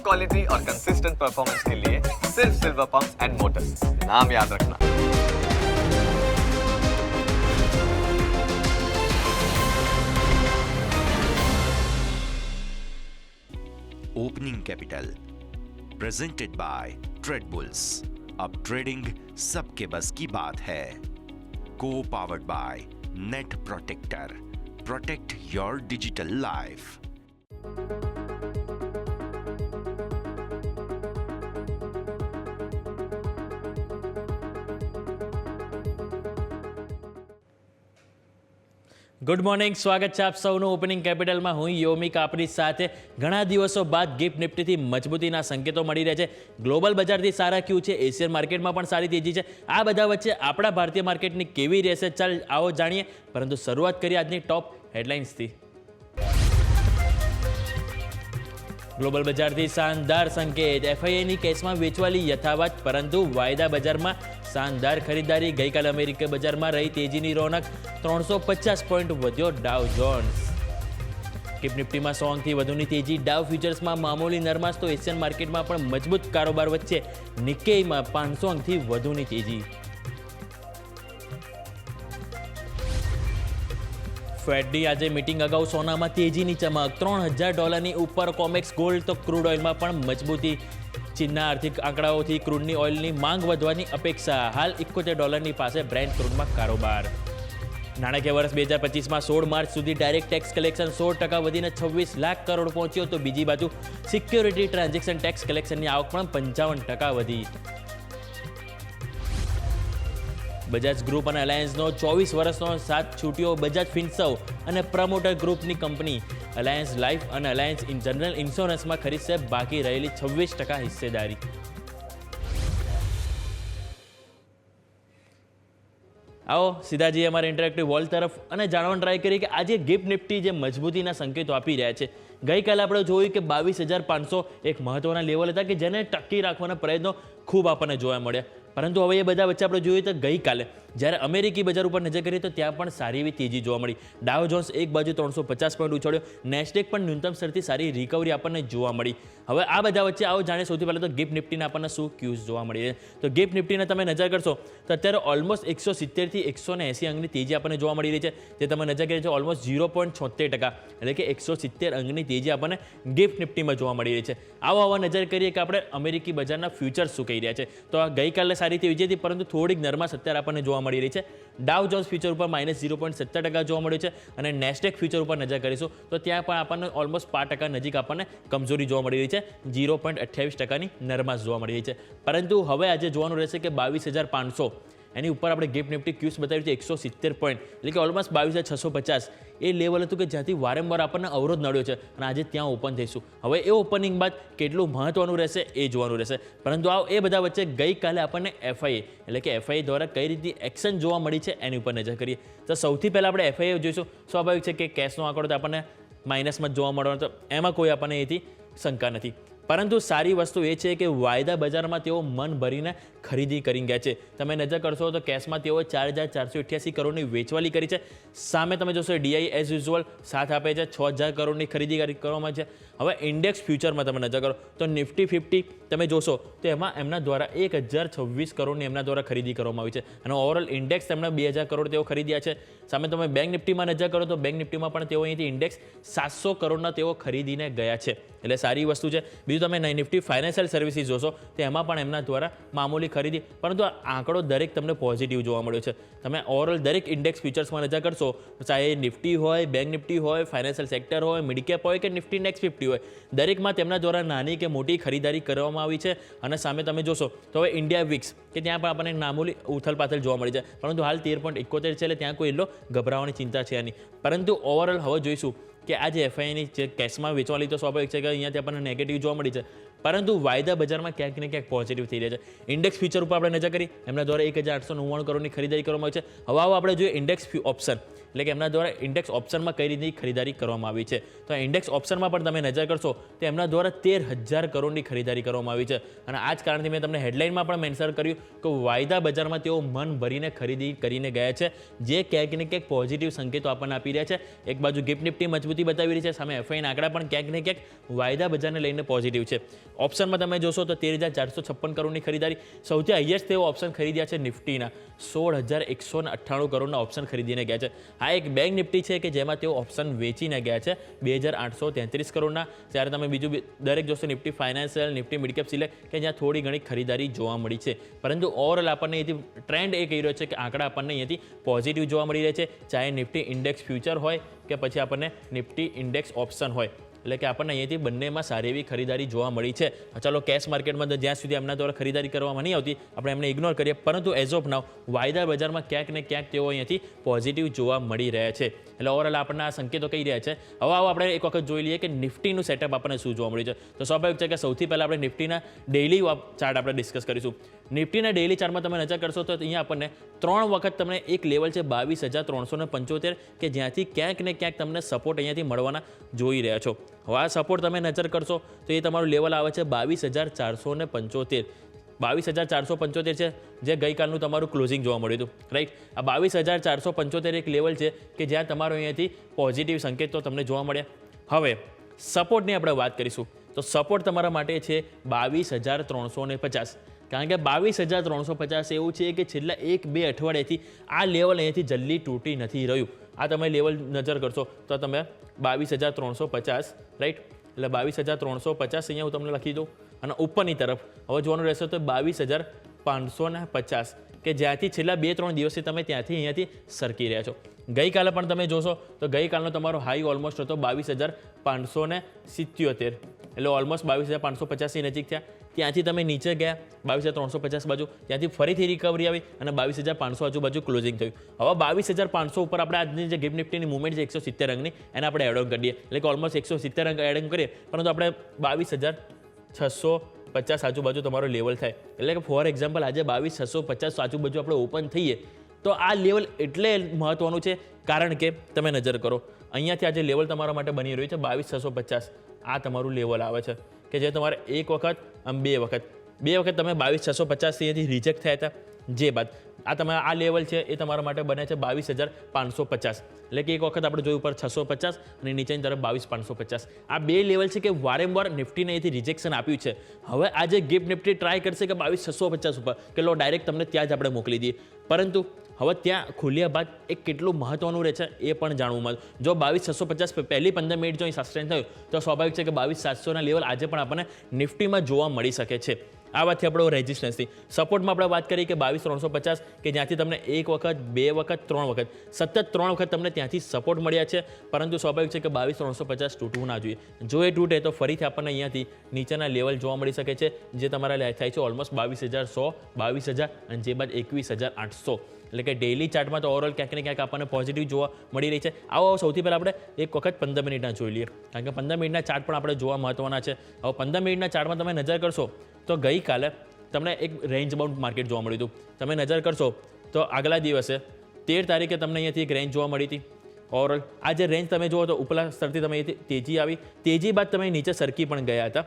Quality और consistent performance के लिए सिर्फ सिल्वर पंप्स एंड मोटर्स, नाम याद रखना। Opening capital presented by Tradebulls. अब ट्रेडिंग सबके बस की बात है। को powered by net protector. Protect your digital life. Good morning, સ્વાગત છે આપ સૌનું ઓપનિંગ કેપિટલમાં. હું યોમિક આપણી સાથે. ઘણા દિવસો બાદ ગિફ્ટ નિફ્ટીથી મજબૂતીના સંકેતો મળી રહ્યા છે. ગ્લોબલ બજારથી સારા ક્યુ છે, એશિયન માર્કેટમાં પણ સારી તેજી છે. આ બધા વચ્ચે આપણા ભારતીય માર્કેટની કેવી રહેશે, ચાલ આવો જાણીએ. પરંતુ શરૂઆત કરીએ આજની ટોપ હેડલાઇન્સથી. ગ્લોબલ બજારથી શાનદાર સંકેત. એફઆઈઆઈની કેસમાં વેચવાલી યથાવત, પરંતુ વાયદા બજારમાં શાનદાર ખરીદારી. ગઈકાલે અમેરિકી બજારમાં રહી તેજીની રોનક. 350 પોઈન્ટ વધ્યો ડાવ જોન્સ. ગિફ્ટ નિફ્ટીમાં 100 અંકથી વધુની તેજી. ડાવ ફ્યુચર્સમાં મામૂલી નરમાશ, તો એશિયન માર્કેટમાં પણ મજબૂત કારોબાર વચ્ચે નિક્કેઈમાં 500 અંકથી વધુની તેજી. ફેડની આજે મીટિંગ અગાઉ સોનામાં તેજીની ચમક. $3000 ઉપર કોમેક્સ ગોલ્ડ, તો ક્રૂડ ઓઇલમાં પણ મજબૂતી. ચીનના આર્થિક આંકડાઓથી ક્રૂડની ઓઇલની માંગ વધવાની અપેક્ષા. હાલ $71 પાસે બ્રેન્ટ ક્રૂડમાં કારોબાર. નાણાકીય વર્ષ 2025માં 16 માર્ચ સુધી ડાયરેક્ટ ટેક્સ કલેક્શન 16% વધીને 26 લાખ કરોડ પહોંચ્યો. તો બીજી બાજુ સિક્યોરિટી ટ્રાન્ઝેક્શન ટેક્સ કલેક્શનની આવક પણ 55% વધી. બજાજ ગ્રુપ અને અલાયન્સનો 24 વર્ષનો સાથ છૂટ્યો. બજાજ ફિન્સર્વ અને પ્રમોટર ગ્રુપની કંપની અલાયન્સ લાઈફ અને અલાયન્સ જનરલ ઇન્સ્યોરન્સમાં ખરીદશે બાકી રહેલી 26% હિસ્સેદારી. આવો સીધા જઈએ અમારા ઇન્ટરેક્ટિવ વોલ તરફ અને જાણવાનું ટ્રાય કરીએ કે આજે ગિફ્ટ નિફ્ટી જે મજબૂતીના સંકેતો આપી રહ્યા છે. ગઈકાલે આપણે જોયું કે 22,500 એક મહત્વના લેવલ હતા કે જેને ટકી રાખવાના પ્રયત્નો ખૂબ આપણને જોવા મળ્યા. પરંતુ હવે એ બધા વચ્ચે આપણે જોઈએ તો ગઈકાલે જ્યારે અમેરિકી બજાર ઉપર નજર કરીએ તો ત્યાં પણ સારી એવી તેજી જોવા મળી. ડાવ જોન્સ એક બાજુ 350 પોઈન્ટ ઉછળ્યો. નેસ્ડેક પણ ન્યૂનતમ સ્તરથી સારી રિકવરી આપણને જોવા મળી. હવે આ બધા વચ્ચે આવો જાણે સૌથી પહેલાં તો ગિફ્ટ નિફ્ટીના આપણને શું ક્યુઝ જોવા મળી છે. તો ગિફ્ટ નિફ્ટીને તમે નજર કરશો તો અત્યારે ઓલમોસ્ટ 170 થી 180 અંકની તેજી આપણને જોવા મળી રહી છે. જે તમે નજર કરી છે ઓલમોસ્ટ 0.76%, એટલે કે 170 અંકની તેજી આપણને ગિફ્ટ નિફ્ટીમાં જોવા મળી રહી છે. આવો નજર કરીએ કે આપણે અમેરિકી બજારના ફ્યુચર્સ શું કહી રહ્યા છે. તો આ ગઈકાલે સારી તેજી હતી, પરંતુ થોડીક નરમાશ અત્યારે આપણને જોવા મળી રહી છે. ડાવ જોન્સ ફ્યુચર ઉપર -0.70% જોવા મળ્યું છે અને નેસ્ડેક ફ્યુચર ઉપર નજર કરીશું તો ત્યાં પણ આપણને ઓલમોસ્ટ 5% નજીક આપણને કમજોરી જોવા મળી રહી છે. 0.28%ની નરમાશ જોવા મળી રહી છે. પરંતુ હવે આજે જોવાનું રહેશે કે 22,500 એની ઉપર આપણે ગિફ્ટ નિફ્ટી ક્યુઝ બતાવ્યું છે 170 પોઈન્ટ, એટલે કે ઓલમોસ્ટ 22,650 એ લેવલ હતું કે જ્યાંથી વારંવાર આપણને અવરોધ નડ્યો છે અને આજે ત્યાં ઓપન થઈશું. હવે એ ઓપનિંગ બાદ કેટલું મહત્વનું રહેશે એ જોવાનું રહેશે. પરંતુ એ બધા વચ્ચે ગઈકાલે આપણને એફઆઈએ એટલે કે એફઆઈ દ્વારા કઈ રીતે એક્શન જોવા મળી છે એની ઉપર નજર કરીએ. તો સૌથી પહેલાં આપણે એફઆઈએ જોઈશું. સ્વાભાવિક છે કે કેશનો આંકડો તો આપણને માઇનસમાં જ જોવા મળવાનો, તો એમાં કોઈ આપણને એથી શંકા નથી. પરંતુ સારી વસ્તુ એ છે કે વાયદા બજારમાં તેઓ મન ભરીને ખરીદી કરી ગયા છે. તમે નજર કરશો તો કેશમાં તેઓ 4,488 કરોડની વેચવાલી કરી છે. સામે તમે જોશો ડીઆઈ એઝ યુઝ્યુઅલ સાથ આપે છે, 6,000 કરોડની ખરીદી કરવામાં છે. હવે ઇન્ડેક્સ ફ્યુચરમાં તમે નજર કરો તો નિફ્ટી 50 તમે જોશો તો એમાં એમના દ્વારા 1,026 કરોડની એમના દ્વારા ખરીદી કરવામાં આવી છે અને ઓવરઓલ ઇન્ડેક્સ તેમના 2,000 કરોડ તેઓ ખરીદ્યા છે. સામે તમે બેંક નિફ્ટીમાં નજર કરો તો બેંક નિફ્ટીમાં પણ તેઓ અહીંથી ઇન્ડેક્સ 700 કરોડના તેઓ ખરીદીને ગયા છે, એટલે સારી વસ્તુ છે. બીજું તમે નિફ્ટી ફાઇનાન્શિયલ સર્વિસીસ જોશો તો એમાં પણ એમના દ્વારા મામૂલી ખરીદી, પરંતુ આ આંકડો દરેક તમને પોઝિટિવ જોવા મળ્યો છે. તમે ઓવરઓલ દરેક ઇન્ડેક્સ ફ્યુચર્સમાં નજર કરશો, ચાહે નિફ્ટી હોય, બેંક નિફ્ટી હોય, ફાઇનાન્શિયલ સેક્ટર હોય, મિડકેપ હોય કે નિફ્ટી નેક્સ્ટ 50 હોય, દરેકમાં તેમના દ્વારા નાની કે મોટી ખરીદારી કરવામાં આવી છે. અને સામે તમે જોશો તો હવે ઇન્ડિયા વિક્સ કે ત્યાં પણ આપણને મામૂલી ઉથલપાથલ જોવા મળી છે, પરંતુ હાલ 13.71 છે, એટલે ત્યાં કોઈ એટલો ગભરાવાની ચિંતા છે નહીં. પરંતુ ઓવરઓલ હવે જોઈશું કે આ જે એફઆઈની જે કેશમાં વેચવાલી તો સ્વાભાવિક છે કે અહીંયાથી આપણને નેગેટિવ જોવા મળી છે, પરંતુ વાયદા બજારમાં ક્યાંક ને ક્યાંક પોઝિટિવ થઈ રહ્યા છે. ઇન્ડેક્સ ફ્યુચર ઉપર આપણે નજર કરી, એમના દ્વારા 1,899 કરોડની ખરીદારી કરવામાં આવી છે. હવે આવો આપણે જોઈએ ઇન્ડેક્સ ઓપ્શન એટલે કે એમના દ્વારા ઇન્ડેક્સ ઓપ્શનમાં કઈ રીતની ખરીદારી કરવામાં આવી છે. તો ઇન્ડેક્સ ઓપ્શનમાં પણ તમે નજર કરશો તો એમના દ્વારા 13,000 કરોડની ખરીદારી કરવામાં આવી છે. અને આ જ કારણથી મેં તમને હેડલાઇનમાં પણ મેન્શન કર્યું કે વાયદા બજારમાં તેઓ મન ભરીને ખરીદી કરીને ગયા છે, જે ક્યાંક ને ક્યાંક પોઝિટિવ સંકેતો આપણને આપી રહ્યા છે. એક બાજુ ગિફ્ટ નિફ્ટી મજબૂતી બતાવી રહી છે, સામે એફઆઈના આંકડા પણ ક્યાંક ને ક્યાંક વાયદા બજારને લઈને પોઝિટિવ છે. ઓપ્શનમાં તમે જોશો તો 13,456 કરોડની ખરીદારી, સૌથી હાઈએસ્ટ તેઓ ઓપ્શન ખરીદ્યા છે નિફ્ટીના 16,198 કરોડના ઓપ્શન ખરીદીને ગયા છે. આ એક બેંક નિફ્ટી છે કે જેમાં તેઓ ઓપ્શન વેચીને ગયા છે 2,833 કરોડના. ત્યારે તમે બીજું દરેક જોશો Nifty financial, Nifty midcap select કે જ્યાં થોડી ઘણી ખરીદારી જોવા મળી છે. પરંતુ ઓવરઓલ આપણને અહીંથી ટ્રેન્ડ એ કહી રહ્યો છે કે આંકડા આપણને અહીંયાથી પોઝિટિવ જોવા મળી રહ્યા છે, ચાહે નિફ્ટી ઇન્ડેક્સ ફ્યુચર હોય કે પછી આપણને નિફ્ટી ઇન્ડેક્સ ઓપ્શન હોય. એટલે કે આપણને અહીંયાથી બંનેમાં સારી એવી ખરીદારી જોવા મળી છે. ચાલો કેશ માર્કેટમાં તો જ્યાં સુધી એમના દ્વારા ખરીદારી કરવામાં નહીં આવતી આપણે એમને ઇગ્નોર કરીએ, પરંતુ એઝ ઓફ નાવ વાયદા બજારમાં ક્યાંક ને ક્યાંક તેઓ અહીંયાથી પોઝિટિવ જોવા મળી રહ્યા છે. એટલે ઓવરઓલ આપણને આ સંકેતો કહી રહ્યા છે. હવે આવો આપણે એક વખત જોઈ લઈએ કે નિફ્ટીનું સેટઅપ આપણને શું જોવા મળ્યું છે. તો સ્વાભાવિક છે કે સૌથી પહેલાં આપણે નિફ્ટીના ડેઇલી ચાર્ટ આપણે ડિસ્કસ કરીશું. નિફ્ટીના ડેઇલી ચાર્ટમાં તમે નજર કરશો તો અહીંયા આપણને 3 વખત તમને એક લેવલ છે 22,375 કે જ્યાંથી ક્યાંક ને ક્યાંક તમને સપોર્ટ અહીંયાથી મળવાના જોઈ રહ્યા છો. હવે આ સપોર્ટ તમે નજર કરશો તો એ તમારું લેવલ આવે છે 22,475. 22,475 છે જે ગઈકાલનું તમારું ક્લોઝિંગ જોવા મળ્યું હતું, રાઈટ. આ 22,475 એક લેવલ છે કે જ્યાં તમારો અહીંયાથી પોઝિટિવ સંકેતો તમને જોવા મળ્યા. હવે સપોર્ટની આપણે વાત કરીશું તો સપોર્ટ તમારા માટે છે 22,350. કારણ કે 22,350 એવું છે કે છેલ્લા 1-2 અઠવાડિયાથી આ લેવલ અહીંયાથી જલ્દી તૂટી નથી રહ્યું. આ તમે લેવલ નજર કરશો તો તમે 22,350, રાઈટ. એટલે 22,350 અહીંયા હું તમને લખી દઉં. અને ઉપરની તરફ હવે જોવાનું રહેશે તો 22,550 કે જ્યાંથી છેલ્લા 2-3 દિવસથી તમે ત્યાંથી અહીંયાથી સરકી રહ્યા છો. ગઈકાલે પણ તમે જોશો તો ગઈકાલનો તમારો હાઈ ઓલમોસ્ટ હતો 22,577, એટલે ઓલમોસ્ટ 22,550 નજીક થયા. ત્યાંથી તમે નીચે ગયા 22,350 બાજુ, ત્યાંથી ફરીથી રિકવરી આવી અને 22,500 આજુબાજુ ક્લોઝિંગ થયું. હવે 22,500 ઉપર આપણે આજની જે ગિફ્ટ નિફ્ટીની મુવમેન્ટ છે 170 અંકની એને આપણે એડ ઓન કરી દઈએ, એટલે કે ઓલમોસ્ટ 170 અંક એડ ઓન કરીએ, પરંતુ આપણે 22,650 આજુબાજુ તમારો લેવલ થાય. એટલે કે ફોર એક્ઝામ્પલ આજે 22,650 આજુબાજુ આપણે ઓપન થઈએ તો આ લેવલ એટલે મહત્વનું છે કારણ કે તમે નજર કરો અહીંયાથી આજે લેવલ તમારા માટે બની રહ્યું છે 22,650. આ તમારું લેવલ આવે છે કે જે તમારે એક વખત આમ બે વખત તમે 22,650 અહીંયાથી રિજેક્ટ થયા હતા. જે બાદ આ તમારા આ લેવલ છે એ તમારા માટે બને છે 22,550. એટલે કે એક વખત આપણે જોયું ઉપર 650 અને નીચેની તરફ 22,550. આ બે લેવલ છે કે વારંવાર નિફ્ટીને અહીંથી રિજેક્શન આપ્યું છે. હવે આજે ગિફ્ટ નિફ્ટી ટ્રાય કરશે કે 22,650 ઉપર કે લો ડાયરેક્ટ તમને ત્યાં જ આપણે મોકલી દઈએ, પરંતુ હવે ત્યાં ખુલ્યા બાદ એ કેટલું મહત્વનું રહે છે એ પણ જાણવું મળે. જો 22,650 પહેલી 15 મિનિટ જો સસ્ટેન થયું તો સ્વાભાવિક છે કે 22,700ના લેવલ આજે પણ આપણને નિફ્ટીમાં જોવા મળી શકે છે. આ વાતથી આપણો રેઝિસ્ટન્સથી સપોર્ટમાં આપણે વાત કરીએ કે 22,350 કે જ્યાંથી તમને એક વખત, બે વખત, 3 વખત સતત 3 વખત તમને ત્યાંથી સપોર્ટ મળ્યા છે, પરંતુ સ્વાભાવિક છે કે 22,350 તૂટવું ના જોઈએ. જો એ તૂટે તો ફરીથી આપણને અહીંયાથી નીચેના લેવલ જોવા મળી શકે છે જે તમારા થાય છે ઓલમોસ્ટ 22,100, 22,000 અને જે બાદ 21,800. એટલે કે ડેઇલી ચાર્ટમાં તો ઓવરઓલ ક્યાંક ને ક્યાંક આપણને પોઝિટિવ જોવા મળી રહી છે. આવો સૌથી પહેલાં આપણે એક વખત 15 મિનિટના જોઈ લઈએ, કારણ કે 15 મિનિટના ચાર્ટ પણ આપણે જોવા મહત્વના છે. હવે 15 મિનિટના ચાર્ટમાં તમે નજર કરશો તો ગઈકાલે તમને એક રેન્જ બાઉન્ડ માર્કેટ જોવા મળ્યું હતું. તમે નજર કરશો તો આગલા દિવસે 13 તારીખે તમને અહીંયાથી એક રેન્જ જોવા મળી હતી. ઓવરઓલ આ જે રેન્જ તમે જુઓ તો ઉપલા સ્તરથી તમે અહીંથી તેજી આવી, તેજી બાદ તમે નીચે સરકી પણ ગયા હતા.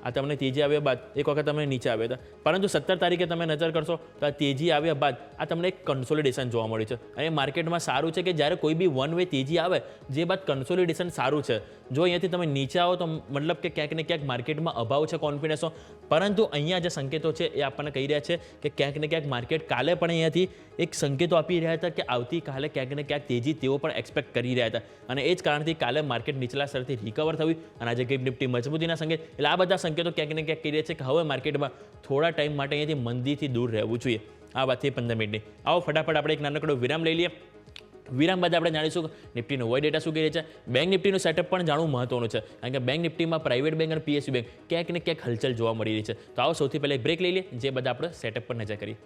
આ તમને તેજી આવ્યા બાદ એક વખત તમે નીચે આવ્યા હતા, પરંતુ 17 તારીખે તમે નજર કરશો તો આ તેજી આવ્યા બાદ આ તમને એક કન્સોલિડેશન જોવા મળ્યું છે. અને માર્કેટમાં સારું છે કે જ્યારે કોઈ બી વન વે તેજી આવે જે બાદ કન્સોલિડેશન સારું છે. જો અહીંયાથી તમે નીચે આવો તો મતલબ કે ક્યાંક ને ક્યાંક માર્કેટમાં અભાવ છે કોન્ફિડન્સનો, પરંતુ અહીંયા જે સંકેતો છે એ આપણને કહી રહ્યા છે કે ક્યાંક ને ક્યાંક માર્કેટ કાલે પણ અહીંયાથી એક સંકેતો આપી રહ્યા હતા કે આવતીકાલે ક્યાંક ને ક્યાંક તેજી તેઓ પણ એક્સપેક્ટ કરી રહ્યા હતા. અને એ જ કારણથી કાલે માર્કેટ નીચલા સ્તરથી રિકવર થયું અને આજે ગિફ્ટ નિફ્ટી મજબૂતીના સંકેત, એટલે આ બધા સંકેતો ક્યાંક ને ક્યાંક કહી રહ્યા છે કે હવે માર્કેટમાં થોડા ટાઈમ માટે અહીંયાથી મંદીથી દૂર રહેવું જોઈએ. આ વાતથી 15 મિનિટની. આવો ફટાફટ આપણે એક નાનકડો વિરામ લઈ લઈએ. વિરામ બાદ આપણે જાણીશું નિફ્ટીનો વોય ડેટા શું કહે છે. બેંક નિફ્ટીનું સેટઅપ પણ જાણવું મહત્વનું છે, કારણ કે બેંક નિફ્ટીમાં પ્રાઇવેટ બેંક અને PSU બેંક ક્યાંક ને ક્યાંક હલચલ જોવા મળી રહી છે. તો આવો સૌથી પહેલાં એક બ્રેક લઈ લઈએ, જે બધા આપણે સેટઅપ પર નજર કરીએ.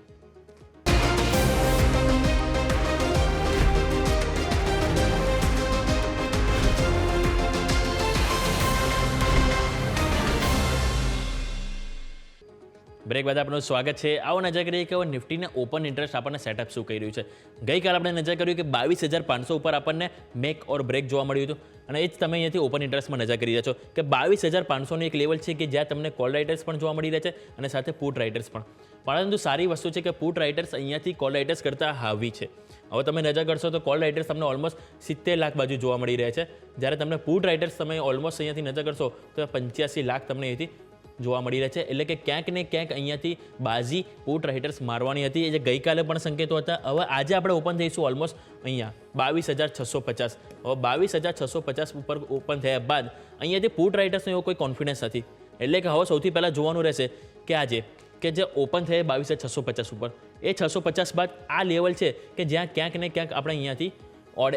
બ્રેક બાદ આપણું સ્વાગત છે. આવો નજર કરીએ કે નિફ્ટીને ઓપન ઇન્ટરેસ્ટ આપણને સેટઅપ શું કરી રહ્યું છે. ગઈકાલે આપણે નજર કર્યું કે 22,500 ઉપર આપણને મેક ઓર બ્રેક જોવા મળ્યું હતું અને એ જ તમે અહીંયાથી ઓપન ઇન્ટરેસ્ટમાં નજર કરી રહ્યા છો કે 22,500નું એક લેવલ છે કે જ્યાં તમને કોલ રાઇટર્સ પણ જોવા મળી રહ્યા છે અને સાથે પુટ રાઇટર્સ પણ. પરંતુ સારી વસ્તુ છે કે પુટ રાઇટર્સ અહીંયાથી કોલ રાઇટર્સ કરતાં હાવી છે. હવે તમે નજર કરશો તો કોલ રાઇટર્સ તમને ઓલમોસ્ટ 70 લાખ બાજુ જોવા મળી રહ્યા છે, જ્યારે તમને પુટ રાઇટર્સ તમે ઓલમોસ્ટ અહીંયાથી નજર કરશો તો 85 લાખ તમને અહીંથી જોવા મળી રહ્યા છે. એટલે કે ક્યાંક ને ક્યાંક અહીંયાથી બાજી પુટ રાઇટર્સ મારવાની હતી, જે ગઈકાલે પણ સંકેતો હતા. હવે આજે આપણે ઓપન થઈશું ઓલમોસ્ટ અહીંયા 22,650. હવે 22,650 ઉપર ઓપન થયા બાદ અહીંયાથી પુટ રાઇટર્સનો એવો કોઈ કોન્ફિડન્સ નથી. એટલે કે હવે સૌથી પહેલાં જોવાનું રહેશે કે આજે કે જે ઓપન થયા 22,650 ઉપર, એ 650 બાદ આ લેવલ છે કે જ્યાં ક્યાંક ને ક્યાંક આપણે અહીંયાથી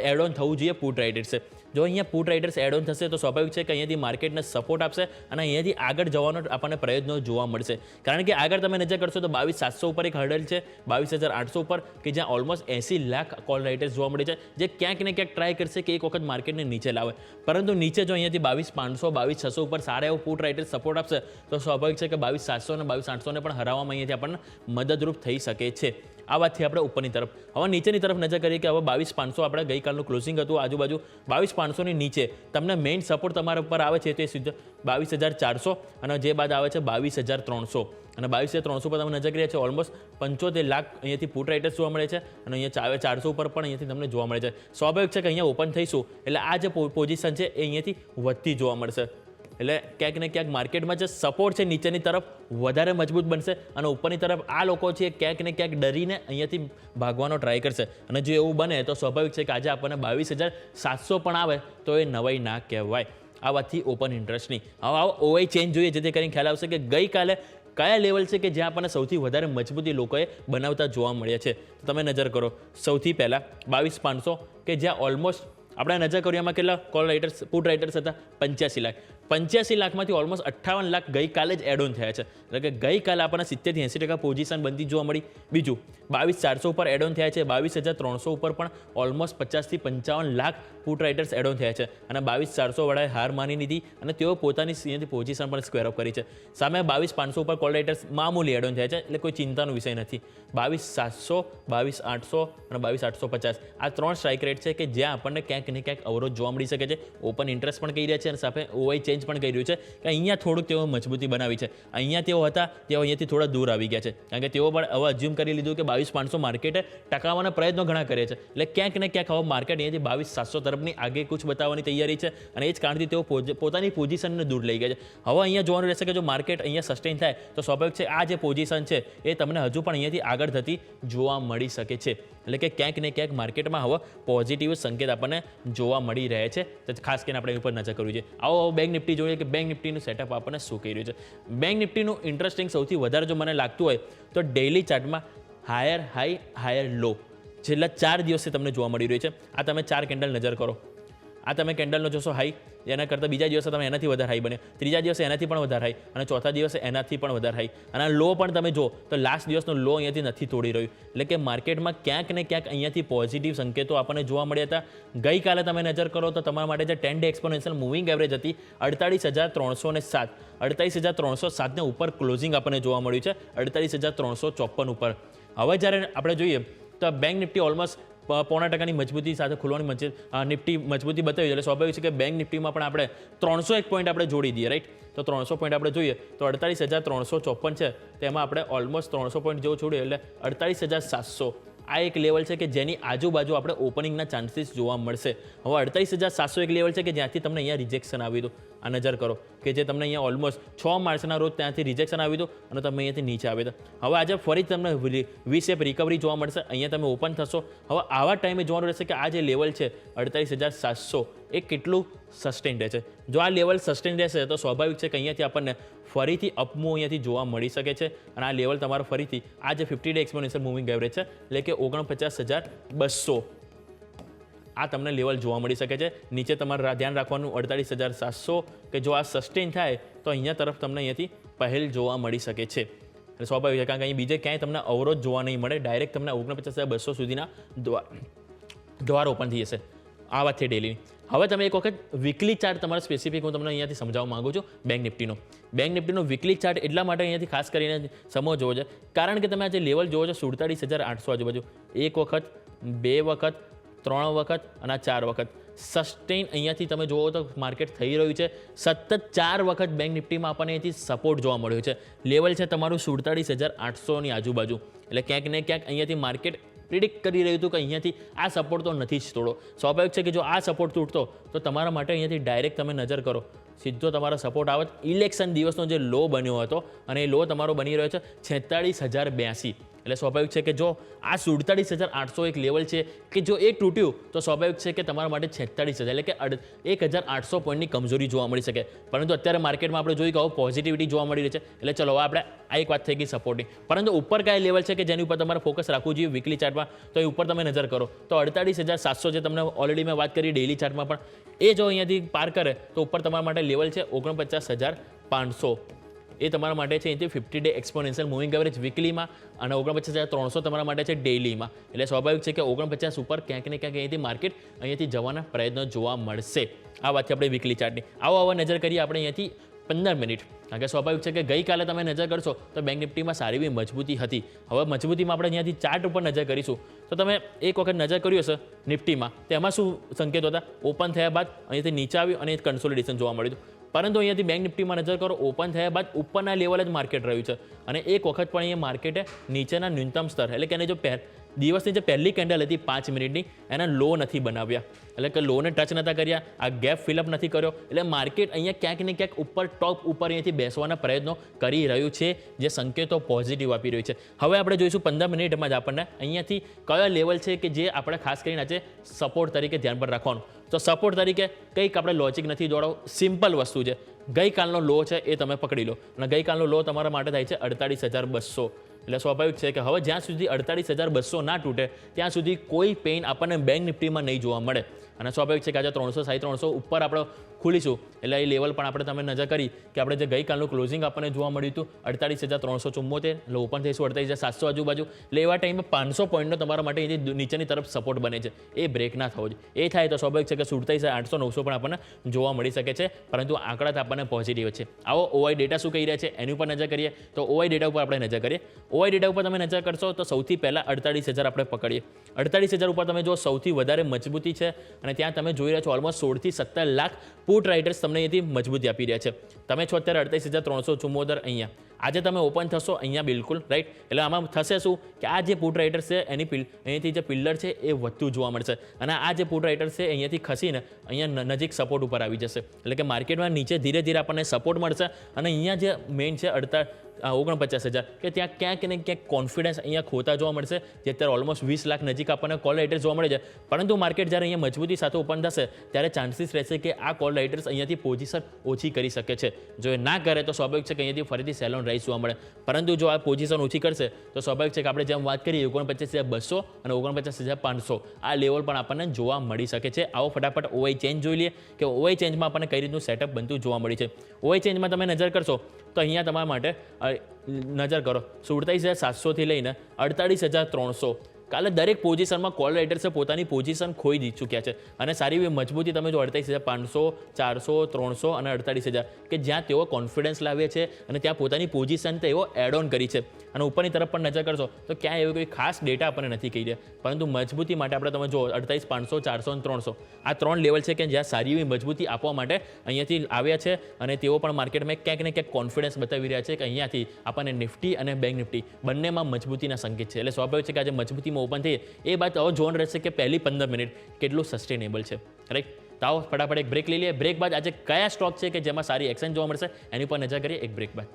એડ ઓન થવું જોઈએ પુટ રાઇટર્સે. જો અહીંયા પુટ રાઇટર્સ એડ ઓન થશે તો સ્વાભાવિક છે કે અહીંયાથી માર્કેટને સપોર્ટ આપશે અને અહીંયાથી આગળ જવાનો આપણને પ્રયત્નો જોવા મળશે. કારણ કે આગળ તમે નજર કરશો તો 22,700 ઉપર એક હર્ડલ છે, 22,800 ઉપર કે જ્યાં ઓલમોસ્ટ 80 લાખ કોલ રાઇટર્સ જોવા મળે છે, જે ક્યાંક ને ક્યાંક ટ્રાય કરશે કે એક વખત માર્કેટને નીચે લાવે. પરંતુ નીચે જો અહીંયાથી 22,500 22,600 ઉપર સારા એવો પુટ રાઇટર્સ સપોર્ટ આપશે તો સ્વાભાવિક છે કે 22,700 અને 22,800 ને પણ હરાવવામાં અહીંયાથી આપણને મદદરૂપ થઈ શકે છે. આ વાતથી આપણે ઉપરની તરફ. હવે નીચેની તરફ નજર કરીએ કે હવે 22,500 આપણે ગઈકાલનું ક્લોઝિંગ હતું આજુબાજુ 22,500ની નીચે તમને મેઇન સપોર્ટ તમારા ઉપર આવે છે તે સીધો 22,400 અને જે બાદ આવે છે 22,300 અને 22,300 પર તમે નજર કરીએ છે ઓલમોસ્ટ 75 લાખ અહીંયાથી પુટ રાઇટર્સ જોવા મળે છે અને અહીંયા 400 ઉપર પણ અહીંયાથી તમને જોવા મળે છે. સ્વાભાવિક છે કે અહીંયા ઓપન થઈશું એટલે આ જે પોઝિશન છે એ અહીંયાથી વધતી જોવા મળશે. એટલે ક્યાંક ને ક્યાંક માર્કેટમાં જે સપોર્ટ છે નીચેની તરફ વધારે મજબૂત બનશે અને ઉપરની તરફ આ લોકો છે ક્યાંક ને ક્યાંક ડરીને અહીંયાથી ભાગવાનો ટ્રાય કરશે. અને જો એવું બને તો સ્વાભાવિક છે કે આજે આપણને 22,700 પણ આવે તો એ નવાઈ ના કહેવાય. આ વાતથી ઓપન ઇન્ટરેસ્ટની. હવે આવો ઓઆઈ ચેન્જ જોઈએ જેથી કરીને ખ્યાલ આવશે કે ગઈકાલે કયા લેવલ છે કે જ્યાં આપણને સૌથી વધારે મજબૂતી લોકોએ બનાવતા જોવા મળ્યા છે. તો તમે નજર કરો સૌથી પહેલાં 22,500 કે જ્યાં ઓલમોસ્ટ આપણે નજર કરીએ એમાં કેટલા કોલ રાઇટર્સ પુટ રાઇટર્સ હતા 85 લાખ. 85 લાખમાંથી ઓલમોસ્ટ 58 લાખ ગઈકાલે જ એડ ઓન થયા છે. એટલે કે ગઈકાલે આપણને 70-80% પોઝિશન બનતી જોવા મળી. બીજું 22,400 ઉપર એડ ઓન થયા છે, 22,300 ઉપર પણ ઓલમોસ્ટ 50થી 55 lakh put writers add on થયા છે અને 22,400 વાળાએ હાર માની લીધી અને તેઓ પોતાની અહીંયાથી પોઝિશન પણ સ્ક્વેર અપ કરી છે. સામે 22,500 ઉપર કોલ રાઇટર્સ મામૂલી એડ ઓન થયા છે, એટલે કોઈ ચિંતાનો વિષય નથી. 22,700 22,800 અને 22,850 આ 3 સ્ટ્રાઇક રેટ છે કે જ્યાં આપણને ક્યાંક ને ક્યાંક અવરોધ જોવા મળી શકે છે. ઓપન ઇન્ટરેસ્ટ પણ કહી રહ્યા છે અને સાથે ઓઆઈ ચેન્જ પણ કહી રહ્યું છે કે અહીંયા થોડુંક તેઓ મજબૂતી બનાવી છે. અહીંયા તેઓ હતા તેઓ અહીંયાથી થોડા દૂર આવી ગયા છે, કારણ કે તેઓ પણ હવે અઝ્યુમ કરી લીધું કે 22,500 માર્કેટે ટકાવવાના પ્રયત્નો ઘણા કરે છે. એટલે ક્યાંક ને ક્યાંક હવે માર્કેટ અહીંયાથી 22,700 તરફની આગે કૂચ બતાવવાની તૈયારી છે અને એ જ કારણથી તેઓ પોતાની પોઝિશનને દૂર લઈ ગયા છે. હવે અહીંયા જોવાનું રહેશે કે જો માર્કેટ અહીંયા સસ્ટેન થાય તો સ્વાભાવિક છે આ જે પોઝિશન છે એ તમને હજુ પણ અહીંયાથી આગળ થતી જોવા મળી શકે છે. એટલે કે ક્યાંક ને ક્યાંક માર્કેટમાં હવે પોઝિટિવ સંકેત આપણને જોવા મળી રહે છે. તો ખાસ કરીને આપણે ઉપર નજર કરવી છે. આવો બેંક નિફ્ટી જોઈએ કે બેંક નિફ્ટીનું સેટઅપ આપણને શું કહી રહ્યું છે. બેંક નિફ્ટીનું ઇન્ટરેસ્ટિંગ સૌથી વધારે જો મને લાગતું હોય તો ડેઇલી ચાર્ટમાં હાયર હાઈ હાયર લો છેલ્લા 4 દિવસથી તમને જોવા મળી રહ્યું છે. આ તમે 4 કેન્ડલ નજર કરો. આ તમે કેન્ડલનો જોશો હાઈ, એના કરતાં બીજા દિવસે તમે એનાથી વધારે હાઈ બને, ત્રીજા દિવસે એનાથી પણ વધારે હાઈ અને ચોથા દિવસે એનાથી પણ વધારે હાઈ. અને લો પણ તમે જો તો લાસ્ટ દિવસનો લો અહીંયાથી નથી તોડી રહ્યું. એટલે કે માર્કેટમાં ક્યાંક ને ક્યાંક અહીંયાથી પોઝિટિવ સંકેતો આપણને જોવા મળ્યા હતા. ગઈકાલે તમે નજર કરો તો તમારા માટે જે 10 ડે એક્સપોનેન્શિયલ મૂવિંગ એવરેજ હતી 48,307, 48,307 ને ઉપર ક્લોઝિંગ આપણને જોવા મળ્યું છે 48,354 ઉપર. હવે જ્યારે આપણે જોઈએ તો બેંક નિફ્ટી ઓલમોસ્ટ 0.5% મજબૂતી સાથે ખુલવાની નિફ્ટી મજબૂતી બતાવી. એટલે સ્વાભાવિક છે કે બેંક નિફ્ટીમાં પણ આપણે 301 પોઈન્ટ આપણે જોડી દઈએ, રાઈટ. તો 300 પોઈન્ટ આપણે જોઈએ તો 48,354 છે, તેમાં આપણે ઓલમોસ્ટ 300 પોઈન્ટ જેવું છોડીએ એટલે 48,700 આ એક લેવલ છે કે જેની આજુબાજુ આપણે ઓપનિંગના ચાન્સીસ જોવા મળશે. હવે 48,700 એક લેવલ છે કે જ્યાંથી તમને અહીંયા રિજેક્શન આવ્યું હતું. આ નજર કરો કે જે તમને અહીંયા ઓલમોસ્ટ 6 માર્ચના રોજ ત્યાંથી રિજેક્શન આવ્યું હતું અને તમે અહીંયાથી નીચે આવ્યા હતા. હવે આજે ફરી તમને વી શેપ રિકવરી જોવા મળશે. અહીંયા તમે ઓપન થશો. હવે આવા ટાઈમે જોવાનું રહેશે કે આ જે લેવલ છે 48,700 એ કેટલું સસ્ટેન રહેશે. જો આ લેવલ સસ્ટેન રહેશે તો સ્વાભાવિક છે કે અહીંયાથી આપણને ફરીથી અપમૂવ અહીંયાથી જોવા મળી શકે છે અને આ લેવલ તમારો ફરીથી આ જે 50 ડે એક્સપોનેન્શિયલ મૂવિંગ એવરેજ છે એટલે કે 49,200 આ તમને લેવલ જોવા મળી શકે છે. નીચે તમારે ધ્યાન રાખવાનું 48,700 કે જો આ સસ્ટેન થાય તો અહીંયા તરફ તમને અહીંયાથી પહેલ જોવા મળી શકે છે. એટલે સ્વાભાવિક છે કારણ કે અહીં બીજે ક્યાંય તમને અવરોધ જોવા નહીં મળે. ડાયરેક્ટ તમને 49,200 સુધીના દ્વાર ઓપન થઈ જશે. આ વાત છે ડેલીની. હવે તમે એક વખત વીકલી ચાર્ટ તમારા સ્પેસિફિક હું તમને અહીંયાથી સમજાવવા માંગુ છું બેંક નિફ્ટીનો વીકલી ચાર્ટ એટલા માટે અહીંયાથી ખાસ કરીને સમજવો છે કારણ કે તમે આજે લેવલ જોવો છો 47,800 આજુબાજુ, એક વખત, બે વખત, 3 વખત અને 4 વખત સસ્ટેન અહીંયાથી તમે જુઓ તો માર્કેટ થઈ રહ્યું છે. સતત 4 વખત બેંક નિફ્ટીમાં આપણને અહીંથી સપોર્ટ જોવા મળ્યો છે. લેવલ છે તમારું 47,800ની આજુબાજુ. એટલે ક્યાંક ને ક્યાંક અહીંયાથી માર્કેટ પ્રિડિક્ટ કરી રહ્યું હતું કે અહીંયાથી આ સપોર્ટ તો નથી જ તોડો. સ્વાભાવિક છે કે જો આ સપોર્ટ તૂટતો તો તમારા માટે અહીંયાથી ડાયરેક્ટ તમે નજર કરો સીધો તમારો સપોર્ટ આવત. ઇલેક્શન દિવસનો જે લો બન્યો હતો અને એ લો તમારો બની રહ્યો છે 46,082. એટલે સ્વાભાવિક છે કે જો આ 47,800 એક લેવલ છે કે જો એ તૂટ્યું તો સ્વાભાવિક છે કે તમારા માટે 46,000 એટલે કે 1,800 પોઈન્ટની કમજોરી જોવા મળી શકે. પરંતુ અત્યારે માર્કેટમાં આપણે જોયું કે આવું પોઝિટિવિટી જોવા મળી રહી છે. એટલે ચલો આપણે આ એક વાત થઈ ગઈ સપોર્ટની. પરંતુ ઉપર કયા લેવલ છે કે જેની ઉપર તમારે ફોકસ રાખવું જોઈએ વીકલી ચાર્ટમાં, તો એ ઉપર તમે નજર કરો તો 48,700 જે તમને ઓલરેડી મેં વાત કરી ડેઇલી ચાર્ટમાં પણ, એ જો અહીંયાથી પાર કરે તો ઉપર તમારા માટે લેવલ છે 49,500. એ તમારા માટે છે અહીંથી 50 ડે એક્સપોનેન્શિયલ મૂવિંગ એવરેજ વીકલીમાં અને 49,300 તમારા માટે છે ડેઇલીમાં. એટલે સ્વાભાવિક છે કે 49 ઉપર ક્યાંક ને ક્યાંક અહીંથી માર્કેટ અહીંયાથી જવાના પ્રયત્નો જોવા મળશે. આ વાત છે આપણે વીકલી ચાર્ટની. આવો નજર કરીએ આપણે અહીંયાથી 15 મિનિટ. કારણ કે સ્વાભાવિક છે કે ગઈકાલે તમે નજર કરશો તો બેંક નિફ્ટીમાં સારી એવી મજબૂતી હતી. હવે મજબૂતીમાં આપણે અહીંયાથી ચાર્ટ ઉપર નજર કરીશું તો તમે એક વખત નજર કર્યું હશે નિફ્ટીમાં, તેમાં શું સંકેતો હતા? ઓપન થયા બાદ અહીંયાથી નીચે આવ્યું અને કન્સોલિડેશન જોવા મળ્યું. પરંતુ અહીંયાથી બેંક નિફ્ટીમાં નજર કરો, ઓપન થયા બાદ ઉપરના લેવલે જ માર્કેટ રહ્યું છે અને એક વખત પણ અહીંયા માર્કેટે નીચેના ન્યૂનતમ સ્તર એટલે કે એને જો દિવસની જે પહેલી કેન્ડલ હતી 5 મિનિટની એના લો નથી બનાવ્યા, એટલે કે લોને ટચ નતા કર્યા, આ ગેપ ફિલઅપ નથી કર્યો. એટલે માર્કેટ અહીંયા ક્યાંક ને ક્યાંક ઉપર ટોપ ઉપર અહીંયાથી બેસવાના પ્રયત્નો કરી રહ્યું છે, જે સંકેતો પોઝિટિવ આપી રહ્યું છે. હવે આપણે જોઈશું 15 મિનિટમાં જ આપણને અહીંયાથી કયો લેવલ છે કે જે આપણે ખાસ કરીને આજે સપોર્ટ તરીકે ધ્યાન પર રાખવાનું. તો સપોર્ટ તરીકે કંઈક આપણે લોજિક નથી દોડાવું, સિમ્પલ વસ્તુ છે. ગઈકાલનો લો છે એ તમે પકડી લો અને ગઈકાલનો લો તમારા માટે થાય છે 48,200. એટલે સ્વાભાવિક છે કે હવે જ્યાં સુધી 48,200 ના તૂટે ત્યાં સુધી કોઈ પેઇન આપણને બેંક નિફ્ટીમાં નહીં જોવા મળે. અને સ્વાભાવિક છે કે આજે 300 ઉપર આપણે ખુલીશું એટલે એ લેવલ પણ આપણે તમે નજર કરી કે આપણે જે ગઈકાલનું ક્લોઝિંગ આપણને જોવા મળ્યું હતું 48,374, એટલે ઓપન થઈશું 48,700 આજુબાજુ. એટલે એવા ટાઈમે 500 પોઈન્ટનો તમારા માટે અહીંથી નીચેની તરફ સપોર્ટ બને છે, એ બ્રેક ના થવો જોઈએ. એ થાય તો સ્વાભાવિક છે કે 47,800, 900 પણ આપણને જોવા મળી શકે છે. પરંતુ આંકડા આપણને પોઝિટિવ છે. આવો ઓઆઈ ડેટા શું કહી રહ્યા છે એની ઉપર નજર કરીએ તો ઓઆઈ ડેટા ઉપર આપણે નજર કરીએ. ઓઆઈ ડેટા ઉપર તમે નજર કરશો તો સૌથી પહેલાં 48,000 આપણે પકડીએ. 48,000 ઉપર તમે જો સૌથી વધારે મજબૂતી છે અને ત્યાં તમે જોઈ રહ્યા છો ઓલમોસ્ટ 16 થી 17 લાખ પુટ રાઇટર્સ તમને અહીંથી મજબૂતી આપી રહ્યા છે. તમે છો અત્યારે 48,374 અહીંયા. આજે તમે ઓપન થશો અહીંયા બિલકુલ રાઈટ. એટલે આમાં થશે શું કે આ જે પુટ રાઇટર્સ છે અહીંથી જે પિલ્લર છે એ વધતું જોવા મળશે અને આ જે પુટ રાઇટર્સ છે અહીંયાથી ખસીને અહીંયા નજીક સપોર્ટ ઉપર આવી જશે. એટલે કે માર્કેટમાં નીચે ધીરે ધીરે આપણને સપોર્ટ મળશે અને અહીંયા જે મેઇન છે 49,000 કે ત્યાં ક્યાંક ને ક્યાંક કોન્ફિડન્સ અહીંયા ખોતા જોવા મળશે, જે અત્યારે ઓલમોસ્ટ 20 લાખ નજીક આપણને કોલ રાઇટર્સ જોવા મળે છે. પરંતુ માર્કેટ જ્યારે અહીંયા મજબૂતી સાથે ઓપન થશે ત્યારે ચાન્સીસ રહેશે કે આ કોલ રાઇટર્સ અહીંયાથી પોઝિશન ઓછી કરી શકે છે. જો એ ના કરે તો સ્વાભાવિક છે કે અહીંયાથી ફરીથી સેલ ઓન રાઇઝ જોવા મળે. પરંતુ જો આ પોઝિશન ઓછી કરશે તો સ્વાભાવિક છે કે આપણે જેમ વાત કરીએ 49,200 અને 49,500 આ લેવલ પણ આપણને જોવા મળી શકે છે. આવો ફટાફટ ઓઆઈ ચેન્જ જોઈ લઈએ કે ઓઆઈ ચેન્જમાં આપણને કઈ રીતનું સેટઅપ બનતું જોવા મળી છે. ઓઆઈ ચેન્જમાં તમે નજર કરશો તો અહીંયા તમારા માટે નજર કરો 47,700 થી લઈને 48,300. કાલે દરેક પોઝિશનમાં કોલ રાઇટર્સે પોતાની પોઝિશન ખોઈ ચૂક્યા છે અને સારી એવી મજબૂતી તમે જો 48,500, 400, 300 અને 48,000 કે જ્યાં તેઓ કોન્ફિડન્સ લાવે છે અને ત્યાં પોતાની પોઝિશન તેઓ એડ ઓન કરી છે. અને ઉપરની તરફ પણ નજર કરશો તો ક્યાંય એવી કોઈ ખાસ ડેટા આપણને નથી કહી રહ્યા, પરંતુ મજબૂતી માટે આપણે તમે જો 48,500, 400 અને 300 આ 3 લેવલ છે કે જ્યાં સારી એવી મજબૂતી આપવા માટે અહીંયાથી આવ્યા છે અને તેઓ પણ માર્કેટમાં ક્યાંક ને ક્યાંક કોન્ફિડન્સ બતાવી રહ્યા છે કે અહીંયાથી આપણને નિફ્ટી અને બેંક નિફ્ટી બંનેમાં મજબૂતીના સંકેત છે. એટલે સ્વાભાવિક છે કે આજે મજબૂતીમાં ઓપન થઈએ એ બાદ હવે જોવાનું રહેશે કે પહેલી 15 મિનિટ કેટલું સસ્ટેનેબલ છે રાઈટ. તો આવો ફટાફટ એક બ્રેક લઈ લઈએ. બ્રેક બાદ આજે કયા સ્ટોક છે કે જેમાં સારી એક્શન જોવા મળશે એની પર નજર કરીએ એક બ્રેક બાદ.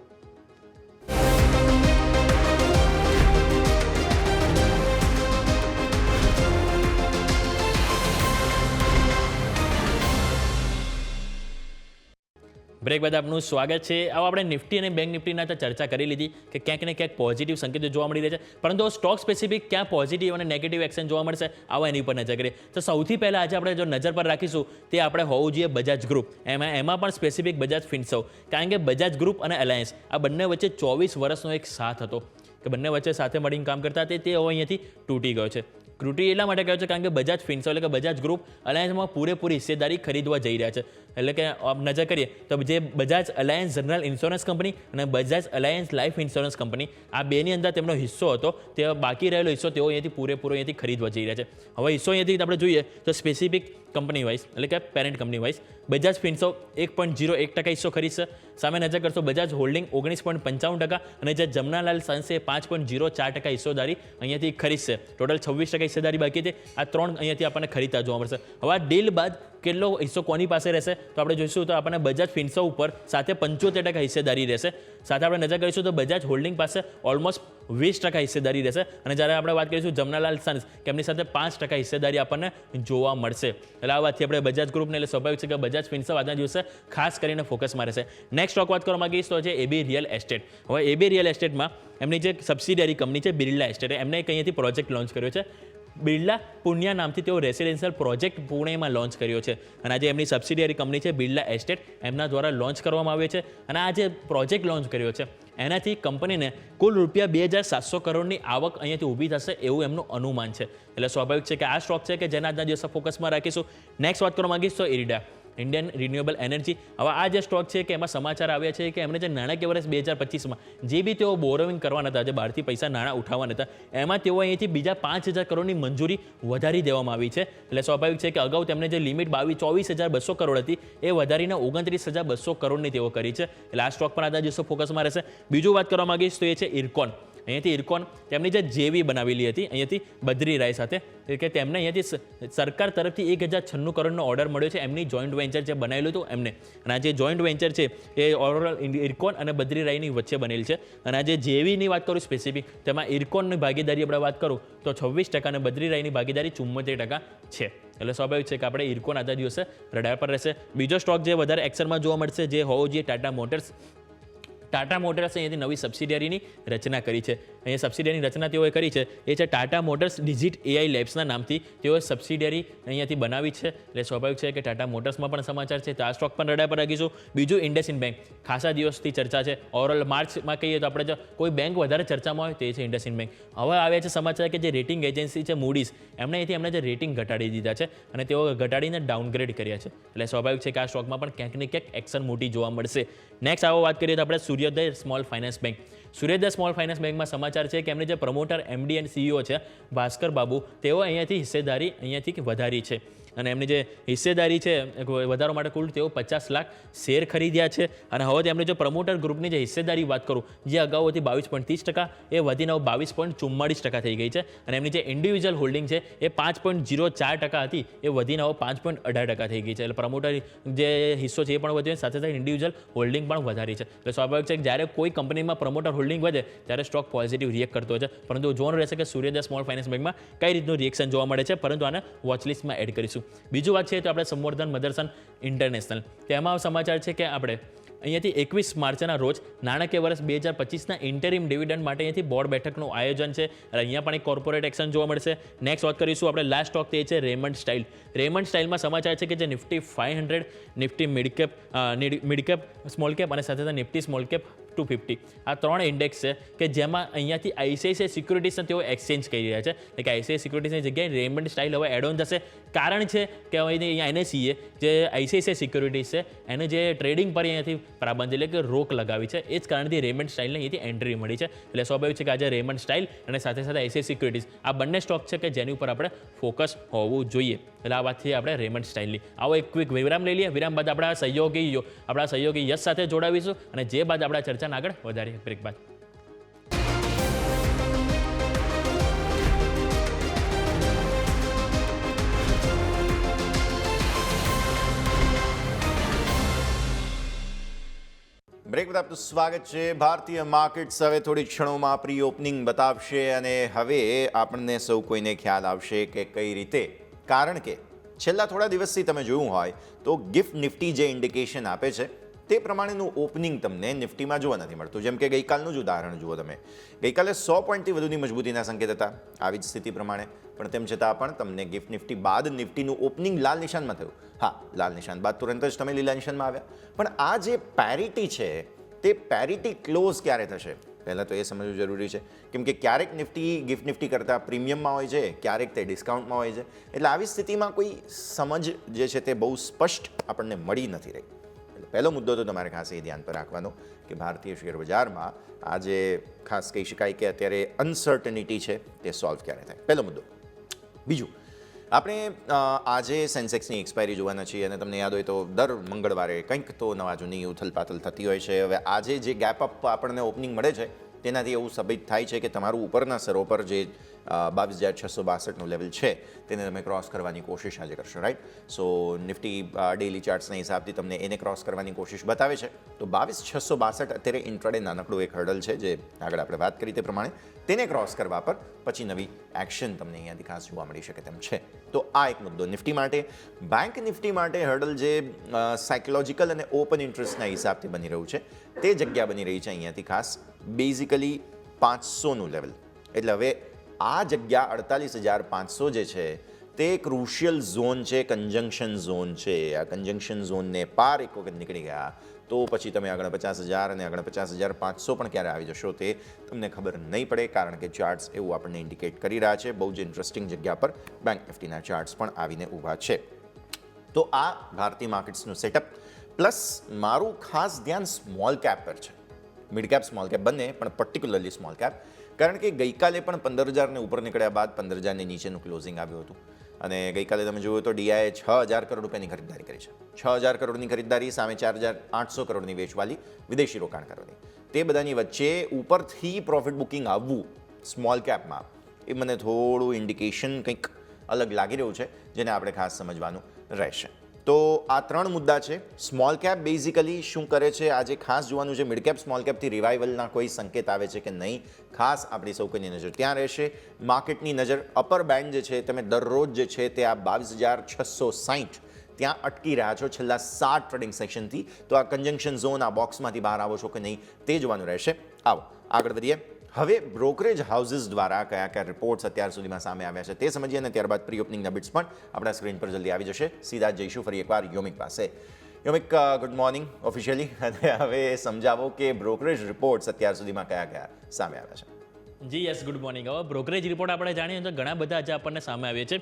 બ્રેક બાદ આપનું સ્વાગત છે. આવો આપણે નિફ્ટી અને બેંક નિફ્ટીના તો ચર્ચા કરી લીધી કે ક્યાંક ને ક્યાંક પોઝિટિવ સંકેતો જોવા મળી રહ્યા છે, પરંતુ સ્ટોક સ્પેસિફિક ક્યાં પોઝિટિવ અને નેગેટિવ એક્શન જોવા મળશે આવો એની ઉપર નજર કરીએ. તો સૌથી પહેલાં આજે આપણે જો નજર પર રાખીશું તે આપણે હોવું જોઈએ બજાજ ગ્રુપ. એમાં પણ સ્પેસિફિક બજાજ ફિન્સર્વ, કારણ કે બજાજ ગ્રુપ અને અલાયન્સ આ બંને વચ્ચે 24 વર્ષનો એક સાથ હતો કે બંને વચ્ચે સાથે મળીને કામ કરતા તે હવે અહીંયાથી તૂટી ગયો છે. સિક્યુરિટી એટલા માટે કહ્યું છે કારણ કે બજાજ ફિન્સર્વ એટલે કે બજાજ ગ્રુપ અલાયન્સમાં પૂરેપૂરી હિસ્સેદારી ખરીદવા જઈ રહ્યા છે. એટલે કે નજર કરીએ તો જે Bajaj Allianz general insurance company અને Bajaj Allianz life insurance company આ બેની અંદર તેમનો હિસ્સો હતો, તે બાકી રહેલો હિસ્સો તેઓ અહીંયાથી પૂરેપૂરો અહીંયાથી ખરીદવા જઈ રહ્યા છે. હવે હિસ્સો અહીંયાથી આપણે જોઈએ તો સ્પેસિફિક કંપની વાઇઝ એટલે કે પેરેન્ટ કંપની વાઇઝ બજાજ ફિન્સર્વ 1.01% હિસ્સો ખરીદશે. સામે નજર કરશો બજાજ હોલ્ડિંગ 19.55% અને જે જમનાલાલ સન્સે 5.04% હિસ્સેદારી અહીંયાથી ખરીદશે. ટોટલ 26% હિસ્સેદારી બાકી હતી. આ ત્રણ અહીંયાથી આપણને ખરીદતા જોવા મળશે. હવે આ ડીલ બાદ કેટલો હિસ્સો કોની પાસે રહેશે તો આપણે જોઈશું તો આપણને બજાજ ફિન્સર્વ ઉપર સાથે 75% હિસ્સેદારી રહેશે. સાથે આપણે નજર કરીશું તો બજાજ હોલ્ડિંગ પાસે ઓલમોસ્ટ 20% હિસ્સેદારી રહેશે. અને જ્યારે આપણે વાત કરીશું જમનાલાલ સન્સ કે એમની સાથે 5% હિસ્સેદારી આપણને જોવા મળશે. એટલે આ વાતથી આપણે બજાજ ગ્રુપને એટલે સ્વાભાવિક છે કે બજાજ ફિન્સર્વ આજના દિવસે ખાસ કરીને ફોકસમાં રહેશે. નેક્સ્ટ સ્ટોક વાત કરવા માંગીશ તો છે એબી રિયલ એસ્ટેટ. હવે એબી રિયલ એસ્ટેટમાં એમની જે સબસિડિયરી કંપની છે બિરલા એસ્ટેટ, એમને એક અહીંયાથી પ્રોજેક્ટ લોન્ચ કર્યો છે. બિરલા પુણ્યા નામથી તેઓ રેસિડેન્શિયલ પ્રોજેક્ટ પુણેમાં લોન્ચ કર્યો છે. અને આજે એમની સબસિડિયરી કંપની છે બિરલા એસ્ટેટ, એમના દ્વારા લોન્ચ કરવામાં આવ્યો છે. અને આ જે પ્રોજેક્ટ લોન્ચ કર્યો છે એનાથી કંપનીને કુલ રૂપિયા 2,700 કરોડની આવક અહીંયાથી ઊભી થશે એવું એમનું અનુમાન છે. એટલે સ્વાભાવિક છે કે આ સ્ટોક છે કે જેના આજના દિવસે ફોકસમાં રાખીશું. નેક્સ્ટ વાત કરવા માંગીશ તો ઇરડા, ઇન્ડિયન રિન્યુએબલ એનર્જી. હવે આ જે સ્ટોક છે કે એમાં સમાચાર આવ્યા છે કે એમણે જે નાણાકીય વર્ષ 2025માં જે બી તેઓ બોરોવિંગ કરવાના હતા, જે બહારથી પૈસા નાણાં ઉઠાવવાના હતા, એમાં તેઓ અહીંથી બીજા 5,000 કરોડની મંજૂરી વધારી દેવામાં આવી છે. એટલે સ્વાભાવિક છે કે અગાઉ તેમને જે લિમિટ 24,200 કરોડ હતી એ વધારીને 29,200 કરોડની તેઓ કરી છે. એટલે આ સ્ટોક પર આજના દિવસો ફોકસમાં રહેશે. બીજું વાત કરવા માંગીશ તો એ છે ઇરકોન. અહીંયાથી ઇરકોન તેમની જે જેવી બનાવેલી હતી અહીંયાથી બદ્રી રાય સાથે કે તેમને અહીંયાથી સરકાર તરફથી 1,096 કરોડનો ઓર્ડર મળ્યો છે એમની જોઈન્ટ વેન્ચર જે બનાવેલું હતું એમને. અને આ જે જોઈન્ટ વેન્ચર છે એ ઓવરઓલ ઇરકોન અને બદ્રી રાયની વચ્ચે બનેલી છે. અને આ જે જેવીની વાત કરું સ્પેસિફિક તેમાં ઇરકોનની ભાગીદારી આપણે વાત કરું તો 26% અને બદ્રી રાયની ભાગીદારી 74% છે. એટલે સ્વાભાવિક છે કે આપણે ઇરકોન આજના દિવસે રડાર પર રહેશે. બીજો સ્ટોક જે વધારે એક્શનમાં જોવા મળશે જે હોવો જોઈએ ટાટા મોટર્સ. ટાટા મોટર્સ અહીંયાથી નવી સબસિડિયરીની રચના કરી છે. અહીંયા સબસિડિયરીની રચના તેઓએ કરી છે એ છે ટાટા મોટર્સ ડિજિટ એઆઈ લેબ્સના નામથી તેઓએ સબસિડિયરી અહીંયાથી બનાવી છે. એટલે સ્વાભાવિક છે કે ટાટા મોટર્સમાં પણ સમાચાર છે તો આ સ્ટોક પણ રડાર પર રાખીશું. બીજું ઇન્ડસઇન્ડ બેંક, ખાસા દિવસથી ચર્ચા છે. ઓવરઓલ માર્ચમાં કહીએ તો આપણે જો કોઈ બેંક વધારે ચર્ચામાં હોય તો એ છે ઇન્ડસઇન્ડ બેંક. હવે આવ્યા છે સમાચાર કે જે રેટિંગ એજન્સી છે મૂડીઝ એમણે અહીંથી એમને જે રેટિંગ ઘટાડી દીધા છે અને તેઓ ઘટાડીને ડાઉનગ્રેડ કર્યા છે. એટલે સ્વાભાવિક છે કે આ સ્ટોકમાં પણ ક્યાંક ને ક્યાંક એક્શન મોટી જોવા મળશે. નેક્સ્ટ આવો વાત કરીએ તો આપણે સૂર્યોદય સ્મોલ ફાઇનાન્સ બેંક. સૂર્યોદય સ્મોલ ફાઇનાન્સ બેંકમાં સમાચાર છે કે એમને જે પ્રમોટર એમડી એન્ડ સીઈઓ છે ભાસ્કર બાબુ તેઓ અહીંયાથી હિસ્સેદારી અહીંયાથી વધારી છે. અને એમની જે હિસ્સેદારી છે વધારવા માટે કુલ તેઓ 50 લાખ શેર ખરીદ્યા છે. અને હવે તેમની જો પ્રમોટર ગ્રુપની જે હિસ્સેદારી વાત કરું જે અગાઉ હતી 22.30% એ વધીને 22.44% થઈ ગઈ છે. અને એમની જે ઇન્ડિવિજ્યુઅલ હોલ્ડિંગ છે એ 5.04% હતી એ વધીને 5.18% થઈ ગઈ છે. એટલે પ્રમોટર જે હિસ્સો છે એ પણ વધ્યો સાથે સાથે ઇન્ડિવિજ્યુઅલ હોલ્ડિંગ પણ વધારી છે. એટલે સ્વાભાવિક છે કે જ્યારે કોઈ કંપનીમાં પ્રમોટર હોલ્ડિંગ વધે ત્યારે સ્ટોક પોઝિટિવ રિએક્ટ કરતો હોય છે. પરંતુ જોવાનું રહેશે કે સૂર્યોદય સ્મોલ ફાઇનાન્સ બેંકમાં કઈ રીતનું રિએક્શન જોવા મળે છે, પરંતુ આને વોચલિસ્ટમાં એડ કરીશું. બીજું વાત છે તો આપણે સંવર્ધન મધરસન ઇન્ટરનેશનલ, તેમાં સમાચાર છે કે આપણે અહીંયાથી 21 માર્ચના રોજ નાણાકીય વર્ષ 2025ના ઇન્ટરિમ ડિવિડન્ડ માટે અહીંયાથી બોર્ડ બેઠકનું આયોજન છે. અને અહીંયા પણ એક કોર્પોરેટ એક્શન જોવા મળશે. નેક્સ્ટ વાત કરીશું આપણે લાસ્ટ સ્ટોક તે છે રેમન્ડ સ્ટાઇલ. રેમન્ડ સ્ટાઇલમાં સમાચાર છે કે જે Nifty 500, Nifty midcap small cap અને સાથે સાથે નિફ્ટી સ્મોલ કેપ 250 આ ત્રણ ઇન્ડેક્સ છે કે જેમાં અહીંયાથી આઈસીઆઈસીઆઈ સિક્યુરિટીઝને તેઓ એક્સચેન્જ કરી રહ્યા છે. એટલે કે આઈસીઆઈ સિક્યુરિટીઝની જગ્યાએ રેમન્ડ સ્ટાઇલ હવે એડ ઓન થશે. કારણ છે કે અહીંયા એનએસઈએ જે આઈસીઆઈસીઆઈ સિક્યુરિટીઝ છે એને જે ટ્રેડિંગ પર અહીંયાથી પ્રાબંધ એટલે કે રોક લગાવી છે. એ જ કારણથી રેમન્ડ સ્ટાઇલને અહીંયાથી એન્ટ્રી મળી છે. એટલે સ્વાભાવિક છે કે આજે રેમન્ડ સ્ટાઇલ અને સાથે સાથે આઈસીઆઈ સિક્યુરિટીઝ આ બંને સ્ટોક છે કે જેની ઉપર આપણે ફોકસ હોવું જોઈએ. એટલે આ વાતથી આપણે રેમન્ડ સ્ટાઇલની આવો એક ક્વિક વિરામ લઈ લઈએ. વિરામ બાદ આપણા સહયોગી યશ સાથે જોડાવીશું અને જે બાદ આપણા ચર્ચાને આગળ વધારીએ બ્રેક બાદ. બ્રેક બાદ આપનું સ્વાગત છે. ભારતીય માર્કેટ્સ હવે થોડી ક્ષણોમાં પ્રી ઓપનિંગ બતાવશે અને હવે આપણને સૌ કોઈને ખ્યાલ આવશે કે કઈ રીતે. કારણ કે છેલ્લા થોડા દિવસથી તમે જોયું હોય તો ગિફ્ટ નિફ્ટી જે ઇન્ડિકેશન આપે છે તે પ્રમાણેનું ઓપનિંગ તમને નિફ્ટીમાં જોવા નથી મળતું. જેમ કે ગઈકાલનું જ ઉદાહરણ જુઓ તમે. ગઈકાલે 100 પોઈન્ટથી વધુની મજબૂતીના સંકેત હતા આવી જ સ્થિતિ પ્રમાણે, પણ તેમ છતાં પણ તમને ગિફ્ટ નિફ્ટી બાદ નિફ્ટીનું ઓપનિંગ લાલ નિશાનમાં થયું. હા, લાલ નિશાન બાદ તુરંત જ તમે લીલા નિશાનમાં આવ્યા. પણ આ જે પેરિટી છે તે પેરિટી ક્લોઝ ક્યારે થશે? પહેલાં તો એ સમજવું જરૂરી છે, કેમ કે ક્યારેક નિફ્ટી ગિફ્ટ નિફ્ટી કરતાં પ્રીમિયમમાં હોય છે, ક્યારેક તે ડિસ્કાઉન્ટમાં હોય છે. એટલે આવી સ્થિતિમાં કોઈ સમજ જે છે તે બહુ સ્પષ્ટ આપણને મળી નથી રહી. એટલે પહેલો મુદ્દો તો તમારે ખાસ એ ધ્યાન પર રાખવાનો કે ભારતીય શેર બજારમાં આજે ખાસ કહી શકાય કે અત્યારે અનસર્ટનિટી છે તે સોલ્વ ક્યારે થાય, પહેલો મુદ્દો. બીજું, આપણે આજે સેન્સેક્સની એક્સપાયરી જોવાના છીએ અને તમને યાદ હોય તો દર મંગળવારે કંઈક તો નવા જૂની ઉથલપાથલ થતી હોય છે. હવે આજે જે ગેપ અપ આપણને ઓપનિંગ મળે છે તેનાથી એવું સાબિત થાય છે કે તમારું ઉપરના સરો પર જે 22,662નું લેવલ છે તેને તમે ક્રોસ કરવાની કોશિશ આજે કરશો, રાઈટ? સો નિફ્ટી ડેલી ચાર્ટ્સના હિસાબથી તમને એને ક્રોસ કરવાની કોશિશ બતાવે છે. તો 22,662 અત્યારે ઇન્ટ્રાડે નાનકડું એક હર્ડલ છે જે આગળ આપણે વાત કરી તે પ્રમાણે તેને ક્રોસ કરવા પર પછી નવી એક્શન તમને અહીંયાથી ખાસ જોવા મળી શકે તેમ છે. તો આ એક મુદ્દો નિફ્ટી માટે. બેંક નિફ્ટી માટે હર્ડલ જે સાયકોલોજીકલ અને ઓપન ઇન્ટરેસ્ટના હિસાબથી બની રહ્યું છે તે જગ્યા બની રહી છે અહીંયાથી ખાસ બેઝિકલી 500નું લેવલ. એટલે હવે આ જગ્યા 48,500 જે છે તે ક્રુશિયલ ઝોન છે, કન્જંક્શન ઝોન છે. આ કન્જંક્શન ઝોનને પાર એક વખત નીકળી ગયા તો પછી તમે 49,000 અને 49,500 પણ ક્યારે આવી જશો તે તમને ખબર નહીં પડે, કારણ કે ચાર્ટ્સ એવું આપણને ઇન્ડિકેટ કરી રહ્યા છે. બહુ જ ઇન્ટરેસ્ટિંગ જગ્યા પર બેંક નિફ્ટીના ચાર્ટ્સ પણ આવીને ઊભા છે. તો આ ભારતીય માર્કેટ્સનું સેટઅપ. પ્લસ મારું ખાસ ધ્યાન સ્મોલ કેપ પર છે, મિડ કેપ સ્મોલ કેપ બંને, પણ પર્ટિક્યુલરલી સ્મોલ કેપ, કારણ કે ગઈકાલે પણ 15,000ને ઉપર નીકળ્યા બાદ 15,000ની નીચેનું ક્લોઝિંગ આવ્યું હતું અને ગઈકાલે તમે જોયું તો ડીઆઈએ 6,000 કરોડ રૂપિયાની ખરીદારી કરી છે. 6,000 કરોડની ખરીદારી સામે 4,800 કરોડની વેચવાલી વિદેશી રોકાણકારોની. તે બધાની વચ્ચે ઉપરથી પ્રોફિટ બુકિંગ આવવું સ્મોલ કેપમાં એ મને થોડું ઇન્ડિકેશન કંઈક અલગ લાગી રહ્યું છે, જેને આપણે ખાસ સમજવાનું રહેશે. તો આ 3 મુદ્દા છે. સ્મોલ કેપ બેઝિકલી શું કરે છે આજે ખાસ જોવાનું છે. મિડ કેપ સ્મોલ કેપથી રિવાઇવલના કોઈ સંકેત આવે છે કે નહીં, ખાસ આપણી સૌ કોઈની નજર ત્યાં રહેશે. માર્કેટની નજર અપર બેન્ડ જે છે તમે દરરોજ જે છે તે આ 22,660 ત્યાં અટકી રહ્યા છો છેલ્લા 7 ટ્રેડિંગ સેશનથી. તો આ કન્જંક્શન ઝોન, આ બોક્સમાંથી બહાર આવો છો કે નહીં તે જોવાનું રહેશે. આવો આગળ વધીએ. હવે બ્રોકરેજ હાઉસીસ દ્વારા કયા કયા રિપોર્ટ્સ અત્યાર સુધીમાં સામે આવ્યા છે તે સમજીએ અને ત્યારબાદ પ્રી ઓપનિંગના બિટ્સ પણ આપણા સ્ક્રીન પર જલ્દી આવી જશે. સીધા જઈશું ફરી એકવાર યોમિક પાસે. યોમિક, ગુડ મોર્નિંગ ઓફિશિયલી, અને હવે સમજાવો કે બ્રોકરેજ રિપોર્ટ્સ અત્યાર સુધીમાં કયા કયા સામે આવ્યા છે. જી યસ, ગુડ મોર્નિંગ. હવે બ્રોકરેજ રિપોર્ટ આપણે જાણીએ તો ઘણા બધા આજે આપણને સામે આવ્યા છે.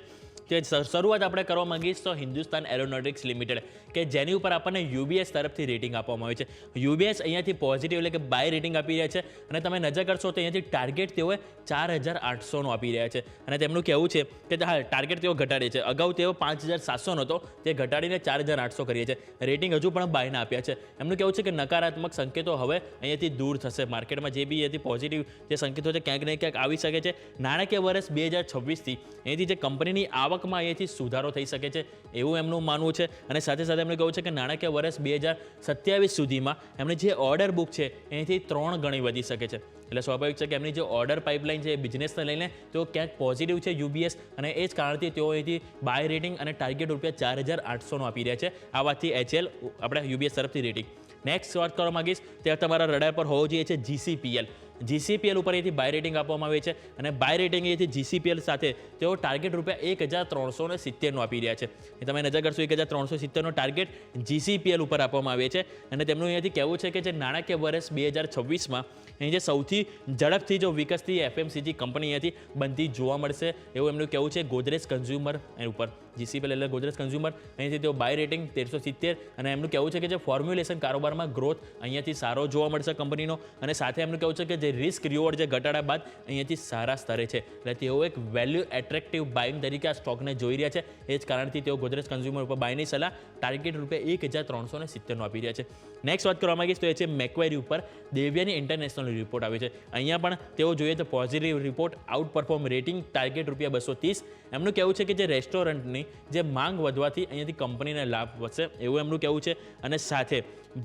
કે શરૂઆત આપણે કરવા માંગીશ તો હિન્દુસ્તાન એરોનોટિક્સ લિમિટેડ, કે જેની ઉપર આપણને યુબીએસ તરફથી રેટિંગ આપવામાં આવે છે. યુબીએસ અહીંયાથી પોઝિટિવ એટલે કે બાય રેટિંગ આપી રહ્યા છે અને તમે નજર કરશો તો અહીંયાથી ટાર્ગેટ તેઓએ 4,800નું આપી રહ્યા છે અને તેમનું કહેવું છે કે હા, ટાર્ગેટ તેઓ ઘટાડે છે. અગાઉ તેઓ 5,700નો હતો, તે ઘટાડીને 4,800 કરીએ છે. રેટિંગ હજુ પણ બાયના આપ્યા છે. એમનું કહેવું છે કે નકારાત્મક સંકેતો હવે અહીંયાથી દૂર થશે. માર્કેટમાં જે બી અહીંયાથી પોઝિટિવ જે સંકેતો છે ક્યાંક ને ક્યાંક આવી શકે છે. નાણાકીય વર્ષ 2026થી અહીંયાથી જે કંપનીની આવકમાં અહીંયાથી સુધારો થઈ શકે છે એવું એમનું માનવું છે. અને સાથે સાથે એમનું કહેવું છે કે નાણાકીય વર્ષ 2027 સુધીમાં એમની જે ઓર્ડર બુક છે એનાથી 3 ગણી વધી શકે છે. એટલે સ્વાભાવિક છે કે એમની જે ઓર્ડર પાઇપલાઇન છે એ બિઝનેસને લઈને તેઓ ક્યાંક પોઝિટિવ છે યુબીએસ, અને એ જ કારણથી તેઓ અહીંથી બાય રેટિંગ અને ટાર્ગેટ ₹4,800નો આપી રહ્યા છે. આ વાતથી એચએલ આપણે યુબીએસ તરફથી રેટિંગ. નેક્સ્ટ વાત કરવા માંગીશ ત્યાં તમારા રડાર પર હોવો જોઈએ છે જીસીપીએલ. જીસીપીએલ ઉપર અહીંથી બાય રેટિંગ આપવામાં આવે છે અને બાય રેટિંગ અહીંથી જીસીપીએલ સાથે તેઓ ટાર્ગેટ ₹1,370નું આપી રહ્યા છે. તમે નજર કરશો 1,370નો ટાર્ગેટ જીસીપીએલ ઉપર આપવામાં આવે છે અને તેમનું અહીંયાથી કહેવું છે કે જે નાણાકીય વર્ષ 2026માં અહીં જે સૌથી ઝડપથી જો વિકસતી એફએમસીજી કંપની અહીંયાથી બનતી જોવા મળશે એવું એમનું કહેવું છે. ગોદરેજ કન્ઝ્યુમર એની ઉપર જીસીપીએલ એટલે ગોદરેજ કન્ઝ્યુમર, અહીંથી તેઓ બાય રેટિંગ 1370, અને એમનું કહેવું છે કે જે ફોર્મ્યુલેશન કારોબારમાં ગ્રોથ અહીંયાથી સારો જોવા મળશે કંપનીનો, અને સાથે એમનું કહેવું છે કે જે રિસ્ક રિવોર્ડ જે ઘટાડા બાદ અહીંયાથી સારા સ્તરે છે. એટલે તેઓ એક વેલ્યુ એટ્રેક્ટિવ બાઇંગ તરીકે આ સ્ટોકને જોઈ રહ્યા છે. એ જ કારણથી તેઓ ગોદરેજ કન્ઝ્યુમર ઉપર બાયની સલાહ ટાર્ગેટ ₹1,370 આપી રહ્યા છે. નેક્સ્ટ વાત કરવા માંગીશ તો એ છે મેક્વેરી ઉપર. દેવ્યાની ઇન્ટરનેશનલ રિપોર્ટ આવી છે. અહીંયા પણ તેઓ જોઈએ તો positive report, out perform rating, target ₹230. એમનું કહેવું છે કે જે રેસ્ટોરન્ટની જે માંગ વધવાથી અહીંયાથી કંપનીને લાભ વધશે એવું એમનું કહેવું છે. અને સાથે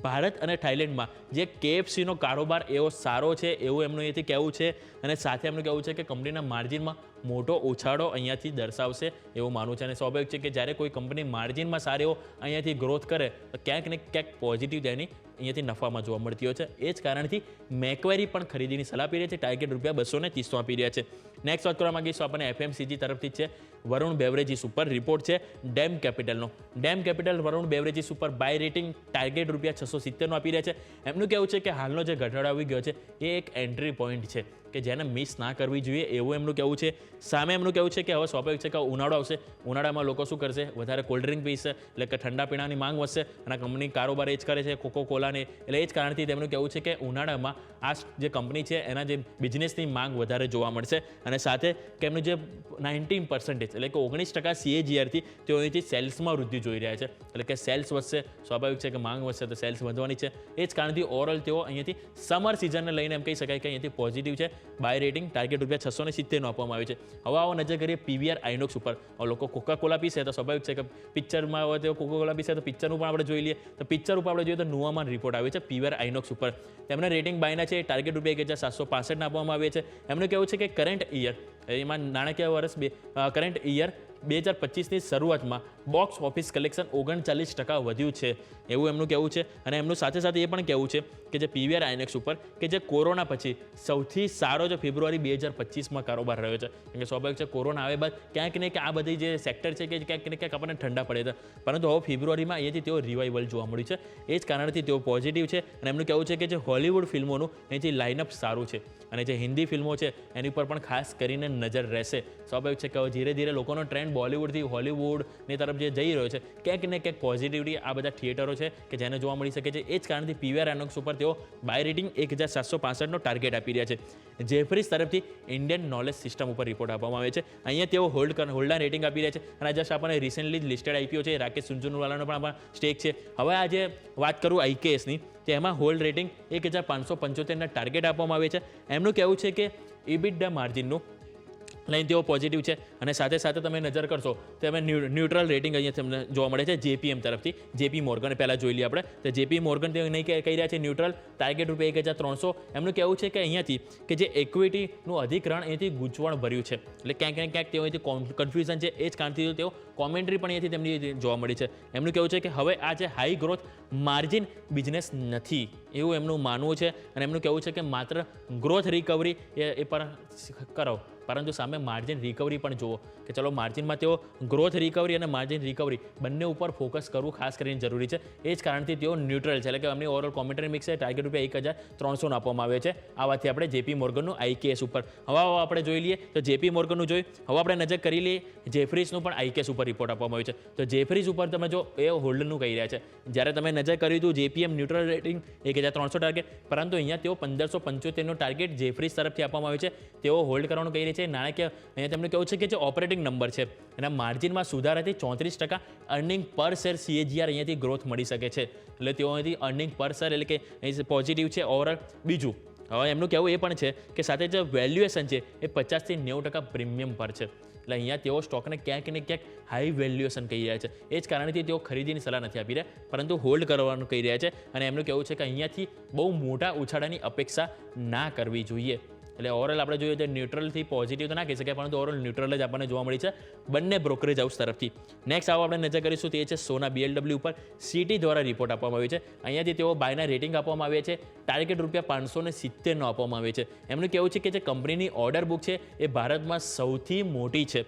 ભારત અને થાઇલેન્ડમાં જે કેએફસીનો કારોબાર એવો સારો છે એવું એમનું અહીંયાથી કહેવું છે. અને સાથે એમનું કહેવું છે કે કંપનીના માર્જિનમાં મોટો ઉછાળો અહીંયાથી દર્શાવશે એવું માનવું છે. અને સ્વાભાવિક છે કે જ્યારે કોઈ કંપની માર્જિનમાં સારો એવો અહીંયાથી ગ્રોથ કરે તો ક્યાંક ને ક્યાંક પોઝિટિવ તેની અહીંયાથી નફામાં જોવા મળતી હોય છે. એ જ કારણથી મેક્વેરી પણ ખરીદીની સલાહ આપી રહી છે. ટાર્ગેટ ₹230 આપી રહ્યા છે. નેક્સ્ટ વાત કરવા માંગીશું આપણને FMCG તરફથી છે. વરુણ બેવરેજીસ ઉપર રિપોર્ટ છે ડેમ કેપિટલનો. ડેમ કેપિટલ વરુણ બેવરેજીસ ઉપર બાય રેટિંગ ટાર્ગેટ ₹670 આપી રહ્યા છે. એમનું કહેવું છે કે હાલનો જે ઘટાડો આવી ગયો છે એ એક એન્ટ્રી પોઈન્ટ છે કે જેને મિસ ના કરવી જોઈએ એવું એમનું કહેવું છે. સામે એમનું કહેવું છે કે હવે સ્વાભાવિક છે કે ઉનાળો આવશે, ઉનાળામાં લોકો શું કરશે, વધારે કોલ્ડ ડ્રિંક પીશે, એટલે કે ઠંડા પીણાની માંગ વધશે અને કંપની કારોબાર એ જ કરે છે કોકો કોલાને, એટલે એ જ કારણથી તેમનું કહેવું છે કે ઉનાળામાં આ જે કંપની છે એના જે બિઝનેસની માંગ વધારે જોવા મળશે અને સાથે કે એમનું જે 19% એટલે કે 19% CAGRથી તેઓ અહીંથી સેલ્સમાં વૃદ્ધિ જોઈ રહ્યા છે. એટલે કે સેલ્સ વધશે, સ્વાભાવિક છે કે માંગ વધશે તો સેલ્સ વધવાની છે. એ જ કારણથી ઓવરઓલ તેઓ અહીંયાથી સમર સિઝનને લઈને એમ કહી શકાય કે અહીંયાથી પોઝિટિવ છે. બાય રેટિંગ ટાર્ગેટ ₹670 આપવામાં આવ્યું છે. હવે આવો નજર કરીએ PVR આઇનોક્સ ઉપર. લોકો કોકા કોલા પીશે તો સ્વાભાવિક છે કે પિક્ચરમાં હોય તો કોકા કોલા પીશે તો પિક્ચરનું પણ આપણે જોઈ લઈએ. તો પિક્ચર ઉપર આપણે જોઈએ તો નુઆમાં રિપોર્ટ આવ્યો છે PVR આઇનોક્સ ઉપર. તેમને રેટિંગ બાયના છે, ટાર્ગેટ ₹1765 આપવામાં આવે છે. એમનું કહેવું છે કે કરંટ યર એમાં નાણાકીય વર્ષ કરંટ યર 2025ની શરૂઆતમાં બોક્સ ઓફિસ કલેક્શન 39% વધ્યું છે એવું એમનું કહેવું છે. અને એમનું સાથે સાથે એ પણ કહેવું છે કે જે PVR આઇનોક્સ ઉપર કે જે કોરોના પછી સૌથી સારો જે ફેબ્રુઆરી 2025માં કારોબાર રહ્યો છે. કેમ કે સ્વાભાવિક છે કોરોના આવે બાદ ક્યાંક ને ક્યાંક આ બધી જે સેક્ટર છે કે ક્યાંક ને ક્યાંક આપણને ઠંડા પડે છે, પરંતુ હવે ફેબ્રુઆરીમાં અહીંયાથી તેઓ રિવાઇવલ જોવા મળ્યું છે. એ જ કારણથી તેઓ પોઝિટિવ છે અને એમનું કહેવું છે કે જે હોલિવૂડ ફિલ્મોનું અહીંથી લાઇનઅપ સારું છે અને જે હિન્દી ફિલ્મો છે એની ઉપર પણ ખાસ કરીને નજર રહેશે. સ્વાભાવિક છે કે ધીરે ધીરે લોકોનો ટ્રેન્ડ બોલિવૂડથી હોલિવૂડની તરફ જે જઈ રહ્યો છે ક્યાંક ને ક્યાંક પોઝિટિવિટી આ બધા થિયેટરો છે કે જેને જોવા મળી શકે છે. એ જ કારણથી PVR આઇનોક્સ ઉપર તેઓ બાય રેટિંગ 1765નો ટાર્ગેટ આપી રહ્યા છે. જેફરીઝ તરફથી ઇન્ડિયન નોલેજ સિસ્ટમ ઉપર રિપોર્ટ આપવામાં આવે છે. અહીંયા તેઓ હોલ્ડના રેટિંગ આપી રહ્યા છે અને જસ્ટ આપણને રિસેન્ટલી લિસ્ટેડ IPO છે રાકેશ સુંજુનવાલાનો પણ આમાં સ્ટેક છે. હવે આજે વાત કરું IKSની, તો એમાં હોલ્ડ રેટિંગ 1575ના ટાર્ગેટ આપવામાં આવે છે. એમનું કહેવું છે કે EBITDA માર્જિનનું લઈને તેઓ પોઝિટિવ છે અને સાથે સાથે તમે નજર કરશો તો અમે ન્યુટ્રલ રેટિંગ અહીંયા તમને જોવા મળે છે JPM તરફથી. JP મોર્ગન પહેલાં જોઈ લઈએ આપણે. તો JP મોર્ગન તેઓ નહીં કહી રહ્યા છે ન્યુટ્રલ, ટાર્ગેટ ₹1300. એમનું કહેવું છે કે અહીંયાથી કે જે ઇક્વિટીનું અધિકરણ અહીંથી ગૂંચવણ ભર્યું છે, એટલે ક્યાંક ને ક્યાંક તેઓ અહીંથી કન્ફ્યુઝન છે. એ જ કારણથી તેઓ કોમેન્ટ્રી પણ અહીંયાથી તેમની જોવા મળી છે. એમનું કહેવું છે કે હવે આ જે હાઈ ગ્રોથ માર્જિન બિઝનેસ નથી એવું એમનું માનવું છે અને એમનું કહેવું છે કે માત્ર ગ્રોથ રિકવરી એ પર કરો, પરંતુ સામે માર્જિન રિકવરી પણ જુઓ કે ચલો માર્જિનમાં તેઓ ગ્રોથ રિકવરી અને માર્જિન રિકવરી બંને ઉપર ફોકસ કરવું ખાસ કરીને જરૂરી છે. એ જ કારણથી તેઓ ન્યુટ્રલ છે, એટલે કે અમની ઓવરઓલ કોમેન્ટરી મિક્સ છે ટાર્ગેટ ₹1300 આપવામાં આવે છે. આ વાતથી આપણે JP મોર્ગનનું IKS ઉપર. હવે આપણે જોઈ લઈએ તો JP મોર્ગનનું જોઈ. હવે આપણે નજર કરી લઈએ જેફરીઝનું પણ IKS ઉપર રિપોર્ટ આપવામાં આવ્યો છે. તો જેફરીઝ ઉપર તમે જો એ હોલ્ડનું કહી રહ્યા છે, જ્યારે તમે નજર કરી હતું JPM ન્યુટ્રલ રેટિંગ 1300 ટાર્ગેટ, પરંતુ અહીંયા તેઓ 1575નો ટાર્ગેટ જેફરીઝ તરફથી આપવામાં આવ્યો છે. તેઓ હોલ્ડ કરવાનું કહી રહી છે. નાણાકીય અહીંયા તેમનું કહેવું છે કે જે ઓપરેટિંગ નંબર છે એના માર્જિનમાં સુધારાથી 34% અર્નિંગ પર શેર CAGR અહીંયાથી ગ્રોથ મળી શકે છે. એટલે તેઓ અહીંથી અર્નિંગ પર શેર એટલે કે અહીં પોઝિટિવ છે ઓવરઓલ. બીજું હવે એમનું કહેવું એ પણ છે કે સાથે જે વેલ્યુએશન છે એ 50 થી 90% પ્રીમિયમ પર છે. એટલે અહીંયા તેઓ સ્ટોકને ક્યાંક ને ક્યાંક હાઈ વેલ્યુએશન કહી રહ્યા છે. એ જ કારણથી તેઓ ખરીદીની સલાહ નથી આપી રહ્યા, પરંતુ હોલ્ડ કરવાનું કહી રહ્યા છે. અને એમનું કહેવું છે કે અહીંયાથી બહુ મોટા ઉછાળાની અપેક્ષા ના કરવી જોઈએ. એટલે ઓવરઓલ આપણે જોઈએ તો ન્યુટ્રલથી પોઝિટિવ તો ના કહી શકાય, પરંતુ ઓવરઓલ ન્યુટ્રલ જ આપણને જોવા મળી છે બંને બ્રોકરેજ હાઉસ તરફથી. નેક્સ્ટ આવો આપણે નજર કરીશું તે છે સોના BLW ઉપર. CT દ્વારા રિપોર્ટ આપવામાં આવ્યો છે. અહીંયાથી તેઓ બાયના રેટિંગ આપવામાં આવે છે. ટાર્ગેટ ₹570 આપવામાં આવે છે. એમનું કહેવું છે કે જે કંપનીની ઓર્ડર બુક છે એ ભારતમાં સૌથી મોટી છે.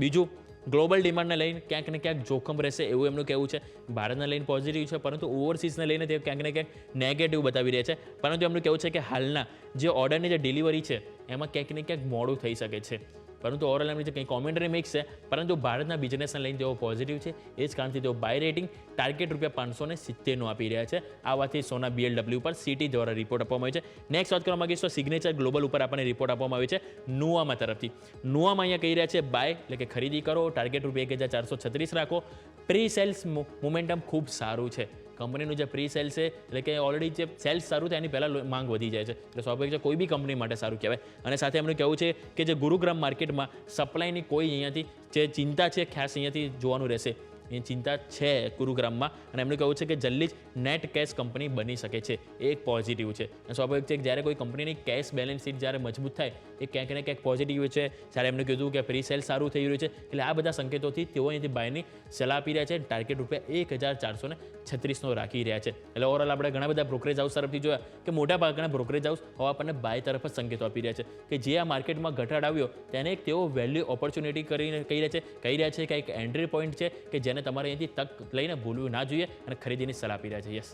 બીજું ગ્લોબલ ડિમાન્ડને લઈને ક્યાંક ને ક્યાંક જોખમ રહેશે એવું એમનું કહેવું છે. ભારતને લઈને પોઝિટિવ છે, પરંતુ ઓવરસીઝને લઈને તે ક્યાંક ને ક્યાંક નેગેટિવ બતાવી રહ્યા છે. પરંતુ એમનું કહેવું છે કે હાલના જે ઓર્ડરની જે ડિલિવરી છે એમાં ક્યાંક ને ક્યાંક મોડું થઈ શકે છે. પરંતુ ઓવરઓલ એમની જે કંઈ કોમેન્ટરી મિક્સ છે, પરંતુ ભારતના બિઝનેસને લઈને તેઓ પોઝિટિવ છે. એ જ કારણથી તેઓ બાય રેટિંગ ટાર્ગેટ ₹570 આપી રહ્યા છે. આ વાતથી સોના BLW પર CT દ્વારા રિપોર્ટ આપવામાં આવ્યો છે. નેક્સ્ટ વાત કરવા માંગીશું સિગ્નેચર ગ્લોબલ ઉપર આપણને રિપોર્ટ આપવામાં આવ્યો છે નુઆમા તરફથી. નુઆમા અહીંયા કહી રહ્યા છે બાય એટલે કે ખરીદી કરો, ટાર્ગેટ ₹1436 રાખો. પ્રી સેલ્સ મોમેન્ટમ ખૂબ સારું છે. કંપનીનું જે પ્રી સેલ્સ છે એટલે કે ઓલરેડી જે સેલ્સ સારું થાય એની પહેલાં માંગ વધી જાય છે, એટલે સ્વાભાવિક છે કોઈ બી કંપની માટે સારું કહેવાય. અને સાથે એમનું કહેવું છે કે જે ગુરુગ્રામ માર્કેટમાં સપ્લાયની કોઈ અહીંયાથી જે ચિંતા છે ખાસ અહીંયાથી જોવાનું રહેશે. એ ચિંતા છે ગુરુગ્રામમાં, અને એમણે કહ્યું છે કે જલ્દી જ નેટ કેશ કંપની બની શકે છે. એ એક પોઝિટિવ છે. અને સ્વાભાવિક છે કે જ્યારે કોઈ કંપનીની કેશ બેલેન્સ શીટ જ્યારે મજબૂત થાય એ ક્યાંક ને ક્યાંક પોઝિટિવ છે. જ્યારે એમણે કીધું કે પ્રી સેલ સારું થઈ રહ્યું છે, એટલે આ બધા સંકેતોથી તેઓ અહીંથી બાયની સલાહ આપી રહ્યા છે. ટાર્ગેટ ₹1436 રાખી રહ્યા છે. એટલે ઓવરઓલ આપણે ઘણા બધા બ્રોકરેજ હાઉસ તરફથી જોયા કે મોટા ભાગના બ્રોકરેજ હાઉસ હવે આપણને બાય તરફ જ સંકેતો આપી રહ્યા છે કે જે આ માર્કેટમાં ઘટાડ આવ્યો તેને એક તેઓ વેલ્યુ ઓપોર્ચ્યુનિટી કરીને કહી રહ્યા છે કે એક એન્ટ્રી પોઈન્ટ છે કે જેને તમારે અહીંથી તક લઈને ભૂલવું ના જોઈએ અને ખરીદીની સલાહ આપી રહ્યા છે. યસ,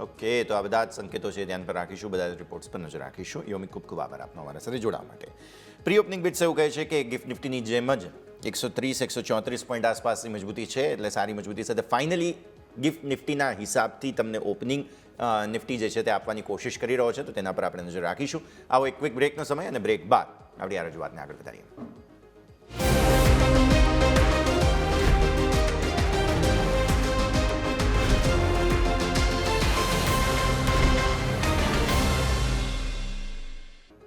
ઓકે, તો આ બધા જ સંકેતો છે ધ્યાન પર રાખીશું, બધા જ રિપોર્ટ્સ પર નજર રાખીશું. યોમિક, ખૂબ ખૂબ આભાર આપનો અમારા સાથે જોડાવા માટે. પ્રી ઓપનિંગ બિટ્સ એવું કહે છે કે ગિફ્ટ નિફ્ટીની જેમ જ 130-134 પોઈન્ટ આસપાસની મજબૂતી છે, એટલે સારી મજબૂતી સાથે ફાઇનલી ગિફ્ટ નિફ્ટીના હિસાબથી તમને ઓપનિંગ નિફ્ટી જે છે તે આપવાની કોશિશ કરી રહ્યો છે, તો તેના પર આપણે નજર રાખીશું. આવો એક ક્વિક બ્રેકનો સમય, અને બ્રેક બાદ આપણી આ રજૂઆતને આગળ વધારીએ.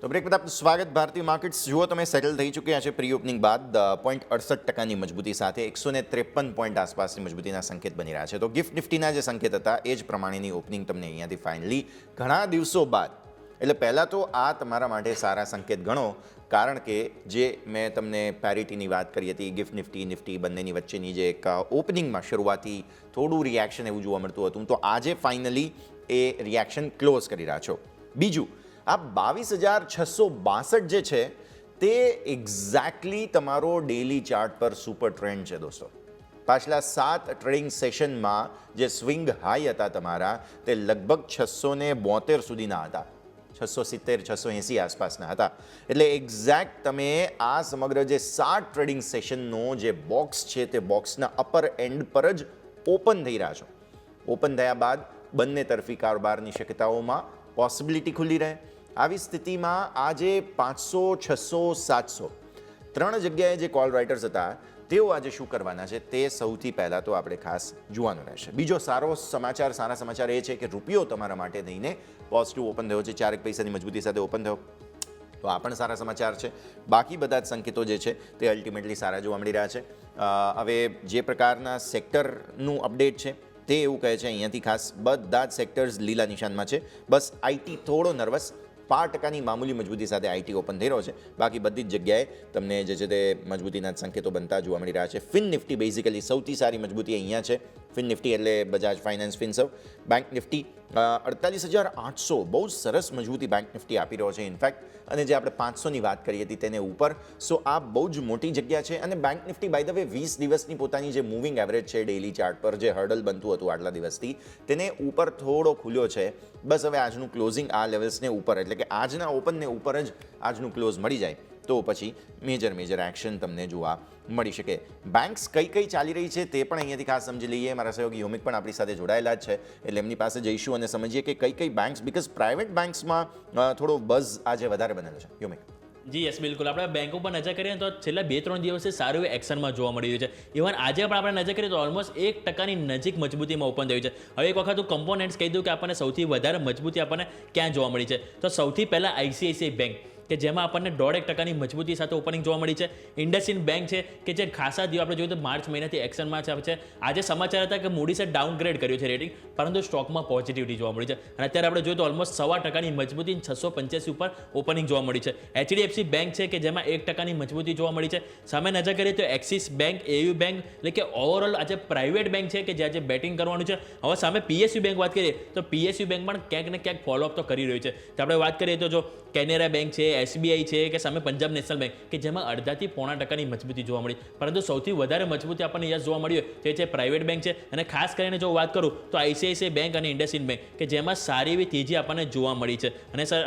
તો બ્રેક બાદ આપનું સ્વાગત. ભારતીય માર્કેટ્સ જુઓ તમે સેટલ થઈ ચૂક્યા છે પ્રી ઓપનિંગ બાદ 0.68% મજબૂતી સાથે 153 પોઈન્ટ આસપાસની મજબૂતીના સંકેત બની રહ્યા છે. તો ગિફ્ટ નિફ્ટીના જે સંકેત હતા એ જ પ્રમાણેની ઓપનિંગ તમને અહીંયાથી ફાઇનલી ઘણા દિવસો બાદ, એટલે પહેલાં તો આ તમારા માટે સારા સંકેત ગણો, કારણ કે જે મેં તમને પેરિટીની વાત કરી હતી, ગિફ્ટ નિફ્ટી બંનેની વચ્ચેની જે એક ઓપનિંગમાં શરૂઆતી થોડું રિએક્શન એવું જોવા મળતું હતું, તો આજે ફાઇનલી એ રિએક્શન ક્લોઝ કરી રહ્યા છો. બીજું, આ 22,662 જે છે તે એક્ઝેક્ટલી તમારો ડેલી ચાર્ટ પર સુપર ટ્રેન્ડ છે દોસ્તો. પાછલા 7 ટ્રેડિંગ સેશનમાં જે સ્વિંગ હાઈ હતા તમારા, તે લગભગ 672 સુધીના હતા, 670-680 આસપાસના હતા. એટલે એક્ઝેક્ટ તમે આ સમગ્ર જે 7 ટ્રેડિંગ સેશનનો જે બોક્સ છે તે બોક્સના અપર એન્ડ પર જ ઓપન થઈ રહ્યા છો. ઓપન થયા બાદ બંને તરફી કારોબારની શક્યતાઓમાં પોસિબિલિટી ખુલ્લી રહે. આવી સ્થિતિમાં આજે 500, 600, 700 ત્રણ જગ્યાએ જે કોલ રાઇટર્સ હતા તેઓ આજે શું કરવાના છે તે સૌથી પહેલાં તો આપણે ખાસ જોવાનું રહેશે. બીજો સારા સમાચાર એ છે કે રૂપિયો તમારા માટે થઈને પોઝિટિવ ઓપન થયો છે, 4 પૈસાની મજબૂતી સાથે ઓપન થયો, તો આ પણ સારા સમાચાર છે. બાકી બધા જ સંકેતો જે છે તે અલ્ટિમેટલી સારા જોવા મળી રહ્યા છે. હવે જે પ્રકારના સેક્ટરનું અપડેટ છે તે એવું કહે છે અહીંયાથી ખાસ બધા જ સેક્ટર્સ લીલા નિશાનમાં છે. બસ આઈટી થોડો નર્વસ, 5% મામૂલી મજબૂતી સાથે આઈટી ઓપન થઈ રહ્યો છે. બાકી બધી જ જગ્યાએ તમને જે છે તે મજબૂતીના સંકેતો બનતા જોવા મળી રહ્યા છે. ફિન નિફ્ટી બેઝિકલી સૌથી સારી મજબૂતી અહીંયા છે. ફિન નિફ્ટી એટલે Bajaj finance Finserv. Bank Nifty 48,800 બહુ જ સરસ મજબૂતી બેંક નિફ્ટી આપી રહ્યો છે ઇનફેક્ટ, અને જે આપણે 500ની વાત કરી હતી તેને ઉપર. સો આ બહુ જ મોટી જગ્યા છે. અને bank Nifty by the way 20 દિવસની પોતાની જે મૂવિંગ એવરેજ છે ડેઇલી ચાર્ટ પર, જે હર્ડલ બનતું હતું આટલા દિવસથી, તેને ઉપર થોડો ખુલ્યો છે. બસ હવે આજનું ક્લોઝિંગ આ લેવલ્સને ઉપર, એટલે કે આજના ઓપનને ઉપર જ આજનું ક્લોઝ મળી જાય તો પછી મેજર એક્શન તમને જોવા મળી શકે. બેંક્સ કઈ ચાલી રહી છે તે પણ અહીંયાથી ખાસ સમજી લઈએ. મારા સહયોગી યોમિક પણ આપણી સાથે જોડાયેલા જ છે, એટલે એમની પાસે જઈશું અને સમજીએ કે કઈ બેંક્સ, બીકોઝ પ્રાઇવેટ બેંક્સમાં થોડો બઝ આજે વધારે બનેલો છે. યોમિક. જી યસ, બિલકુલ. આપણે બેંકો પર નજર કરીએ તો છેલ્લા 2-3 દિવસે સારું એવું એક્શનમાં જોવા મળી રહ્યું છે. ઇવન આજે પણ આપણે નજર કરીએ તો ઓલમોસ્ટ 1% નજીક મજબૂતીમાં ઓપન થયું છે. હવે એક વખત હું કમ્પોનન્ટ્સ કહી દઉં કે આપણને સૌથી વધારે મજબૂતી આપણને ક્યાં જોવા મળી છે, તો સૌથી પહેલાં ICICI બેંક, કે જેમાં આપણને 1.5% મજબૂતી સાથે ઓપનિંગ જોવા મળી છે. ઇન્ડસઇન્ડ બેંક છે કે જે ખાસા દિવસ આપણે જોઈએ તો માર્ચ મહિનાથી એક્શનમાં છે. આજે સમાચાર હતા કે મૂડીસે ડાઉનગ્રેડ કર્યું છે રેટિંગ, પરંતુ સ્ટોકમાં પોઝિટિવિટી જોવા મળી છે. અને અત્યારે આપણે જોઈએ તો ઓલમોસ્ટ 1.25% મજબૂતી 685 ઉપર ઓપનિંગ જોવા મળી છે. HDFC બેંક છે કે જેમાં 1% મજબૂતી જોવા મળી છે. સામે નજર કરીએ તો એક્સિસ બેંક, AU બેંક, એટલે કે ઓવરઓલ આજે પ્રાઇવેટ બેંક છે કે જે આજે બેટિંગ કરવાનું છે. હવે સામે PSU બેંક વાત કરીએ તો PSU બેંક પણ ક્યાંક ને ક્યાંક ફોલોઅપ તો કરી રહ્યું છે. તો આપણે વાત કરીએ તો જો કેનેરા બેંક છે, SBI છે કે સામે પંજાબ નેશનલ બેંક કે જેમાં 0.5% મજબૂતી જોવા મળી, પરંતુ સૌથી વધારે મજબૂતી આપણને યસ જોવા મળી હોય તે છે પ્રાઇવેટ બેંક છે. અને ખાસ કરીને જો વાત કરું તો ICICI બેંક અને ઇન્ડસઇન્ડ બેંક કે જેમાં સારી એવી તેજી આપણને જોવા મળી છે.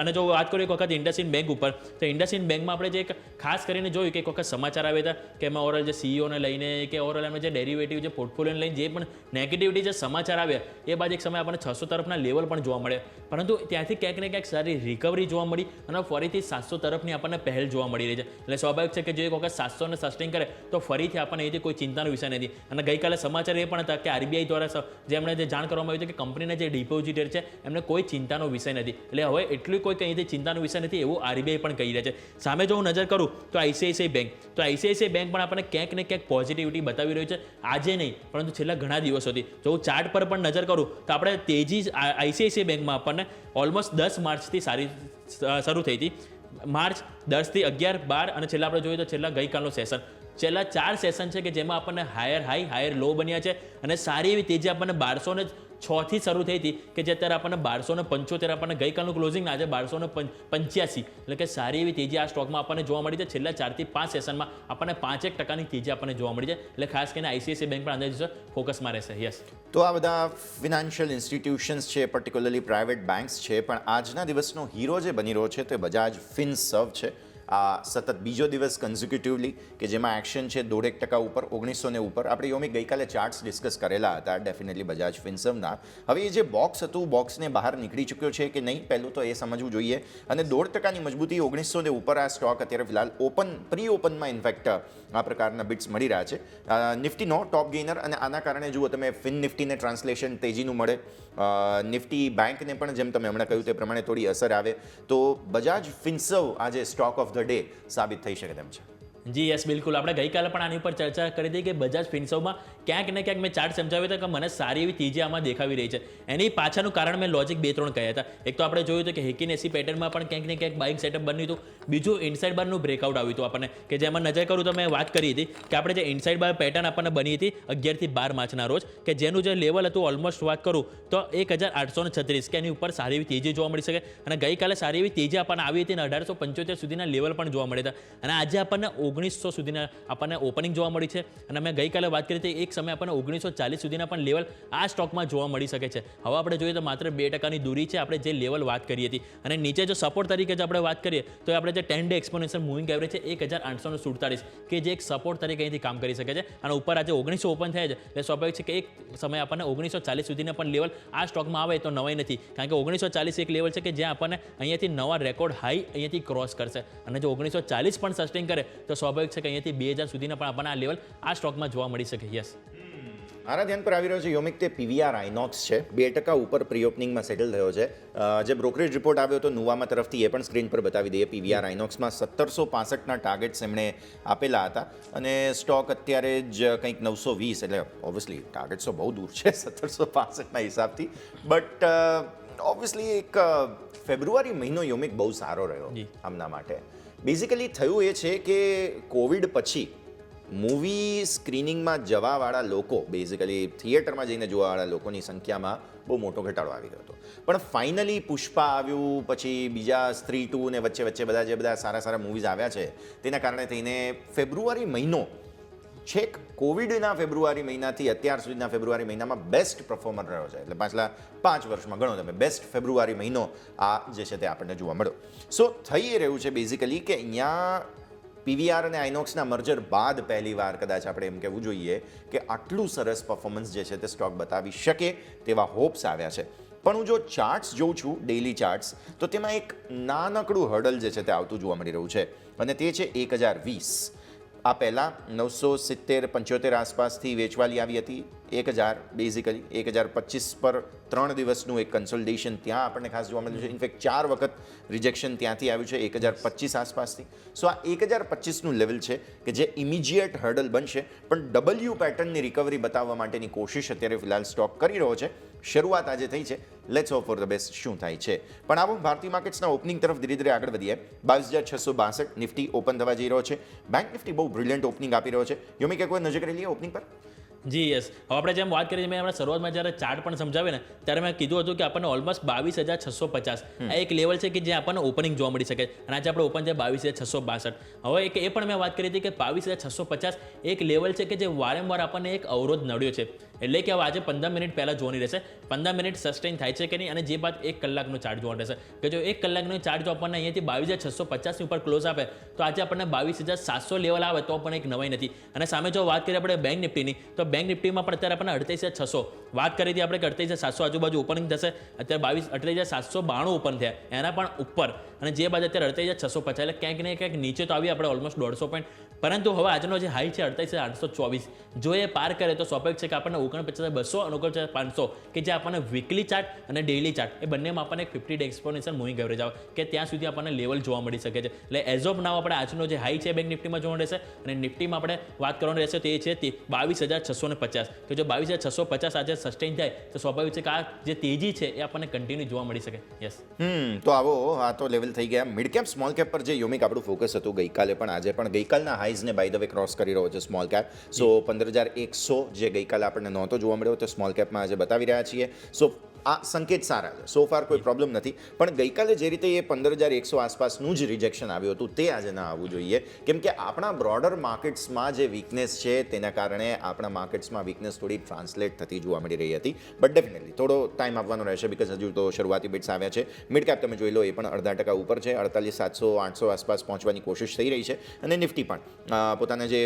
અને જો વાત કરું એક વખત ઇન્ડસઇન્ડ બેંક ઉપર, તો ઇન્ડસઇન્ડ બેંકમાં આપણે જે ખાસ કરીને જોયું કે એક વખત સમાચાર આવ્યા હતા કે એમાં ઓવરઓલ જે CEOને લઈને કે ઓવરઓલ એમાં જે ડેરિવેટિવ જે પોર્ટફોલિયોને લઈને જે પણ નેગેટિવિટી જે સમાચાર આવ્યા એ બાદ એક સમય આપણને 600 તરફના લેવલ પણ જોવા મળ્યા, પરંતુ ત્યાંથી ક્યાંક ને ક્યાંક સારી રિકવરી જોવા મળી અને ફરીથી તરફની આપણને પહેલ જોવા મળી રહી છે. એટલે સ્વાભાવિક છે કે જો એક વખત 700 ને સસ્ટેન કરે તો ફરીથી આપણને અહીંથી કોઈ ચિંતાનો વિષય નથી. અને ગઈકાલે સમાચાર એ પણ હતા કે આરબીઆઈ દ્વારા જે એમણે જે જાણ કરવામાં આવી હતી કે કંપનીના જે ડિપોઝિટર છે એમને કોઈ ચિંતાનો વિષય નથી. એટલે હવે એટલું કોઈ અહીંથી ચિંતાનો વિષય નથી એવું આરબીઆઈ પણ કહી રહ્યા છે. સામે જો હું નજર કરું તો આઈસીઆઈસીઆઈ બેંક પણ આપણને ક્યાંક ને ક્યાંક પોઝિટિવિટી બતાવી રહ્યું છે. આજે નહીં પરંતુ છેલ્લા ઘણા દિવસોથી જો હું ચાર્ટ પર પણ નજર કરું તો આપણે તેજી આઈસીઆઈસીઆઈ બેંકમાં આપણને ઓલમોસ્ટ 10 માર્ચથી સારી શરૂ થઈ હતી. માર્ચ 10 થી 11, 12 અને છેલ્લા આપણે જોઈએ તો છેલ્લા ગઈકાલનો સેશન, છેલ્લા 4 સેશન છે કે જેમાં આપણને હાયર હાઈ હાયર લો બન્યા છે અને સારી એવી તેજી આપણને 1206 થી શરૂ થઈ હતી કે જે અત્યારે આપણને 1275 આપણને ગઈકાલનું ક્લોઝિંગ આજે 1285, એટલે કે સારી એવી તેજી આ સ્ટોકમાં આપણને જોવા મળી છે. છેલ્લા 4 થી 5 સેશનમાં આપણને 5% તેજી આપણને જોવા મળી છે. એટલે ખાસ કરીને આઈસીઆઈસીઆઈ બેંક પણ આના દિવસે ફોકસમાં રહેશે. યસ, તો આ બધા ફિનાન્શિયલ ઇન્સ્ટિટ્યુશન્સ છે, પર્ટિક્યુલરલી પ્રાઇવેટ બેન્ક્સ છે, પણ આજના દિવસનો હીરો જે બની રહ્યો છે તે બજાજ ફિનસર્વ છે. આ સતત બીજો દિવસ કન્ઝિક્યુટિવલી કે જેમાં એક્શન છે 1.5% ઉપર, 1900 ને ઉપર. આપણે યોમિક ગઈકાલે ચાર્ટ્સ ડિસ્કસ કરેલા હતા ડેફિનેટલી બજાજ ફિનસર્વના. હવે એ જે બોક્સ હતું બોક્સને બહાર નીકળી ચૂક્યો છે કે નહીં પહેલું તો એ સમજવું જોઈએ. અને 1.5%ની મજબૂતી, 1900 ને ઉપર આ સ્ટોક અત્યારે ફિલહાલ પ્રી ઓપનમાં ઇનફેક્ટ આ પ્રકારના બિટ્સ મળી રહ્યા છે. નિફ્ટીનો ટોપ ગેઇનર, અને આના કારણે જુઓ તમે ફિન નિફ્ટીને ટ્રાન્સલેશન તેજીનું મળે, નિફ્ટી બેંકને પણ જેમ તમે હમણાં કહ્યું તે પ્રમાણે થોડી અસર આવે, તો બજાજ ફિનસર્વ આજે સ્ટોક ઓફ ધ ડે સાબિત થઈ શકે તેમ છે. જી યસ, બિલકુલ. આપણે ગઈકાલે પણ આની ઉપર ચર્ચા કરી હતી કે બજાજ ફિનસર્વમાં ક્યાંક ને ક્યાંક મેં ચાર્ટ સમજાવ્યો હતો કે મને સારી એવી તેજી આમાં દેખાવી રહી છે. એની પાછળનું કારણ મેં લોજિક 2-3 કહ્યા હતા. એક તો આપણે જોયું હતું કે હેકિન એસી પેટર્નમાં પણ ક્યાંક ને ક્યાંક બાઇંગ સેટઅપ બન્યું હતું. બીજું ઇનસાઇડ બારનું બ્રેકઆઉટ આવ્યું હતું આપણને, કે જેમાં નજર કરું તો મેં વાત કરી હતી કે આપણે જે ઇનસાઇડ બાર પેટર્ન આપણને બની હતી 11 થી 12 માર્ચના રોજ, કે જેનું જે લેવલ હતું ઓલમોસ્ટ વાત કરું તો 1836, કે એની ઉપર સારી એવી તેજી જોવા મળી શકે. અને ગઈકાલે સારી એવી તેજી આપણને આવી હતી અને 1875 સુધીના લેવલ પણ જોવા મળ્યા હતા. અને આજે આપણને 1900 સુધીના આપણને ઓપનિંગ જોવા મળી છે. અને મેં ગઈકાલે વાત કરી હતી એક સમય આપણને 1940 સુધીના પણ લેવલ આ સ્ટોકમાં જોવા મળી શકે છે. હવે આપણે જોઈએ તો માત્ર 2%ની દૂરી છે આપણે જે લેવલ વાત કરી હતી. અને નીચે જો સપોર્ટ તરીકે જો આપણે વાત કરીએ તો આપણે જે 10 ડે એક્સપોનેન્શિયલ મૂવિંગ એવરેજ છે 1847, કે જે એક સપોર્ટ તરીકે અહીંથી કામ કરી શકે છે. અને ઉપર આજે 1900 ઓપન થયા છે એટલે સ્વાભાવિક છે કે એક સમય આપણને 1940 સુધીના પણ લેવલ આ સ્ટોકમાં આવે તો નવાઈ નથી, કારણ કે 1940 એક લેવલ છે કે જ્યાં આપણને અહીંયાથી નવા રેકોર્ડ હાઈ અહીંયાથી ક્રોસ કરશે. અને જો 1940 પણ સસ્ટેન કરે તો સ્વાભાવિક છે કે અહીંયાથી 2000 સુધીના પણ આપણને આ લેવલ આ સ્ટોકમાં જોવા મળી શકે. યસ, મારા ધ્યાન પર આવી રહ્યો છે યોમિક તે પીવીઆર આઇનોક્સ છે, 2% ઉપર પ્રી ઓપનિંગમાં સેટલ થયો છે. જે બ્રોકરેજ રિપોર્ટ આવ્યો હતો નુવામા તરફથી એ પણ સ્ક્રીન પર બતાવી દઈએ. પીવીઆર આઇનોક્સમાં 1765ના ટાર્ગેટ્સ એમણે આપેલા હતા અને સ્ટોક અત્યારે જ કંઈક 920, એટલે ઓબ્વિયસલી ટાર્ગેટ્સ તો બહુ દૂર છે 1765ના હિસાબથી, બટ ઓબ્વિયસલી એક ફેબ્રુઆરી મહિનો યોમિક બહુ સારો રહ્યો આમના માટે. બેઝિકલી થયું એ છે કે કોવિડ પછી મૂવી સ્ક્રીનિંગમાં જવાવાળા લોકો, બેઝિકલી થિયેટરમાં જઈને જોવાવાળા લોકોની સંખ્યામાં બહુ મોટો ઘટાડો આવી ગયો હતો. પણ ફાઇનલી પુષ્પા આવ્યું, પછી બીજા સ્ત્રી 2 ને વચ્ચે બધા સારા મૂવીઝ આવ્યા છે, તેના કારણે થઈને ફેબ્રુઆરી મહિનો છેક કોવિડના ફેબ્રુઆરી મહિનાથી અત્યાર સુધીના ફેબ્રુઆરી મહિનામાં બેસ્ટ પરફોર્મર રહ્યો છે. એટલે પાછલા 5 વર્ષમાં ગણો તમે બેસ્ટ ફેબ્રુઆરી મહિનો આ જે છે તે આપણને જોવા મળ્યો. સો થઈ રહ્યું છે બેઝિકલી કે અહીંયા પીવીઆર અને આઇનોક્સના મર્જર બાદ પહેલી વાર કદાચ આપણે એમ કહેવું જોઈએ કે આટલું સરસ પરફોર્મન્સ જે છે તે સ્ટોક બતાવી શકે તેવા હોપ્સ આવ્યા છે. પણ હું જો ચાર્ટ્સ જોઉં છું, ડેઇલી ચાર્ટ્સ, તો તેમાં એક નાનકડું હર્ડલ જે છે તે આવતું જોવા મળી રહ્યું છે અને તે છે 1020. આ પહેલાં 970-75 આસપાસથી વેચવાલી આવી હતી. 1000 બેઝિકલી 1025 પર 3 દિવસનું એક કન્સોલિડેશન ત્યાં આપણને ખાસ જોવા મળ્યું છે. ઇનફેક્ટ 4 વખત રિજેક્શન ત્યાંથી આવ્યું છે 1025 આસપાસથી. સો આ 1025નું લેવલ છે કે જે ઇમિજિએટ હર્ડલ બનશે, પણ ડબલ્યુ પેટર્નની રિકવરી બતાવવા માટેની કોશિશ અત્યારે ફિલહાલ સ્ટોક કરી રહ્યો છે. શરૂઆત આજે થઈ છે, let's hope for the best શું થાય છે. પણ આવો ભારતીય માર્કેટ્સના ઓપનિંગ તરફ ધીરે ધીરે આગળ વધીએ. 22,662 નિફ્ટી ઓપન થવા જઈ રહ્યો છે. બેંક નિફ્ટી બહુ બ્રિલિયન્ટ ઓપનિંગ આપી રહ્યો છે. યોમિક એક વાર નજર કરી લઈએ ઓપનિંગ પર. જી યસ, હવે આપણે જેમ વાત કરી મેં હમણાં શરૂઆતમાં જ્યારે ચાર્ટ પણ સમજાવે ને ત્યારે મેં કીધું હતું કે આપણને ઓલમોસ્ટ 22,650 આ એક લેવલ છે કે જે આપણને ઓપનિંગ જોવા મળી શકે. અને આજે આપણે ઓપન છે 22,662. હવે એ પણ મેં વાત કરી હતી કે 22,650 એક લેવલ છે કે જે વારંવાર આપણને એક અવરોધ નડ્યો છે. એટલે કે હવે આજે 15 મિનિટ પહેલાં જોવાની રહેશે 15 મિનિટ સસ્ટેન થાય છે કે નહીં, અને જે બાદ 1 કલાકનો ચાર્ટ જોવાનો રહેશે કે જો 1 કલાકનો ચાર્ટ જો આપણને અહીંયાથી 22,650 ની ઉપર ક્લોઝ આપે તો આજે આપણને 22,700 લેવલ આવે તો પણ એક નવાઈ નથી. અને સામે જો વાત કરીએ આપણે બેંક નિફ્ટીની, તો બેંક નિફ્ટીમાં પણ અત્યારે આપણને 38,600 વાત કરી હતી આપણે કે 38,700 આજુબાજુ ઓપનિંગ થશે, અત્યારે 38,792 ઓપન થયા, એના પણ ઉપર, અને જે બાદ અત્યારે 38,650, એટલે ક્યાંક ને ક્યાંક નીચે તો આવી આપણે ઓલમોસ્ટ 150 પોઈન્ટ. પરંતુ હવે આજનો જે હાઈ છે 38,824, જો એ પાર કરે તો સ્વાભાવિક છે કે આપણને 49,200 અને 49,500 કે જે આપણને વીકલી ચાર્ટ અને ડેઇલી ચાર્ટ એ બંનેમાં આપણને એક 50 ડે એક્સપોનેન્શિયલ મૂવિંગ એવરેજ આવે કે ત્યાં સુધી આપણને લેવલ જોવા મળી શકે છે. એટલે એઝ ઓફ નાવ આપણે આજનો જે હાઈ છે બેંક નિફ્ટીમાં જોવાનું રહેશે, અને નિફ્ટીમાં આપણે વાત કરવાની રહેશે તો એ છે 22,650 કે જો 22,650 આજે સસ્ટેન થાય તો સ્વાભાવિક છે કે આ જે તેજી છે એ આપણને કન્ટિન્યુ જોવા મળી શકે. યસ, તો આવો આ તો લેવલ થઈ ગયા. મિડ કેપ સ્મોલ કેપ પર જે યોમિક આપણું ફોકસ હતું ગઈકાલે પણ આજે પણ ગઈકાલના હાઈઝને બાય ધ વે ક્રોસ કરી રહ્યો છે સ્મોલ કેપ. સો 15,100 જે ગઈકાલે આપણને નહોતો જોવા મળ્યો તો સ્મોલ કેપમાં આજે બતાવી રહ્યા છીએ. સો આ સંકેત સારા છે, સો ફાર કોઈ પ્રોબ્લેમ નથી. પણ ગઈકાલે જે રીતે એ 15,100 આસપાસનું જ રિજેક્શન આવ્યું હતું તે આજે ના આવવું જોઈએ, કેમ કે આપણા બ્રોડર માર્કેટ્સમાં જે વીકનેસ છે તેના કારણે આપણા માર્કેટ્સમાં વીકનેસ થોડી ટ્રાન્સલેટ થતી જોવા મળી રહી હતી. બટ ડેફિનેટલી થોડો ટાઈમ આપવાનો રહેશે, બિકોઝ હજુ તો શરૂઆતી બિટ્સ આવ્યા છે. મિડ કેપ તમે જોઈ લો એ પણ 0.5% ઉપર છે, 48,700 800 આસપાસ પહોંચવાની કોશિશ થઈ રહી છે. અને નિફ્ટી પણ પોતાના જે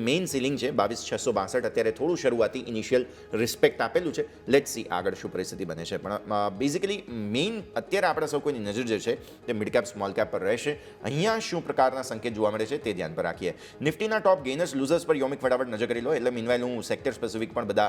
મેઇન સીલિંગ છે 22,662 અત્યારે થોડું શરૂઆતી ઇનિશિયલ રિસ્પેક્ટ આપેલું છે. લેટ્સ સી આગળ શું પરિસ્થિતિ બને છે. પણ બેઝિકલી મેઇન અત્યારે આપણા સૌ કોઈની નજર જે છે તે મિડ કેપ સ્મોલ કેપ પર રહેશે. અહીંયા શું પ્રકારના સંકેત જોવા મળે છે તે ધ્યાન પર રાખીએ. નિફ્ટીના ટોપ ગેનર્સ લૂઝર્સ પર યોમિક ફટાફટ નજર કરી લો, એટલે મીનવાઇલ હું સેક્ટર સ્પેસિફિક પણ બધા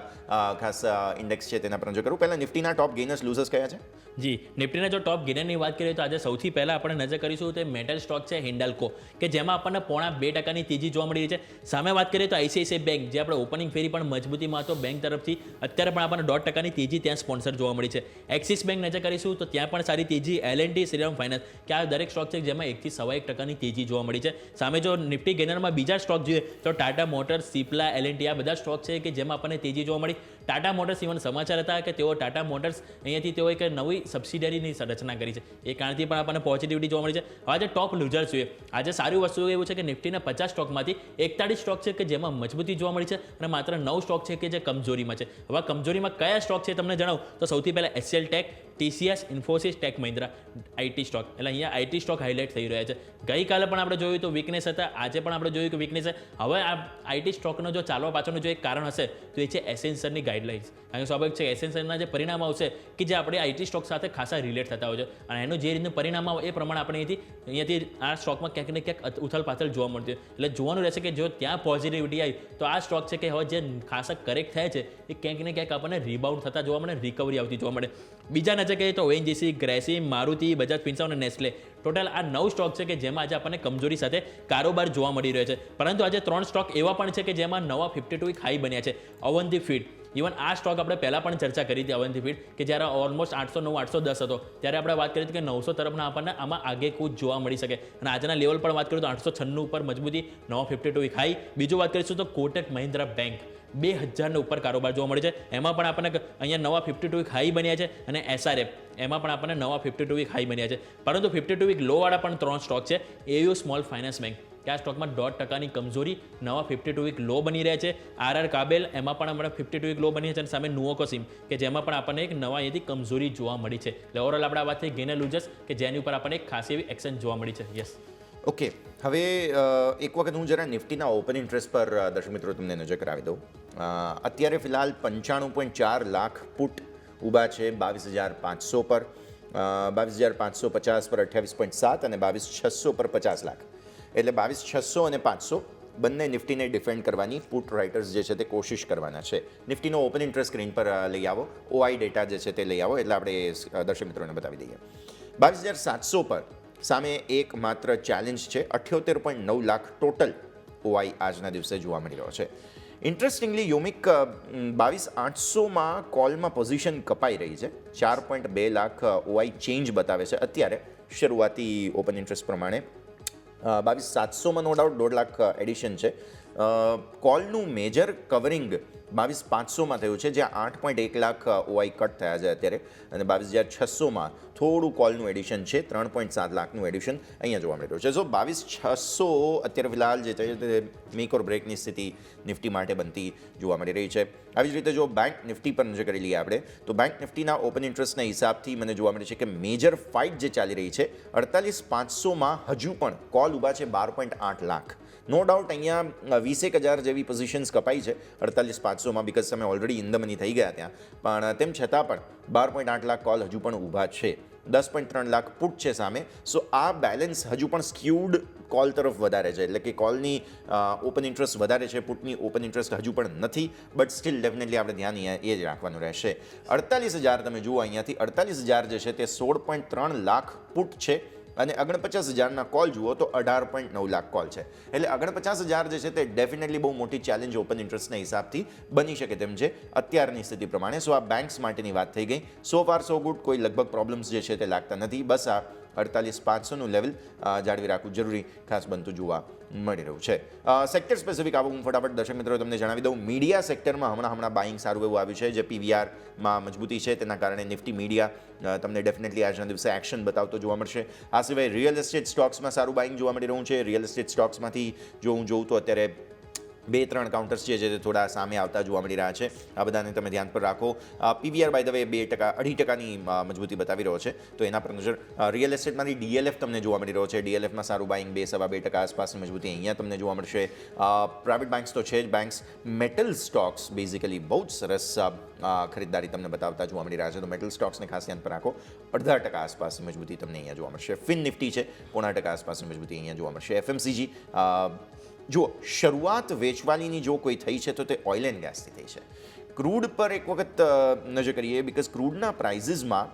ખાસ ઇન્ડેક્સ છે તેના પર નજર કરું. પહેલાં નિફ્ટીના ટોપ ગેનર્સ લૂઝર્સ કયા છે? જી, નિફ્ટીના જો ટોપ ગેનરની વાત કરીએ તો આજે સૌથી પહેલાં આપણે નજર કરીશું તે મેટલ સ્ટોક છે હિન્ડાલ્કો, કે જેમાં આપણને 0.5% તેજી જોવા મળી રહી છે. સામે વાત કરીએ તો આઈસીઆઈસીઆઈ બેંક, જે આપણે ઓપનિંગ ફેરી પણ મજબૂતીમાં હતો બેંક તરફથી, અત્યારે પણ આપણને 0.5% તેજી ત્યાં સ્પોન્સર જોવા મળી છે. એક્સિસ બેંક નજર કરીશું તો ત્યાં પણ સારી તેજી, L&T, શ્રીરામ ફાઇનાન્સ, કે આ દરેક સ્ટોક છે જેમાં 1 થી 1.25% તેજી જોવા મળી છે. સામે જો નિફ્ટી ગેનરમાં બીજા સ્ટોક જોઈએ તો ટાટા મોટર્સ, સિપ્લા, L&T આ બધા સ્ટોક છે કે જેમાં આપણને તેજી જોવા મળી. ટાટા મોટર્સ ઇવન સમાચાર હતા કે તેઓ ટાટા મોટર્સ અહીંયાથી તેઓ એક નવી સબસિડિયરીની રચના કરી છે, એ કારણથી પણ આપણને પોઝિટિવિટી જોવા મળી છે. હવે આજે ટોપ લૂઝર્સ જોઈએ, આજે સારી વસ્તુ એવું છે કે નિફ્ટીના 50 સ્ટોકમાંથી 41 સ્ટોક છે કે જેમાં મજબૂતી જોવા મળી છે, અને માત્ર 9 સ્ટોક છે કે જે કમજોરીમાં છે. હવે કમજોરીમાં કયા સ્ટોક છે તમને જણાવું તો સૌથી પહેલાં HCL tech, TCS, Infosys, tech Mahindra, IT stock. એટલે અહીંયા IT સ્ટોક હાઇલાઇટ થઈ રહ્યા છે. ગઈકાલે પણ આપણે જોયું તો વીકનેસ હતા, આજે પણ આપણે જોયું કે વીકનેસ છે. હવે આ IT સ્ટોકનો જો ચાલવા પાછળનું જો એક કારણ હશે તો એ છે એસેન્સરની ગાઈડલાઇન્સ. કારણ કે સ્વાભાવિક છે એસેન્સરના જે પરિણામ આવશે કે જે આપણે IT સ્ટોક સાથે ખાસા રિલેટ થતા હોય છે, અને એનું જે રીતનું પરિણામ આવે એ પ્રમાણે આપણે અહીંયાથી આ સ્ટોકમાં ક્યાંક ને ક્યાંક ઉથલ પાથલ જોવા મળતી હોય. એટલે જોવાનું રહેશે કે જો ત્યાં પોઝિટિવિટી આવી તો આ સ્ટોક છે કે હવે જે ખાસા કરેક્ટ થાય છે એ ક્યાંક ને ક્યાંક આપણને રિબાઉન્ડ થતા જોવા મળે, રિકવરી આવતી જોવા મળે. બીજા નજર કહીએ તો ONGC, ગ્રેસિમ, મારુતિ, બજાજ ફિન્સર્વ અને નેસ્લે, ટોટલ આ 9 સ્ટોક છે કે જેમાં આજે આપણને કમજોરી સાથે કારોબાર જોવા મળી રહ્યો છે. પરંતુ આજે 3 સ્ટોક એવા પણ છે કે જેમાં નવા 52 વીક હાઈ બન્યા છે. અવંતિ ફીડ, ઇવન આ સ્ટોક આપણે પહેલાં પણ ચર્ચા કરી હતી અવંતિ ફીડ, કે જ્યારે ઓલમોસ્ટ 809, 810 હતો ત્યારે આપણે વાત કરી હતી કે 900 તરફના આપણને આમાં આગે કૂચ જોવા મળી શકે. અને આજના લેવલ પર વાત કરીએ તો 896 ઉપર મજબૂતી, નવા 52 વીક હાઈ. બીજું વાત કરીશું તો કોટક મહિન્દ્રા બેંક, 2000 ઉપર કારોબાર જોવા મળે છે, એમાં પણ આપણને અહીંયા નવા 52 વીક હાઈ બન્યા છે. અને SRF, એમાં પણ આપણને નવા 52 વીક હાઈ બન્યા છે. પરંતુ 52 વીક લોવાળા પણ 3 સ્ટોક છે. AU સ્મોલ ફાઇનાન્સ બેંક, કે આ સ્ટોકમાં 1.5%ની કમજોરી, નવા 52 વીક લો બની રહ્યા છે. RR કાબેલ, એમાં પણ આપણે 52 વીક લો બની છે. અને સામે નુઓકો સિમ, કે જેમાં પણ આપણને એક નવા અહીંયાથી કમજોરી જોવા મળી છે. એટલે ઓવરઓલ આપણે આ વાત થઈ ગેનર લૂઝર્સ કે જેની ઉપર આપણને એક ખાસ એવી એક્શન જોવા મળી છે. Yes, okay. હવે એક વખત હું જરા નિફ્ટીના ઓપન ઇન્ટરેસ્ટ પર દર્શક મિત્રો તમને નજર કરાવી દઉં. અત્યારે ફિલહાલ 95.4 લાખ પુટ ઊભા છે 22,500 પર, 22,550 પર 28.7 અને 22,600 પર 50 લાખ. એટલે 22,600 અને 500 બંને નિફ્ટીને ડિફેન્ડ કરવાની પુટ રાઇટર્સ જે છે તે કોશિશ કરવાના છે. નિફ્ટીનો ઓપન ઇન્ટરેસ્ટ સ્ક્રીન પર લઈ આવો, OI ડેટા જે છે તે લઈ આવો, એટલે આપણે દર્શક મિત્રોને બતાવી દઈએ. 22,700 પર સામે એક માત્ર ચેલેન્જ છે, 78.9 લાખ ટોટલ OI આજના દિવસે જોવા મળી રહ્યો છે. ઇન્ટરેસ્ટિંગલી યોમિક 22,800માં કોલમાં પોઝિશન કપાઈ રહી છે, 4.2 લાખ OI ચેન્જ બતાવે છે અત્યારે શરૂઆતી ઓપન ઇન્ટરેસ્ટ પ્રમાણે. 22,700માં નો ડાઉટ 1.5 લાખ એડિશન છે, કોલનું મેજર કવરિંગ 22,500માં થયું છે, જ્યાં 8.1 લાખ ઓઆઈ કટ થયા છે અત્યારે, અને 22,600માં થોડું કોલનું એડિશન છે, 3.7 લાખનું એડિશન અહીંયા જોવા મળી રહ્યું છે. સો 22,600 અત્યારે ફિલહાલ જે છે તે મેક ઓર બ્રેકની સ્થિતિ નિફ્ટી માટે બનતી જોવા મળી રહી છે. આવી જ રીતે જો બેંક નિફ્ટી પર નજર કરી લઈએ આપણે, તો બેંક નિફ્ટીના ઓપન ઇન્ટરેસ્ટના હિસાબથી મને જોવા મળે છે કે મેજર ફાઇટ જે ચાલી રહી છે 48,500માં હજુ પણ કોલ ઊભા છે 12.8 લાખ. નો ડાઉટ અહીંયા 21,000 જેવી પોઝિશન્સ કપાઈ છે 48,500માં, બિકોઝ તમે ઓલરેડી ઇન ધ મની થઈ ગયા ત્યાં, પણ તેમ છતાં પણ 12.8 લાખ કોલ હજુ પણ ઊભા છે, 10.3 લાખ પુટ છે સામે. સો આ બેલેન્સ હજુ પણ સ્ક્યુડ કોલ તરફ વધારે છે, એટલે કે કોલની ઓપન ઇન્ટરેસ્ટ વધારે છે, પુટની ઓપન ઇન્ટરેસ્ટ હજુ પણ નથી, બટ સ્ટીલ ડેફિનેટલી આપણે ધ્યાન એ જ રાખવાનું રહેશે. 48,000 તમે જુઓ અહીંયાથી, 48,000 જે છે તે 16.3 લાખ પુટ છે, અને 49,000ના કોલ જુઓ તો 18.9 લાખ કોલ છે. એટલે 49,000 જે છે તે ડેફિનેટલી બહુ મોટી ચેલેન્જ ઓપન ઇન્ટરેસ્ટના હિસાબથી બની શકે તેમ છે અત્યારની સ્થિતિ પ્રમાણે. સો આ બેંક્સ માટેની વાત થઈ ગઈ. સો ફાર સો ગુડ, કોઈ લગભગ પ્રોબ્લેમ્સ જે છે તે લાગતા નથી. બસ આ 48,500નું લેવલ જાળવી રાખવું જરૂરી ખાસ બનતું જોવા મળી રહ્યું છે. સેક્ટર સ્પેસિફિક આવું હું ફટાફટ દર્શક મિત્રો તમને જણાવી દઉં. મીડિયા સેક્ટરમાં હમણાં બાઇંગ સારું એવું આવ્યું છે, જે પીવીઆરમાં મજબૂતી છે તેના કારણે નિફ્ટી મીડિયા તમને ડેફિનેટલી આજના દિવસે એક્શન બતાવતો જોવા મળશે. આ સિવાય રિયલ એસ્ટેટ સ્ટોક્સમાં સારું બાઇંગ જોવા મળી રહ્યું છે. રિયલ એસ્ટેટ સ્ટોક્સમાંથી જો હું જોઉં તો અત્યારે 2-3 કાઉન્ટર્સ જે છે તે થોડા સામે આવતા જોવા મળી રહ્યા છે. આ બધાને તમે ધ્યાન પર રાખો. પીવીઆર બાય ધ વે 2.5%ની મજબૂતી બતાવી રહ્યો છે, તો એના પર નજર. રિયલ એસ્ટેટમાંથી ડીએલએફ તમને જોવા મળી રહ્યો છે. ડીએલએફમાં સારું બાઇંગ 2-2.5% આસપાસની મજબૂતી અહીંયા તમને જોવા મળશે. પ્રાઇવેટ બેંક્સ તો છે જ. બેંક્સ મેટલ સ્ટોક્સ બેઝિકલી બહુ જ સરસ ખરીદદારી તમને બતાવતા જોવા મળી રહ્યા છે, તો મેટલ સ્ટોક્સને ખાસ ધ્યાન પર રાખો. 0.5% આસપાસની મજબૂતી તમને અહીંયા જોવા મળશે. ફિન નિફ્ટી છે, 0.5% આસપાસની મજબૂતી અહીંયા જોવા મળશે. એફએમસીજી જુઓ, શરૂઆત વેચવાલીની જો કોઈ થઈ છે તો તે ઓઇલ એન્ડ ગેસથી થઈ છે. ક્રૂડ પર એક વખત નજર કરીએ, બિકોઝ ક્રૂડના પ્રાઇઝીસમાં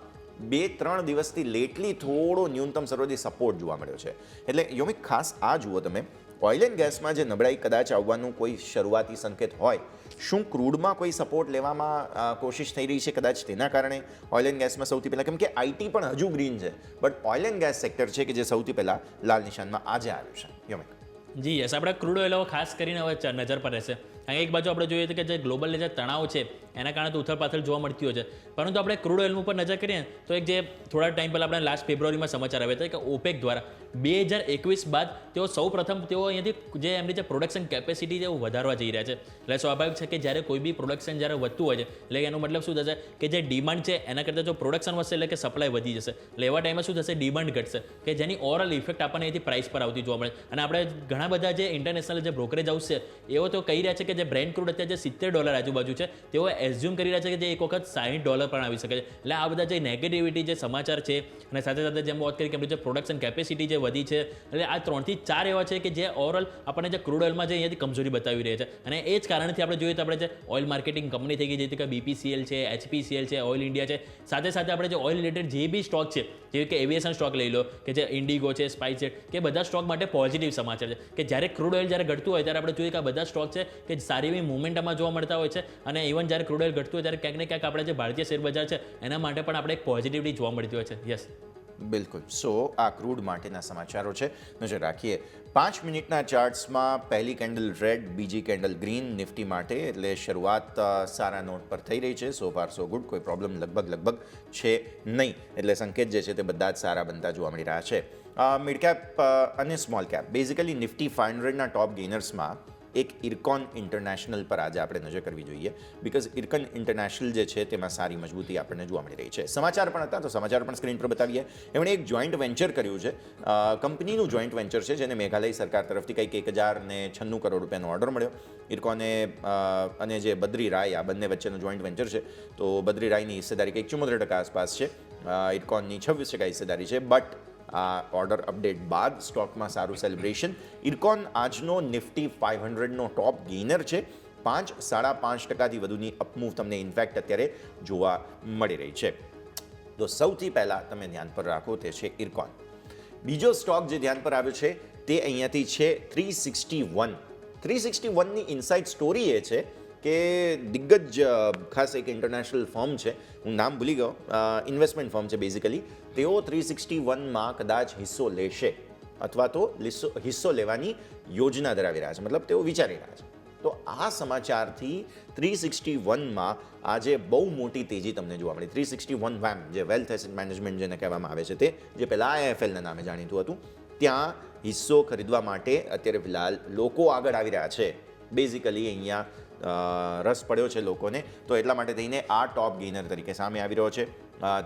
2-3 દિવસથી લેટલી થોડો ન્યૂનતમ સર્વોદય સપોર્ટ જોવા મળ્યો છે. એટલે યોમિક ખાસ આ જુઓ તમે, ઓઇલ એન્ડ ગેસમાં જે નબળાઈ કદાચ આવવાનું કોઈ શરૂઆતી સંકેત હોય, શું ક્રૂડમાં કોઈ સપોર્ટ લેવામાં કોશિશ થઈ રહી છે કદાચ તેના કારણે ઓઇલ એન્ડ ગેસમાં સૌથી પહેલાં, કેમ કે આઈટી પણ હજુ ગ્રીન છે, but oil and gas sector છે કે જે સૌથી પહેલાં લાલ નિશાનમાં આજે આવ્યું છે. યોમિક જી યસ, આપણે ક્રૂડ ઓઇલ ખાસ કરીને હવે નજર પર રહેશે. કારણ એક બાજુ આપણે જોઈએ તો કે જે ગ્લોબલ જે તણાવ છે એના કારણે તો ઉથલપાથલ જોવા મળતી હોય છે, પરંતુ આપણે ક્રૂડ ઓઇલ ઉપર નજર કરીએ તો એક જે થોડા ટાઈમ પહેલાં આપણે લાસ્ટ ફેબ્રુઆરીમાં સમાચાર આવ્યા હતા કે ઓપેક દ્વારા 2021 બાદ તેઓ સૌ પ્રથમ તેઓ અહીંયાથી જે એમની જે પ્રોડક્શન કેપેસિટી છે એ વધારવા જઈ રહ્યા છે. એટલે સ્વાભાવિક છે કે જ્યારે કોઈ બી પ્રોડક્શન જ્યારે વધતું હોય છે એટલે એનો મતલબ શું થશે કે જે ડિમાન્ડ છે એના કરતાં જો પ્રોડક્શન વધશે એટલે કે સપ્લાય વધી જશે. એટલે એવા ટાઈમે શું થશે, ડિમાન્ડ ઘટશે, કે જેની ઓવરઓલ ઇફેક્ટ આપણને અહીંથી પ્રાઇસ પર આવતી જોવા મળે. અને આપણે ઘણા બધા જે ઇન્ટરનેશનલ જે બ્રોકરેજ હાઉસ છે એવો તો કહી રહ્યા છે કે જે બ્રેન્ટ ક્રૂડ અત્યારે જે $70 આજુબાજુ છે તેઓ એઝ્યુમ કરી રહ્યા છે કે જે એક વખત $60 પણ આવી શકે છે. એટલે આ બધા જે નેગેટિવિટી જે સમાચાર છે, અને સાથે સાથે જેમ વાત કરી કે એમની જે પ્રોડક્શન કેપેસિટી જે વધી છે, એટલે આ 3 થી 4 એવા છે કે જે ઓવરઓલ આપણને જે ક્રૂડ ઓઇલમાં જે અહીંયાથી કમજોરી બતાવી રહ્યા છે. અને એ જ કારણથી આપણે જોઈએ તો આપણે જે ઓઇલ માર્કેટિંગ કંપની થઈ ગઈ, જેથી કે BPCL છે, HPCL છે, ઓઇલ ઇન્ડિયા છે, સાથે સાથે આપણે જે ઓઇલ રિલેટેડ જે બી સ્ટોક છે, જેવી કે એવિએશન સ્ટોક લઈ લો, કે જે ઇન્ડિગો છે, સ્પાઇસ જેટ, કે બધા સ્ટોક માટે પોઝિટિવ સમાચાર છે કે જ્યારે ક્રૂડ ઓઇલ જ્યારે ઘટતું હોય ત્યારે આપણે જોઈએ કે આ બધા સ્ટોક છે કે સારી એવી મુવમેન્ટમાં જોવા મળતા હોય છે. અને ઇવન જ્યારે ક્રૂડ ઓઇલ ઘટતું હોય ત્યારે ક્યાંક ને ક્યાંક આપણે જે ભારતીય શેર બજાર છે એના માટે પણ આપણે એક પોઝિટિવિટી જોવા મળતી હોય છે. યસ, બિલકુલ. સો આ ક્રૂડ માટેના સમાચારો છે, નજર રાખીએ. 5 મિનિટના ચાર્ટ્સમાં પહેલી કેન્ડલ રેડ, બીજી કેન્ડલ ગ્રીન નિફ્ટી માટે, એટલે શરૂઆત સારા નોટ પર થઈ રહી છે. સો ફાર સો ગુડ, કોઈ પ્રોબ્લેમ લગભગ છે નહીં, એટલે સંકેત જે છે તે બધા જ સારા બનતા જોવા મળી રહ્યા છે. મિડ કેપ અને સ્મોલ કેપ, બેઝિકલી નિફ્ટી 500ના ટોપ ગેઇનર્સમાં એક ઇરકોન ઇન્ટરનેશનલ પર આજે આપણે નજર કરવી જોઈએ, બિકોઝ ઇરકોન ઇન્ટરનેશનલ જે છે તેમાં સારી મજબૂતી આપણને જોવા મળી રહી છે. સમાચાર પણ હતા, તો સમાચાર પણ સ્ક્રીન પર બતાવીએ. એમણે એક જોઈન્ટ વેન્ચર કર્યું છે, કંપનીનું જોઈન્ટ વેન્ચર છે, જેને મેઘાલય સરકાર તરફથી કંઈક 1,096 કરોડ રૂપિયાનો ઓર્ડર મળ્યો. ઇરકોને અને જે બદ્રી રાય, આ બંને વચ્ચેનું જોઈન્ટ વેન્ચર છે, તો બદ્રી રાયની હિસ્સેદારી કંઈક 74% આસપાસ છે, ઇરકોનની 26% હિસ્સેદારી છે. બટ આ ઓર્ડર અપડેટ બાદ સ્ટોકમાં સારું સેલિબ્રેશન. ઇરકોન આજનો નિફ્ટી 500નો ટોપ ગેઇનર છે. 5-5.5% વધુની અપમૂવ તમને ઇનફેક્ટ અત્યારે જોવા મળી રહી છે. તો સૌથી પહેલાં તમે ધ્યાન પર રાખો તે છે ઇરકોન. બીજો સ્ટોક જે ધ્યાન પર આવ્યો છે તે અહીંયાથી છે 361. 361ની ઇનસાઇડ સ્ટોરી એ છે કે દિગ્ગજ ખાસ એક ઇન્ટરનેશનલ ફર્મ છે, હું નામ ભૂલી ગયો, ઇન્વેસ્ટમેન્ટ ફર્મ છે બેઝિકલી, તેઓ 361માં કદાચ હિસ્સો લેશે અથવા તો હિસ્સો લેવાની યોજના ધરાવી રહ્યા છે, મતલબ તેઓ વિચારી રહ્યા છે. તો આ સમાચારથી 361માં આજે બહુ મોટી તેજી તમને જોવા મળી. 361 વેમ જે વેલ્થ એસેટ મેનેજમેન્ટ જેને કહેવામાં આવે છે, તે જે પહેલાં IIFLના નામે જાણીતું હતું, ત્યાં હિસ્સો ખરીદવા માટે અત્યારે ફિલહાલ લોકો આગળ આવી રહ્યા છે. બેઝિકલી અહીંયા રસ પડ્યો છે લોકોને, તો એટલા માટે થઈને આ ટોપ ગેઇનર તરીકે સામે આવી રહ્યો છે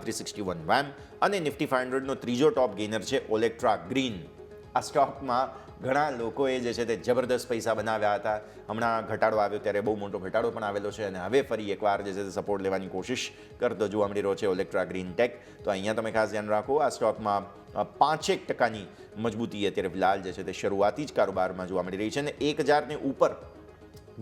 361 વેમ. અને નિફ્ટી 500નો ત્રીજો ટોપ ગેઇનર છે ઓલેક્ટ્રા ગ્રીન. આ સ્ટોકમાં ઘણા લોકોએ જે છે તે જબરદસ્ત પૈસા બનાવ્યા હતા. હમણાં ઘટાડો આવ્યો ત્યારે બહુ મોટો ઘટાડો પણ આવેલો છે અને હવે ફરી એકવાર જે છે તે સપોર્ટ લેવાની કોશિશ કરતો જોવા મળી રહ્યો છે ઓલેક્ટ્રા ગ્રીન ટેક. તો અહીંયા તમે ખાસ ધ્યાન રાખો, આ સ્ટોકમાં 5% મજબૂતી અત્યારે ફિલહાલ જે છે તે શરૂઆતી જ કારોબારમાં જોવા મળી રહી છે અને 1000ની ઉપર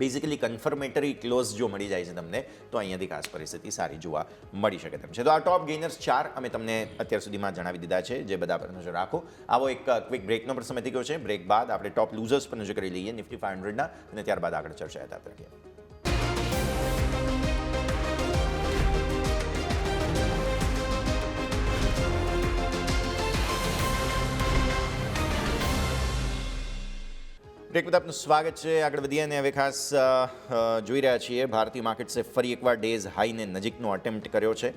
બેઝિકલી કન્ફર્મેટરી ક્લોઝ જો મળી જાય છે તમને, તો અહીંયાથી ખાસ પરિસ્થિતિ સારી જોવા મળી શકે તેમ છે. તો આ ટોપ ગેઇનર્સ 4 અમે તમને અત્યાર સુધીમાં જણાવી દીધા છે, જે બધા પર નજર રાખો. આવો એક ક્વિક બ્રેકનો પણ સમય થઈ ગયો છે. બ્રેક બાદ આપણે ટોપ લૂઝર્સ પર નજર કરી લઈએ નિફ્ટી 500ના અને ત્યારબાદ આગળ ચર્ચા યથાર્થ રાખીએ. બ્રેક બાદ આપનું સ્વાગત છે. આગળ વધીએ અને હવે ખાસ જોઈ રહ્યા છીએ ભારતીય માર્કેટ્સે ફરી એકવાર ડેઝ હાઈને નજીકનો અટેમ્પ્ટ કર્યો છે.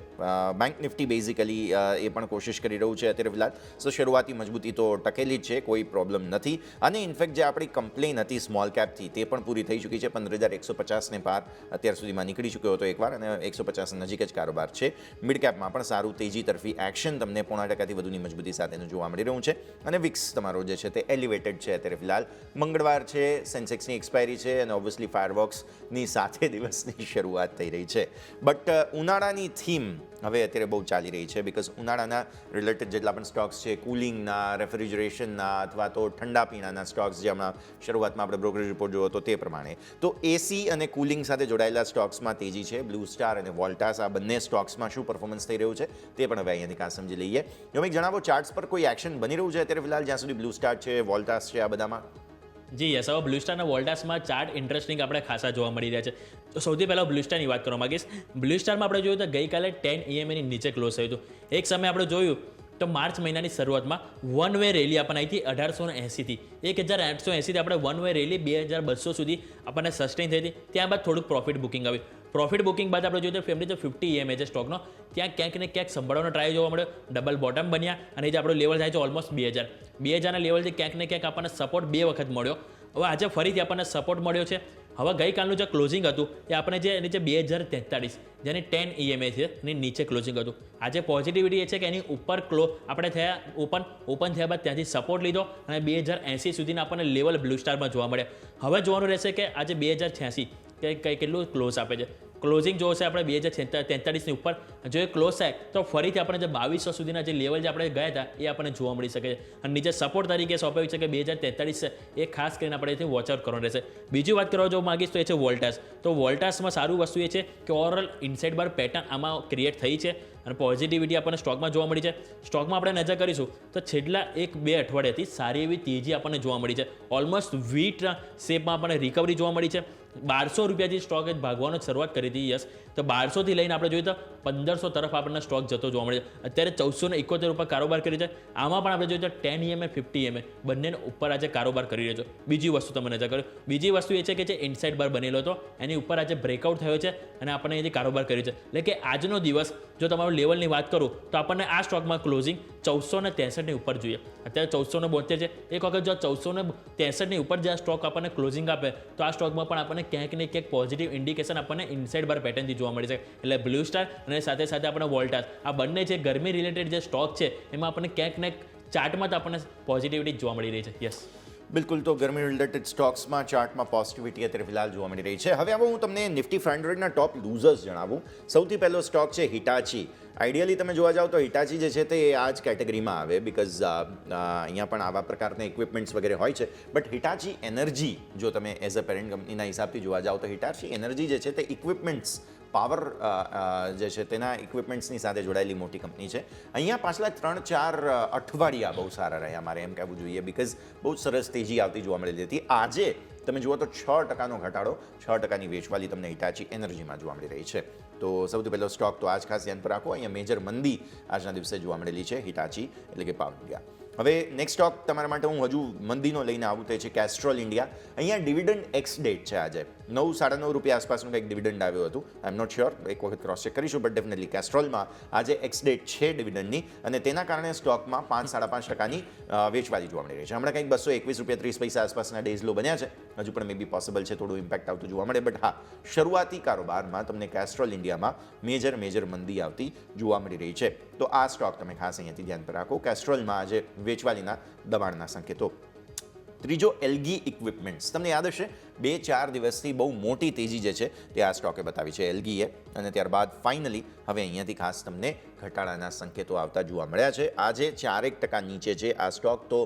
બેંક નિફ્ટી બેઝિકલી એ પણ કોશિશ કરી રહ્યું છે અત્યારે ફિલહાલ. સો શરૂઆતી મજબૂતી તો ટકેલી જ છે, કોઈ પ્રોબ્લેમ નથી. અને ઇનફેક્ટ જે આપણી કમ્પ્લેન હતી સ્મોલ કેપથી, તે પણ પૂરી થઈ ચૂકી છે. 15,150ને પાર અત્યાર સુધીમાં નીકળી ચૂક્યો હતો એકવાર અને 150 નજીક જ કારોબાર છે. મિડ કેપમાં પણ સારું તેજી તરફી એક્શન તમને 0.5% વધુની મજબૂતી સાથેનું જોવા મળી રહ્યું છે. અને વિક્સ તમારો જે છે તે એલિવેટેડ છે અત્યારે ફિલહાલ. મંગળવાર છે, સેન્સેક્સની એક્સપાયરી છે અને ઓબ્વિયસલી ફાયરવોક્સની સાથે દિવસની શરૂઆત થઈ રહી છે. બટ ઉનાળાની થીમ હવે અત્યારે બહુ ચાલી રહી છે, બિકોઝ ઉનાળાના રિલેટેડ જેટલા પણ સ્ટોક્સ છે, કુલિંગના, રેફ્રિજરેશનના અથવા તો ઠંડા પીણાના સ્ટોક્સ, જે હમણાં શરૂઆતમાં આપણે બ્રોકરેજ રિપોર્ટ જોયો હતો તે પ્રમાણે, તો એસી અને કુલિંગ સાથે જોડાયેલા સ્ટોક્સમાં તેજી છે. બ્લુ સ્ટાર અને વોલ્ટાસ, આ બંને સ્ટોક્સમાં શું પરફોર્મન્સ થઈ રહ્યું છે તે પણ હવે અહીંયાથી ખાસ સમજી લઈએ. યોમિક, જણાવો ચાર્ટ્સ પર કોઈ એક્શન બની રહ્યું છે અત્યારે ફિલહાલ, જ્યાં સુધી બ્લુ સ્ટાર છે, વોલ્ટાસ છે, આ બધામાં? જી યસ, હવે બ્લુ સ્ટારના વોલ્ટાસમાં ચાર્ટ ઇન્ટરેસ્ટિંગ આપણે ખાસા જોવા મળી રહ્યા છે. તો સૌથી પહેલાં બ્લુ સ્ટારની વાત કરવા માંગીશ. બ્લુ સ્ટારમાં આપણે જોયું તો ગઈકાલે 10 EMAની નીચે ક્લોઝ થયું હતું. એક સમયે આપણે જોયું તો માર્ચ મહિનાની શરૂઆતમાં વન વે રેલી આપણને આવી હતી 1880થી 1880થી આપણે વન વે રેલી 2200 સુધી આપણને સસ્ટેન થઈ હતી. ત્યારબાદ થોડુંક પ્રોફિટ બુકિંગ આવ્યું. પ્રોફિટ બુકિંગ બાદ આપણે જોઈએ તો ફેમિલી તો 50 EMA છે સ્ટોકનો, ત્યાં ક્યાંક ને ક્યાંક સંભાળવાનો ટ્રાય જોવા મળ્યો. ડબલ બોટમ બન્યા અને જે આપણો લેવલ થાય છે ઓલમોસ્ટ 2000ના લેવલથી ક્યાંક ને ક્યાંક આપણને સપોર્ટ 2 વખત મળ્યો. હવે આજે ફરીથી આપણને સપોર્ટ મળ્યો છે. હવે ગઈકાલનું જે ક્લોઝિંગ હતું એ આપણે જે નીચે 2043 જેની 10 EMA છે એની નીચે ક્લોઝિંગ હતું. આજે પોઝિટિવિટી એ છે કે એની ઉપર આપણે થયા ઓપન થયા બાદ ત્યાંથી સપોર્ટ લીધો અને 2080 સુધીના આપણને લેવલ બ્લુ સ્ટારમાં જોવા મળ્યા. હવે જોવાનું રહેશે કે આજે 2086 કે કેટલું ક્લોઝ આપે છે. ક્લોઝિંગ જો હશે આપણે 2043ની ઉપર જો એ ક્લોઝ થાય તો ફરીથી આપણે જે 2200 સુધીના જે લેવલ જે આપણે ગયા હતા એ આપણને જોવા મળી શકે છે. અને નીચે સપોર્ટ તરીકે સોંપાયું છે કે 2043 છે, એ ખાસ કરીને આપણે એથી વોચ આઉટ કરવાનું રહેશે. બીજી વાત કરવા જો માગીશ તો એ છે વોલ્ટાસ. તો વોલ્ટાસમાં સારું વસ્તુ એ છે કે ઓવરઓલ ઇનસાઇડ બાર પેટર્ન આમાં ક્રિએટ થઈ છે અને પોઝિટિવિટી આપણને સ્ટોકમાં જોવા મળી છે. સ્ટોકમાં આપણે નજર કરીશું તો છેલ્લા 1-2 અઠવાડિયાથી સારી એવી તેજી આપણને જોવા મળી છે. ઓલમોસ્ટ વી શેપમાં આપણને રિકવરી જોવા મળી છે. 1200 રૂપિયાથી સ્ટોક ભાગવાનો શરૂઆત કરી હતી. યસ, તો 1200થી લઈને આપણે જોઈએ તો 1500 તરફ આપણને સ્ટોક જતો જોવા મળે છે. અત્યારે 1471 ઉપર કારોબાર કરી છે. આમાં પણ આપણે જોઈએ તો 10 EMA 50 EMA બંને ઉપર આજે કારોબાર કરી રહ્યો છે. બીજી વસ્તુ તમે નજર કરો, બીજી વસ્તુ એ છે કે જે ઇનસાઇડ બાર બનેલો હતો એની ઉપર આજે બ્રેકઆઉટ થયો છે અને આપણને અહીંથી કારોબાર કર્યો છે. એટલે કે આજનો દિવસ જો તમારું લેવલની વાત કરું તો આપણને આ સ્ટોકમાં ક્લોઝિંગ 1463ની ઉપર જોઈએ. અત્યારે 1472 છે. એક વખત જો 1463ની ઉપર જે આ સ્ટોક આપણને ક્લોઝિંગ આપે તો આ સ્ટોકમાં પણ આપણને ક્યાંક ને ક્યાંક પોઝિટિવ ઇન્ડિકેશન આપણને ઇનસાઇડ બાર પેટર્નથી જોવા મળી શકે. એટલે બ્લુ સ્ટાર અને સાથે સાથે આપણે વોલ્ટાસ, આ બંને જે ગરમી રિલેટેડ જે સ્ટોક છે એમાં આપણને ક્યાંક ને ચાર્ટમાં તો આપણને પોઝિટિવિટી જોવા મળી રહી છે. યસ, બિલકુલ. તો ગરમી રિલેટેડ સ્ટોક્સમાં ચાર્ટમાં પોઝિટિવિટી અત્યારે ફિલહાલ જોવા મળી રહી છે. હવે હું તમને નિફ્ટી 500ના ટોપ લૂઝર્સ જણાવું. સૌથી પહેલો સ્ટોક છે હિટાચી. આઈડિયલી તમે જોવા જાઓ તો હિટાચી જે છે તે આ જ કેટેગરીમાં આવે, બિકોઝ અહીંયા પણ આવા પ્રકારના ઇક્વિપમેન્ટ્સ વગેરે હોય છે. બટ હિટાચી એનર્જી જો તમે એઝ અ પેરેન્ટ કંપનીના હિસાબથી જોવા જાઓ તો હિટાચી એનર્જી જે છે તે ઇક્વિપમેન્ટ્સ, પાવર જે છે તેના ઇક્વિપમેન્ટ્સની સાથે જોડાયેલી મોટી કંપની છે. અહીંયા પાછલા 3-4 અઠવાડિયા બહુ સારા રહ્યા મારે એમ કહેવું જોઈએ, બિકોઝ બહુ સરસ તેજી આવતી જોવા મળેલી હતી. આજે તમે જુઓ તો 6%નો ઘટાડો, 6%ની વેચવાલી તમને હિટાચી એનર્જીમાં જોવા મળી રહી છે. તો સૌથી પહેલો સ્ટોક તો આજ ખાસ ધ્યાન પર રાખો. અહીંયા મેજર મંદી આજના દિવસે જોવા મળેલી છે હિટાચી એટલે કે પાવર ઇન્ડિયા. હવે નેક્સ્ટ સ્ટોક તમારા માટે હું હજુ મંદીનો લઈને આવું તે છે કેસ્ટ્રોલ ઇન્ડિયા. અહીંયા ડિવિડન્ડ એક્સ ડેટ છે આજે 9-9.5 આસપાસનું કંઈક ડિવિડન્ડ આવ્યું હતું. આઈ એમ નોટ શ્યોર, એક વખત ક્રોસ ચેક કરીશું, બટ ડેફિનેટલી કેસ્ટ્રોલમાં આજે એક્સ ડેટ છે ડિવિડન્ડની અને તેના કારણે સ્ટોકમાં 5-5.5% વેચવાલી જોવા મળી રહી છે. હમણાં કંઈક ₹221.30 આસપાસના ડેઝ લો બન્યા છે. હજુ પણ મે બી પોસિબલ છે થોડું ઇમ્પેક્ટ આવતું જોવા મળે, બટ હા, શરૂઆતી કારોબારમાં તમને કેસ્ટ્રોલ ઇન્ડિયામાં મેજર મંદી આવતી જોવા મળી રહી છે. તો આ સ્ટોક તમે ખાસ અહીંયાથી ધ્યાન પર રાખો. કેસ્ટ્રોલમાં આજે વેચવાલીના દબાણના સંકેતો. ત્રીજો એલગી ઇક્વિપમેન્ટ્સ. તમને યાદ હશે 2-4 દિવસથી બહુ મોટી તેજી જે છે તે આ સ્ટોકે બતાવી છે એલગીએ, અને ત્યારબાદ ફાઇનલી હવે અહીંયાથી ખાસ તમને ઘટાડાના સંકેતો આવતા જોવા મળ્યા છે. આજે 4% નીચે છે આ સ્ટોક. તો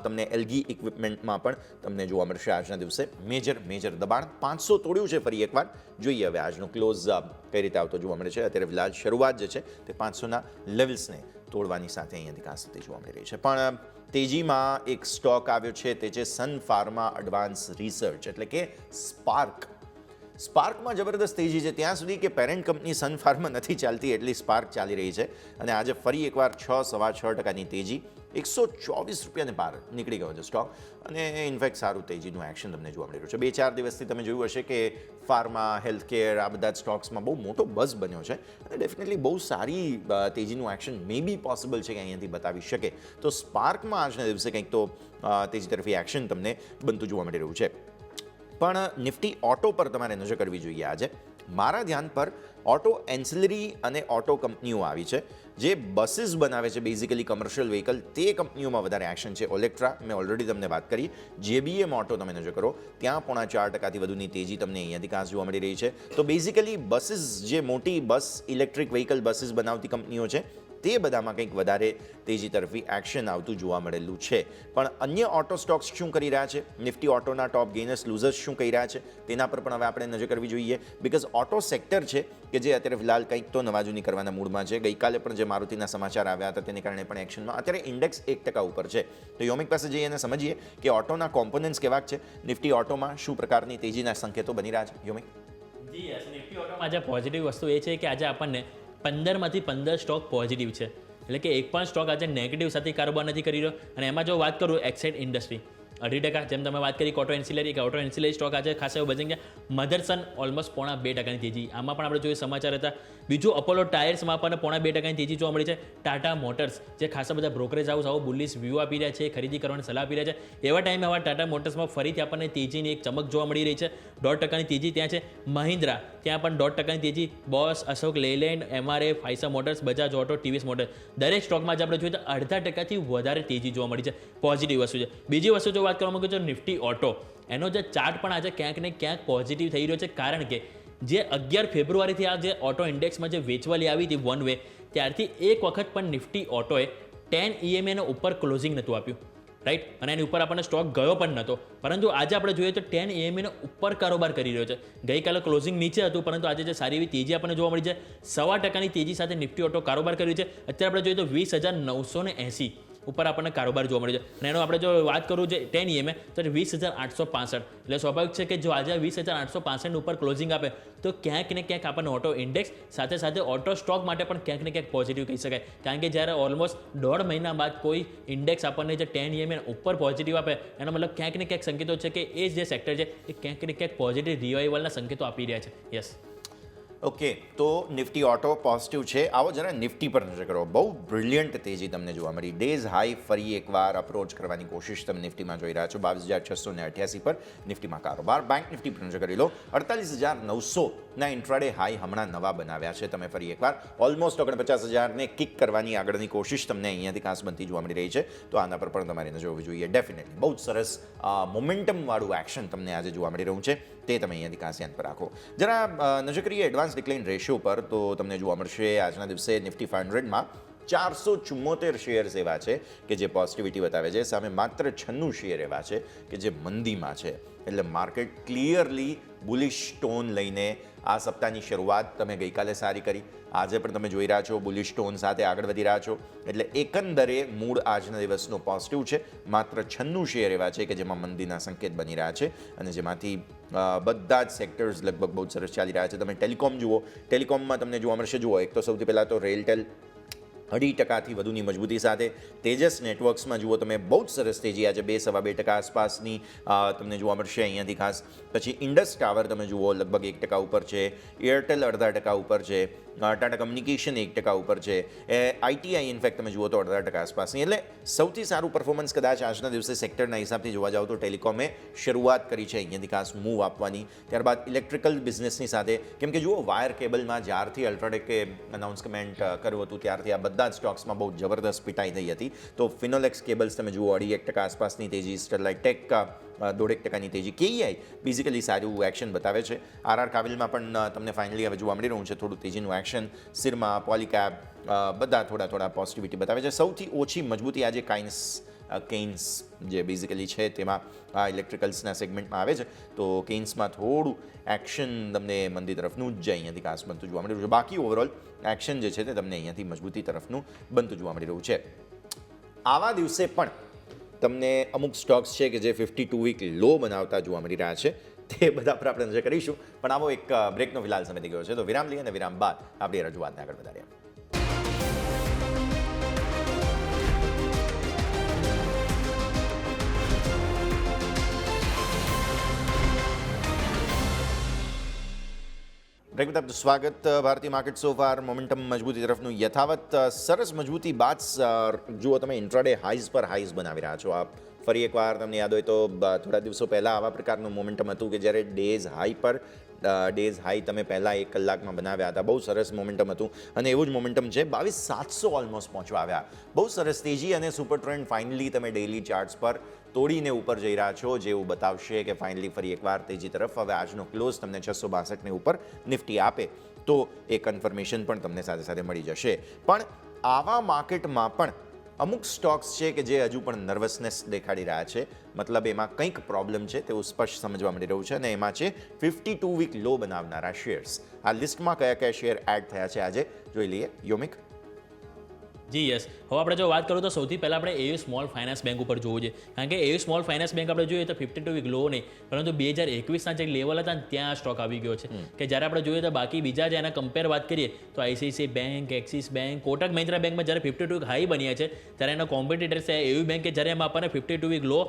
તમને એલગી ઇક્વિપમેન્ટમાં પણ તમને જોવા મળશે આજના દિવસે મેજર દબાણ. 500 તોડ્યું છે ફરી એકવાર. જોઈએ હવે આજનો ક્લોઝ કઈ રીતે આવતો જોવા મળે છે. અત્યારે ફિલહાલ શરૂઆત જે છે તે 500ના લેવલ્સને તોડવાની સાથે અહીંયાથી ખાસ થતી જોવા મળી રહી છે. પણ તેજીમાં એક સ્ટોક આવ્યો છે, તે છે સન ફાર્મા એડવાન્સ રિસર્ચ, એટલે કે સ્પાર્ક. સ્પાર્કમાં જબરદસ્ત તેજી છે ત્યાં સુધી કે પેરેન્ટ કંપની સન ફાર્મા નથી ચાલતી એટલી સ્પાર્ક ચાલી રહી છે, અને આજે ફરી એકવાર 6-6.25% તેજી, ₹124 પાર નીકળી ગયો છે સ્ટોક, અને ઇનફેક્ટ સારું તેજીનું એક્શન તમને જોવા મળી રહ્યું છે. 2-4 દિવસથી તમે જોયું હશે કે ફાર્મા, હેલ્થકેર, આ બધા જ સ્ટોક્સમાં બહુ મોટો બઝ બન્યો છે, અને ડેફિનેટલી બહુ સારી તેજીનું એક્શન મે બી પોસિબલ છે કે અહીંયાથી બતાવી શકે. તો સ્પાર્કમાં આજના દિવસે કંઈક તો તેજી તરફી એક્શન તમને બનતું જોવા મળી રહ્યું છે. પણ નિફ્ટી ઓટો પર તમારે નજર કરવી જોઈએ. આજે મારા ધ્યાન પર ઓટો એન્સિલરી અને ઓટો કંપનીઓ આવી છે જે બસીસ બનાવે છે, બેઝિકલી કમર્શિયલ વ્હીકલ. તે કંપનીઓમાં વધારે એક્શન છે. ઓલેક્ટ્રા મેં ઓલરેડી તમને વાત કરી. જેબીએમ ઓટો તમે નજર કરો, ત્યાં 0.4%થી વધુની તેજી તમને અહીંયાથી ખાસ જોવા મળી રહી છે. તો બેઝિકલી બસીસ, જે મોટી બસ ઇલેક્ટ્રિક વ્હીકલ બસીસ બનાવતી કંપનીઓ છે, તે બધામાં કંઈક વધારે તેજી તરફી એક્શન આવતું જોવા મળેલું છે. પણ અન્ય ઓટો સ્ટોક્સ શું કરી રહ્યા છે, નિફ્ટી ઓટોના ટોપ ગેઇનર્સ લૂઝર્સ શું કહી રહ્યા છે, તેના પર પણ હવે આપણે નજર કરવી જોઈએ. બિકોઝ ઓટો સેક્ટર છે કે જે અત્યારે ફિલહાલ કંઈક તો નવાજૂની કરવાના મૂડમાં છે. ગઈકાલે પણ જે મારુતિના સમાચાર આવ્યા હતા તેને કારણે પણ એક્શનમાં. અત્યારે ઇન્ડેક્સ 1% ઉપર છે. તો યોમિક પાસે જઈએ અને સમજીએ કે ઓટોના કોમ્પોનન્ટ્સ કેવા છે, નિફ્ટી ઓટોમાં શું પ્રકારની તેજીના સંકેતો બની રહ્યા છે. યોમિક જી યસ, નિફ્ટી ઓટોમાં આજે પોઝિટિવ વસ્તુ એ છે કે આજે આપણને 15માંથી 15 સ્ટોક પોઝિટિવ છે, એટલે કે એક પણ સ્ટોક આજે નેગેટિવ સાથે કારોબાર નથી કરી રહ્યો. અને એમાં જો વાત કરું એક્સાઇડ ઇન્ડસ્ટ્રી 2.5%, જેમ તમે વાત કરી ઓટો એન્સિલરી સ્ટોક આજે ખાસ એવો બચી ગયા. મધરસન ઓલમોસ્ટ 0.5% તેજી, આમાં પણ આપણે જોઈએ સમાચાર હતા. બીજું અપોલો ટાયર્સમાં પણ 0.5% તેજી જોવા મળી છે. ટાટા મોટર્સ, જે ખાસા બધા બ્રોકરેજ હાઉસ આવો બુલિશ વ્યૂ આપી રહ્યા છે, ખરીદી કરવાની સલાહ આપી રહ્યા છે, એવા ટાઈમે હવે ટાટા મોટર્સમાં ફરીથી આપણને તેજીની એક ચમક જોવા મળી રહી છે. 1.5% તેજી ત્યાં છે. મહિન્દ્રા, ત્યાં પણ 1.5% તેજી. બોસ, અશોક લેલેન્ડ, એમઆરએફ, ફાઇસા motors, Bajaj auto, TVS motors, દરેક સ્ટોકમાં જ આપણે જોઈએ તો 0.5%થી વધારે તેજી જોવા મળી છે. પોઝિટિવ વસ્તુ છે. બીજી વસ્તુ જો વાત કરવા માંગુ તો નિફ્ટી ઓટો, એનો જે ચાર્ટ પણ આજે ક્યાંક ને ક્યાંક પોઝિટિવ થઈ રહ્યો છે, કારણ કે જે 11 ફેબ્રુઆરીથી આ જે ઓટો ઇન્ડેક્સમાં જે વેચવાલી આવી હતી વન વે, ત્યારથી એક વખત પણ નિફ્ટી ઓટોએ 10 EMA ઉપર ક્લોઝિંગ નહોતું આપ્યું, રાઈટ, અને એની ઉપર આપણને સ્ટોક ગયો પણ નહોતો. પરંતુ આજે આપણે જોઈએ તો 10 EMA ઉપર કારોબાર કરી રહ્યો છે. ગઈકાલે ક્લોઝિંગ નીચે હતું, પરંતુ આજે જે સારી એવી તેજી આપણને જોવા મળી છે. 1.25% તેજી સાથે નિફ્ટી ઓટો કારોબાર કર્યું છે. અત્યારે આપણે જોઈએ તો 20,980 ઉપર આપણને કારોબાર જોવા મળે છે. અને એનો આપણે જો વાત કરું જે 10 EMA તો 20,865, એટલે સ્વાભાવિક છે કે જો આજે 20,865 ઉપર ક્લોઝિંગ આપે તો ક્યાંક ને ક્યાંક આપણને ઓટો ઇન્ડેક્સ સાથે ઓટો સ્ટોક માટે પણ ક્યાંક ને ક્યાંક પોઝિટિવ કહી શકાય. કારણ કે જ્યારે ઓલમોસ્ટ 1.5 મહિના બાદ કોઈ ઇન્ડેક્સ આપણને જે 10 EMA ઉપર પોઝિટિવ આપે, એનો મતલબ ક્યાંક ને ક્યાંક સંકેતો છે કે એ જે સેક્ટર છે એ ક્યાંક ને ક્યાંક પોઝિટિવ રિવાઇવલના સંકેતો આપી રહ્યા છે. યસ, ઓકે, તો નિફ્ટી ઓટો પોઝિટિવ છે. આવો જરા નિફ્ટી પર નજર કરો. બહુ બ્રિલિયન્ટ તેજી તમને જોવા મળી. ડેઝ હાઈ ફરી એકવાર અપ્રોચ કરવાની કોશિશ તમે નિફ્ટીમાં જોઈ રહ્યા છો. 22,688 પર નિફ્ટીમાં કારોબાર. બેંક નિફ્ટી પર નજર કરી લો. 48,900ના ઇન્ટ્રાડે હાઈ હમણાં નવા બનાવ્યા છે તમે ફરી એકવાર. ઓલમોસ્ટ 49,000ને કિક કરવાની આગળની કોશિશ તમને અહીંયાથી ખાસ બનતી જોવા મળી રહી છે. તો આના પર પણ તમારે નજર હોવી જોઈએ. ડેફિનેટલી બહુ જ સરસ મોમેન્ટમવાળું એક્શન તમને આજે જોવા મળી રહ્યું છે, તે તમે અહીંયાથી ખાસ ધ્યાન પર રાખો. જરા નજર કરીએ એડવાન્સ ડિક્લાઇન રેશિયો પર, તો તમને જોવા મળશે આજના દિવસે નિફ્ટી 500માં 474 શેર્સ એવા છે કે જે પોઝિટિવિટી બતાવે છે, સામે માત્ર 96 શેર એવા છે કે જે મંદીમાં છે. એટલે માર્કેટ ક્લિયરલી બુલિશ ટોન લઈને આ સપ્તાહની શરૂઆત તમે ગઈકાલે સારી કરી, આજે પણ તમે જોઈ રહ્યા છો બુલિશ ટોન સાથે આગળ વધી રહ્યા છો. એટલે એકંદરે મૂડ આજના દિવસનો પોઝિટિવ છે. માત્ર 96 શેર એવા છે કે જેમાં મંદીના સંકેત બની રહ્યા છે, અને જેમાંથી બધા જ સેક્ટર્સ લગભગ બહુ સરસ ચાલી રહ્યા છે. તમે ટેલિકોમ જુઓ, ટેલિકોમમાં તમને જોવા મળશે, જુઓ એક તો સૌથી પહેલાં તો રેલટેલ 2.5%થી વધુની મજબૂતી સાથે. તેજસ નેટવર્ક્સમાં જુઓ તમે બહુ જ સરસ તેજી આજે 2-2.5% આસપાસની તમને જોવા મળશે અહીંયાથી ખાસ. પછી ઇન્ડસ ટાવર તમે જુઓ લગભગ 1% ઉપર છે, એરટેલ 0.5% ઉપર છે, ટાટા કમ્યુનિકેશન 1% ઉપર છે, આઈટીઆઈ ઇનફેક્ટ તમે જુઓ તો 0.5% આસપાસની. એટલે સૌથી સારું પરફોર્મન્સ કદાચ આજના દિવસે સેક્ટરના હિસાબથી જોવા જાવ તો ટેલિકોમે શરૂઆત કરી છે અહીંયાથી ખાસ મૂવ આપવાની. ત્યારબાદ ઇલેક્ટ્રિકલ બિઝનેસની સાથે, કેમ કે જુઓ વાયર કેબલમાં જ્યારથી અલ્ટ્રાટેકે અનાઉન્સમેન્ટ કર્યું હતું ત્યારથી આ બધા જ સ્ટોક્સમાં બહુ જબરદસ્ત પિટાઈ થઈ હતી. તો ફિનોલેક્સ કેબલ્સ તમે જુઓ 2.5% આસપાસની તેજી, સ્ટરલાઇટ ટેક 0.5%ની તેજી, કેઈઆઈ બેઝિકલી સારું એક્શન બતાવે છે. આરઆર કાબિલમાં પણ તમને ફાઇનલી હવે જોવા મળી રહ્યું છે થોડું તેજીનું એક્શન. સિરમાં, પોલીકેબ બધા થોડા પોઝિટિવિટી બતાવે છે. સૌથી ઓછી મજબૂતી આજે કેઇન્સ જે બેઝિકલી છે તેમાં આ ઇલેક્ટ્રિકલ્સના સેગમેન્ટમાં આવે છે. તો કેઇન્સમાં થોડું એક્શન તમને મંદી તરફનું જ અહીંયાથી ખાસ બનતું જોવા મળી રહ્યું છે. બાકી ઓવરઓલ એક્શન જે છે તે તમને અહીંયાથી મજબૂતી તરફનું બનતું જોવા મળી રહ્યું છે. આવા દિવસે પણ તમને અમુક સ્ટોક્સ છે કે જે 52 વીક લો બનાવતા જોવા મળી રહ્યા છે. તે બધા પર આપણે નજર કરીશું. પણ આવો એક બ્રેકનો ફિલહાલ સમય થઈ ગયો છે, તો વિરામ લઈએ અને વિરામ બાદ આપણી રજૂઆતને આગળ વધારીએ. બ્રેક બાદ આપનું સ્વાગત. ભારતીય માર્કેટ સો ફાર મોમેન્ટમ મજબૂતી તરફનું યથાવત. સરસ મજબૂતી બાદ જુઓ તમે ઇન્ટ્રાડે હાઈઝ પર હાઈઝ બનાવી રહ્યા છો. આપ ફરી એકવાર તમને યાદ હોય તો થોડા દિવસો પહેલાં આવા પ્રકારનું મોમેન્ટમ હતું કે જ્યારે ડેઝ હાઈ તમે પહેલાં 1 કલાકમાં બનાવ્યા હતા. બહુ સરસ મોમેન્ટમ હતું અને એવું જ મોમેન્ટમ છે. 22,700 ઓલમોસ્ટ પહોંચવા આવ્યા. બહુ સરસ તેજી અને સુપર ટ્રેન્ડ ફાઇનલી તમે ડેઇલી ચાર્ટ્સ પર તોડીને ઉપર જઈ રહ્યા છો, જે એવું બતાવશે કે ફાઇનલી ફરી એકવાર તેજી તરફ. હવે આજનો ક્લોઝ તમને 662 ઉપર નિફ્ટી આપે તો એ કન્ફર્મેશન પણ તમને સાથે સાથે મળી જશે. પણ આવા માર્કેટમાં પણ અમુક સ્ટોક્સ છે કે જે હજુ પણ નર્વસનેસ દેખાડી રહ્યા છે. મતલબ એમાં કંઈક પ્રોબ્લેમ છે તેવું સ્પષ્ટ સમજવા મળી રહ્યું છે અને એમાં છે 52 વીક લો બનાવનારા શેર્સ. આ લિસ્ટમાં કયા કયા શેર એડ થયા છે આજે જોઈ લઈએ. યોમિક. જી યસ. હવે આપણે જો વાત કરું તો સૌથી પહેલાં આપણે એયુ સ્મોલ ફાઇનાન્સ બેંક ઉપર જોવું છે, કારણ કે એયુ સ્મોલ ફાઇનાન્સ બેંક આપણે જોઈએ તો 52 વીક લો નહીં, પરંતુ 2021ના જે લેવલ હતા ને ત્યાં આ સ્ટોક આવી ગયો છે. કે જ્યારે આપણે જોઈએ તો બાકી બીજા જે એના કમ્પેર વાત કરીએ તો ICICI bank, axis bank, Kotak Mahindra બેંકમાં જ્યારે 52 વીક હાઈ બન્યા છે ત્યારે એના કોમ્પિટિટર્સ છે એયુ બેંક, કે જ્યારે એમાં આપણને 52 વીક લો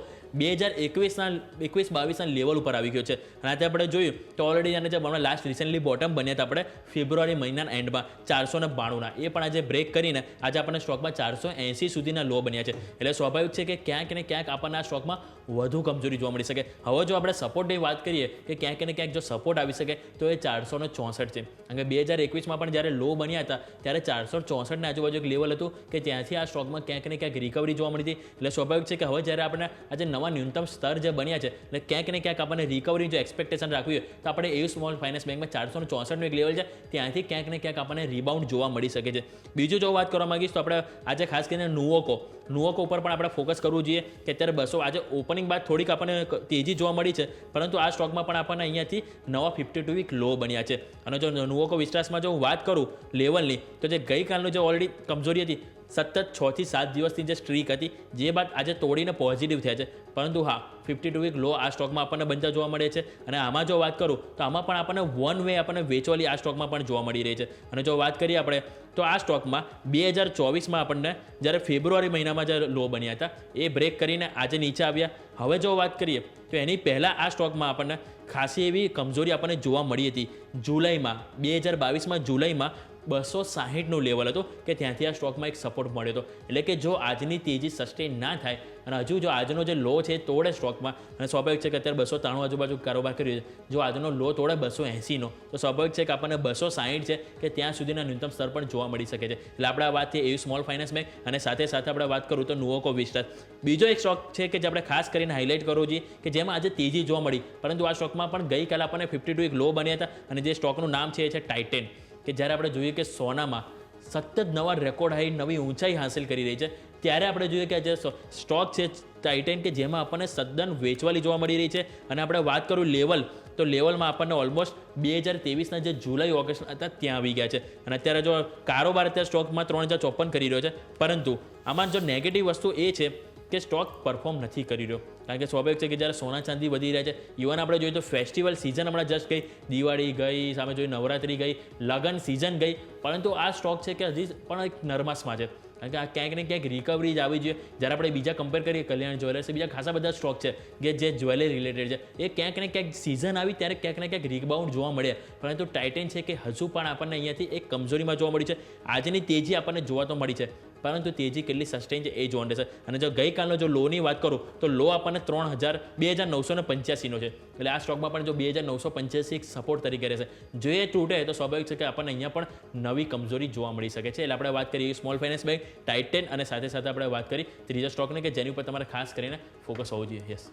2021-22ના લેવલ ઉપર આવી ગયો છે. અને આજે આપણે જોયું તો ઓલરેડી અને જે હમણાં લાસ્ટ રિસેન્ટલી બોટમ બન્યા હતા આપણે ફેબ્રુઆરી મહિનાના એન્ડમાં 492ના, એ પણ આજે બ્રેક કરીને આજે આપણને સ્ટોકમાં 480 સુધીના લો બન્યા છે. એટલે સ્વાભાવિક છે કે ક્યાંક ને ક્યાંક આપણને આ સ્ટોકમાં વધુ કમજોરી જોવા મળી શકે. હવે જો આપણે સપોર્ટની વાત કરીએ કે ક્યાંક ને ક્યાંક જો સપોર્ટ આવી શકે તો એ 464 છે. કારણ કે 2021માં પણ જ્યારે લો બન્યા હતા ત્યારે 464ની આજુબાજુ એક લેવલ હતું કે ત્યાંથી આ સ્ટોકમાં ક્યાંક ને ક્યાંક રિકવરી જોવા મળી હતી. એટલે સ્વાભાવિક છે કે હવે જ્યારે આપણે આજે નવા ન્યૂનતમ સ્તર જે બન્યા છે એટલે ક્યાંક ને ક્યાંક આપણને રિકવરી જો એક્સપેક્ટેશન રાખવી હોય તો આપણે એયુ સ્મોલ ફાઇનાન્સ બેંકમાં 464નું એક લેવલ છે ત્યાંથી ક્યાંક ને ક્યાંક આપણને રિબાઉન્ડ જોવા મળી શકે છે. બીજું જો વાત કરવા માંગીશ તો આપણે આજે ખાસ કરીને નુવોકો ઉપર પણ આપણે ફોકસ કરવું જોઈએ કે અત્યારે 200 આજે ઓપનિંગ બાદ થોડીક આપણને તેજી જોવા મળી છે, પરંતુ આ સ્ટોકમાં પણ આપણને અહીંયાથી નવા 52 વીક લો બન્યા છે. અને જો નુવોકો વિસ્ટાસમાં જો હું વાત કરું લેવલની તો જે ગઈકાલનું જે ઓલરેડી કમજોરી હતી સતત 6 થી 7 દિવસની જે સ્ટ્રીક હતી જે બાદ આજે તોડીને પોઝિટિવ થયા છે, પરંતુ હા 52 વીક લો આ સ્ટોકમાં આપણને બનતા જોવા મળે છે. અને આમાં જો વાત કરું તો આમાં પણ આપણને વન વે આપણને વેચવાલી આ સ્ટોકમાં પણ જોવા મળી રહી છે. અને જો વાત કરીએ આપણે તો આ સ્ટોકમાં 2024માં આપણને જ્યારે ફેબ્રુઆરી મહિનામાં જે લો બન્યા હતા એ બ્રેક કરીને આજે નીચે આવ્યા. હવે જો વાત કરીએ તો એની પહેલાં આ સ્ટોકમાં આપણને ખાસી એવી કમજોરી આપણને જોવા મળી હતી. જુલાઈમાં 2022માં જુલાઈમાં 260નું લેવલ હતું કે ત્યાંથી આ સ્ટોકમાં એક સપોર્ટ મળ્યો હતો. એટલે કે જો આજની તેજી સસ્ટેન ના થાય અને હજુ જો આજનો જે લો છે તોડે સ્ટોકમાં, અને સ્વાભાવિક છે કે અત્યારે 293 આજુબાજુ કારોબાર કર્યો છે, જો આજનો લો તોડે 280નો તો સ્વાભાવિક છે કે આપણને 260 છે કે ત્યાં સુધીના ન્યૂનતમ સ્તર પણ જોવા મળી શકે છે. એટલે આપણે આ વાત છે એયુ સ્મોલ ફાઇનાન્સ બેંક અને સાથે સાથે આપણે વાત કરું તો નુવોકો વિસ્ટાસ. બીજો એક સ્ટોક છે કે જે આપણે ખાસ કરીને હાઇલાઇટ કરવો જોઈએ કે જેમાં આજે તેજી જોવા મળી, પરંતુ આ સ્ટોકમાં પણ ગઈકાલે આપણને 52 વીક લો બન્યા હતા અને જે સ્ટોકનું નામ છે એ છે ટાઇટેન. કે જ્યારે આપણે જોઈએ કે સોનામાં સતત નવા રેકોર્ડ હાઈ નવી ઊંચાઈ હાંસિલ કરી રહી છે, ત્યારે આપણે જોઈએ કે જે સ્ટોક છે ટાઇટેન કે જેમાં આપણને સદન વેચવાલી જોવા મળી રહી છે. અને આપણે વાત કરું લેવલ તો લેવલમાં આપણને ઓલમોસ્ટ 2023ના જે જુલાઈ ઓગસ્ટ હતા ત્યાં આવી ગયા છે. અને અત્યારે જો કારોબાર અત્યારે સ્ટોકમાં 3054 કરી રહ્યો છે, પરંતુ આમાં જો નેગેટિવ વસ્તુ એ છે કે સ્ટોક પરફોર્મ નથી કરી રહ્યો. કારણ કે સ્વાભાવિક છે કે જ્યારે સોના ચાંદી વધી રહ્યા છે, ઇવન આપણે જોઈએ તો ફેસ્ટિવલ સિઝન હમણાં જસ્ટ ગઈ, દિવાળી ગઈ, સામે જોઈએ નવરાત્રી ગઈ, લગન સિઝન ગઈ, પરંતુ આ સ્ટોક છે કે હજી પણ એક નરમાસમાં છે. કારણ કે આ ક્યાંક ને ક્યાંક રિકવરી જ આવી જોઈએ. જ્યારે આપણે બીજા કમ્પેર કરીએ, કલ્યાણ જ્વેલર્સ, બીજા ખાસા બધા સ્ટોક છે કે જે જ્વેલરી રિલેટેડ છે, એ ક્યાંક ને ક્યાંક સિઝન આવી ત્યારે ક્યાંક ને ક્યાંક રિબાઉન્ડ જોવા મળે. પરંતુ ટાઇટન છે કે હજુ પણ આપણને અહીંયાથી એક કમજોરીમાં જોવા મળી છે. આજની તેજી આપણને જોવા તો મળી છે, પરંતુ તેજી કેટલી સસ્ટેન છે એ જોવાનું છે. અને જો ગઈકાલનો જો લોની વાત કરું તો લો આપણને 2985નો છે. એટલે આ સ્ટોકમાં પણ જો 2985 સપોર્ટ તરીકે રહેશે. જો એ તૂટે તો સ્વાભાવિક છે કે આપણને અહીંયા પણ નવી કમજોરી જોવા મળી શકે છે. એટલે આપણે વાત કરીએ સ્મોલ ફાઇનાન્સ બેંક, ટાઇટન, અને સાથે સાથે આપણે વાત કરી ત્રીજા સ્ટોકને કે જેની ઉપર તમારે ખાસ કરીને ફોકસ હોવું જોઈએ. યસ,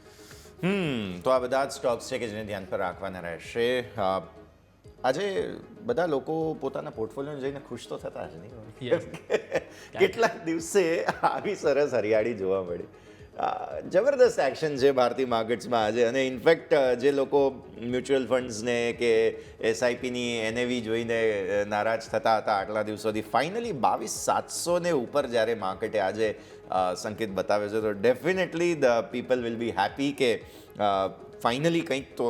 તો આ બધા જ સ્ટોક્સ છે કે જેને ધ્યાન પર રાખવાના રહેશે. આજે બધા લોકો પોતાના પોર્ટફોલિયોને જોઈને ખુશ તો થતા જ નહીં. Yes. કેટલાક દિવસે આવી સરસ હરિયાળી જોવા મળી. જબરદસ્ત એક્શન છે ભારતીય માર્કેટ્સમાં આજે. અને ઇનફેક્ટ જે લોકો મ્યુચ્યુઅલ ફંડ્સને કે એસઆઈપીની એનએવી જોઈને નારાજ થતા હતા આટલા દિવસોથી, ફાઇનલી 22,700 ઉપર જ્યારે માર્કેટે આજે સંકેત બતાવે છે, તો definitely the people will be happy કે ફાઇનલી કંઈક તો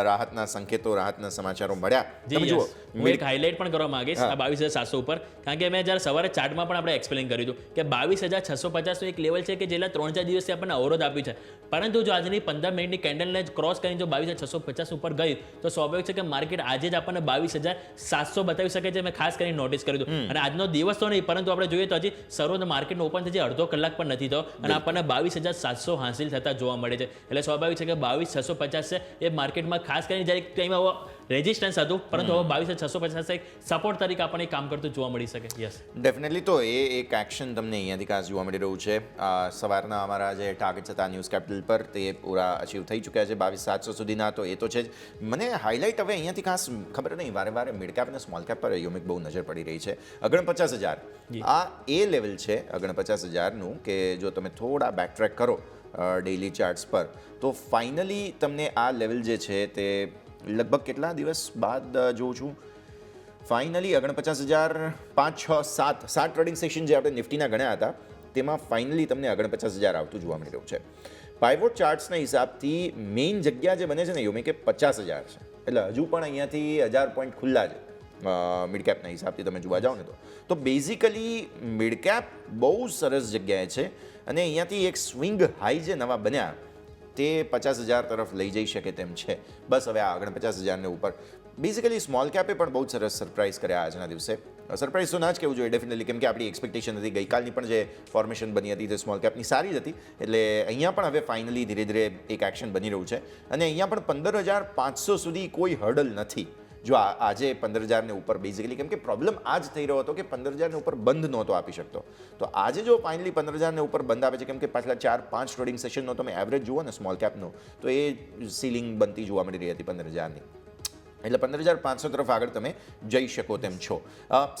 રાહતના સંકેતો, રાહતના સમાચારો મળ્યા. તમે જુઓ, હું એક હાઇલાઇટ પણ કરવા માંગીશ આ 22,700 ઉપર. કારણ કે મેં જ્યારે સવારે ચાર્ટમાં પણ આપણે એક્સપ્લેન કર્યું હતું કે 22,650નું એક લેવલ છે કે જેટલા 3-4 દિવસથી આપણને અવરોધ આપ્યું છે. પરંતુ જો આજની 15 મિનિટની કેન્ડલને ક્રોસ કરીને જો 22,650 ઉપર ગયું તો સ્વાભાવિક છે કે માર્કેટ આજે જ આપણને 22,700 બતાવી શકે છે. મેં ખાસ કરીને નોટિસ કર્યું હતું. અને આજનો દિવસ તો નહીં, પરંતુ આપણે જોઈએ તો હજી સર્વોચ્ચ માર્કેટનો ઓપન થઈ અડધો કલાક પણ નથી થયો અને આપણને 22,700 હાંસિલ થતા જોવા મળે છે. એટલે સ્વાભાવિક છે કે 22,650 છે એ માર્કેટમાં ખાસ કરીને જ્યારે ટાઈમ રેઝિસ્ટન્સ હતું, પરંતુ હવે 22,650 એક સપોર્ટ તરીકે આપણને કામ કરતું જોવા મળી શકે. Yes, definitely. તો એ એક એક્શન તમને અહીંયાથી ખાસ જોવા મળી રહ્યું છે. સવારના અમારા જે ટાર્ગેટ્સ હતા ન્યૂઝ કેપિટલ પર, તે પૂરા અચીવ થઈ ચૂક્યા છે 22,700 સુધીના. તો એ તો છે જ. મને હાઇલાઇટ હવે અહીંયાથી ખાસ ખબર નહીં, વારે વારે મિડ કેપ અને સ્મોલ કેપ પર યોમિક બહુ નજર પડી રહી છે. 49,000 આ એ લેવલ છે 49,000નું કે જો તમે થોડા બેકટ્રેક કરો ડેઇલી ચાર્ટ્સ પર, તો ફાઇનલી તમને આ લેવલ જે છે તે લગભગ કેટલા દિવસ બાદ જોઉં છું, ફાઇનલી 49,000 5, 6, 7 ટ્રેડિંગ સેશન જે આપણે નિફ્ટીના ગણ્યા હતા, તેમાં ફાઇનલી તમને 49,000 આવતું જોવા મળી રહ્યું છે. પાઇવોટ ચાર્ટ્સના હિસાબથી મેઇન જગ્યા જે બને છે ને યોમી, કે 50,000 છે. એટલે હજુ પણ અહીંયાથી 1000 પોઈન્ટ ખુલ્લા છે મિડ કેપના હિસાબથી તમે જોવા જાઓ ને તો બેઝિકલી મિડ કેપ બહુ સરસ જગ્યાએ છે. અને અહીંયાથી એક સ્વિંગ હાઈ જે નવા બન્યા તે 50,000 તરફ લઈ જઈ શકે તેમ છે. બસ હવે આ 49,000ને ઉપર બેઝિકલી સ્મોલ કેપે પણ બહુ સરસ સરપ્રાઇઝ કર્યા આજના દિવસે. સરપ્રાઇઝ તો ના જ કહેવું જોઈએ ડેફિનેટલી, કેમ કે આપણી એક્સપેક્ટેશન હતી, ગઈકાલની પણ જે ફોર્મેશન બની હતી તે સ્મોલ કેપની સારી જ હતી. એટલે અહીંયા પણ હવે ફાઇનલી ધીરે ધીરે એક એક્શન બની રહ્યું છે. અને અહીંયા પણ 15,500 સુધી કોઈ હર્ડલ નથી. જો આજે 15,000ને ઉપર બેઝિકલી, કેમ કે પ્રોબ્લેમ આ જ થઈ રહ્યો હતો કે 15,000ને ઉપર બંધ નહોતો આપી શકતો. તો આજે જો ફાઇનલી 15,000ને ઉપર બંધ આપે છે, કેમ કે પાછલા 4-5 ટ્રેડિંગ સેશનનો તમે એવરેજ જુઓ ને સ્મોલ કેપનો, તો એ સીલિંગ બનતી જોવા મળી રહી હતી 15,000ની. એટલે 15,500 તરફ આગળ તમે જઈ શકો તેમ છો.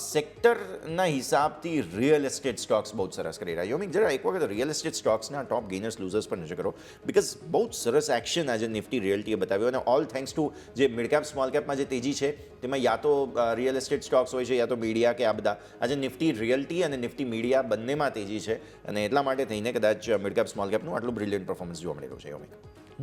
સેક્ટરના હિસાબથી રિયલ એસ્ટેટ સ્ટોક્સ બહુ સરસ કરી રહ્યા. યોમિક, જરા એક વખત રિયલ એસ્ટેટ સ્ટોક્સના ટોપ ગેનર્સ લૂઝર્સ પર નજર કરો, બિકોઝ બહુ સરસ એક્શન આજે નિફ્ટી રિયલ્ટીએ બતાવ્યો. અને ઓલ થેન્ક્સ ટુ જે મિડ કેપ સ્મોલ કેપમાં જે તેજી છે તેમાં યા તો રિયલ એસ્ટેટ સ્ટોક્સ હોય છે યા તો મીડિયા કે આ બધા. આજે નિફ્ટી રિયલ્ટી અને નિફ્ટી મીડિયા બંનેમાં તેજી છે અને એટલા માટે થઈને કદાચ મિડ કેપ સ્મોલ કેપનું આટલું બ્રિલિયન્ટ પરફોર્મન્સ જોવા મળી રહ્યું છે. યોમિક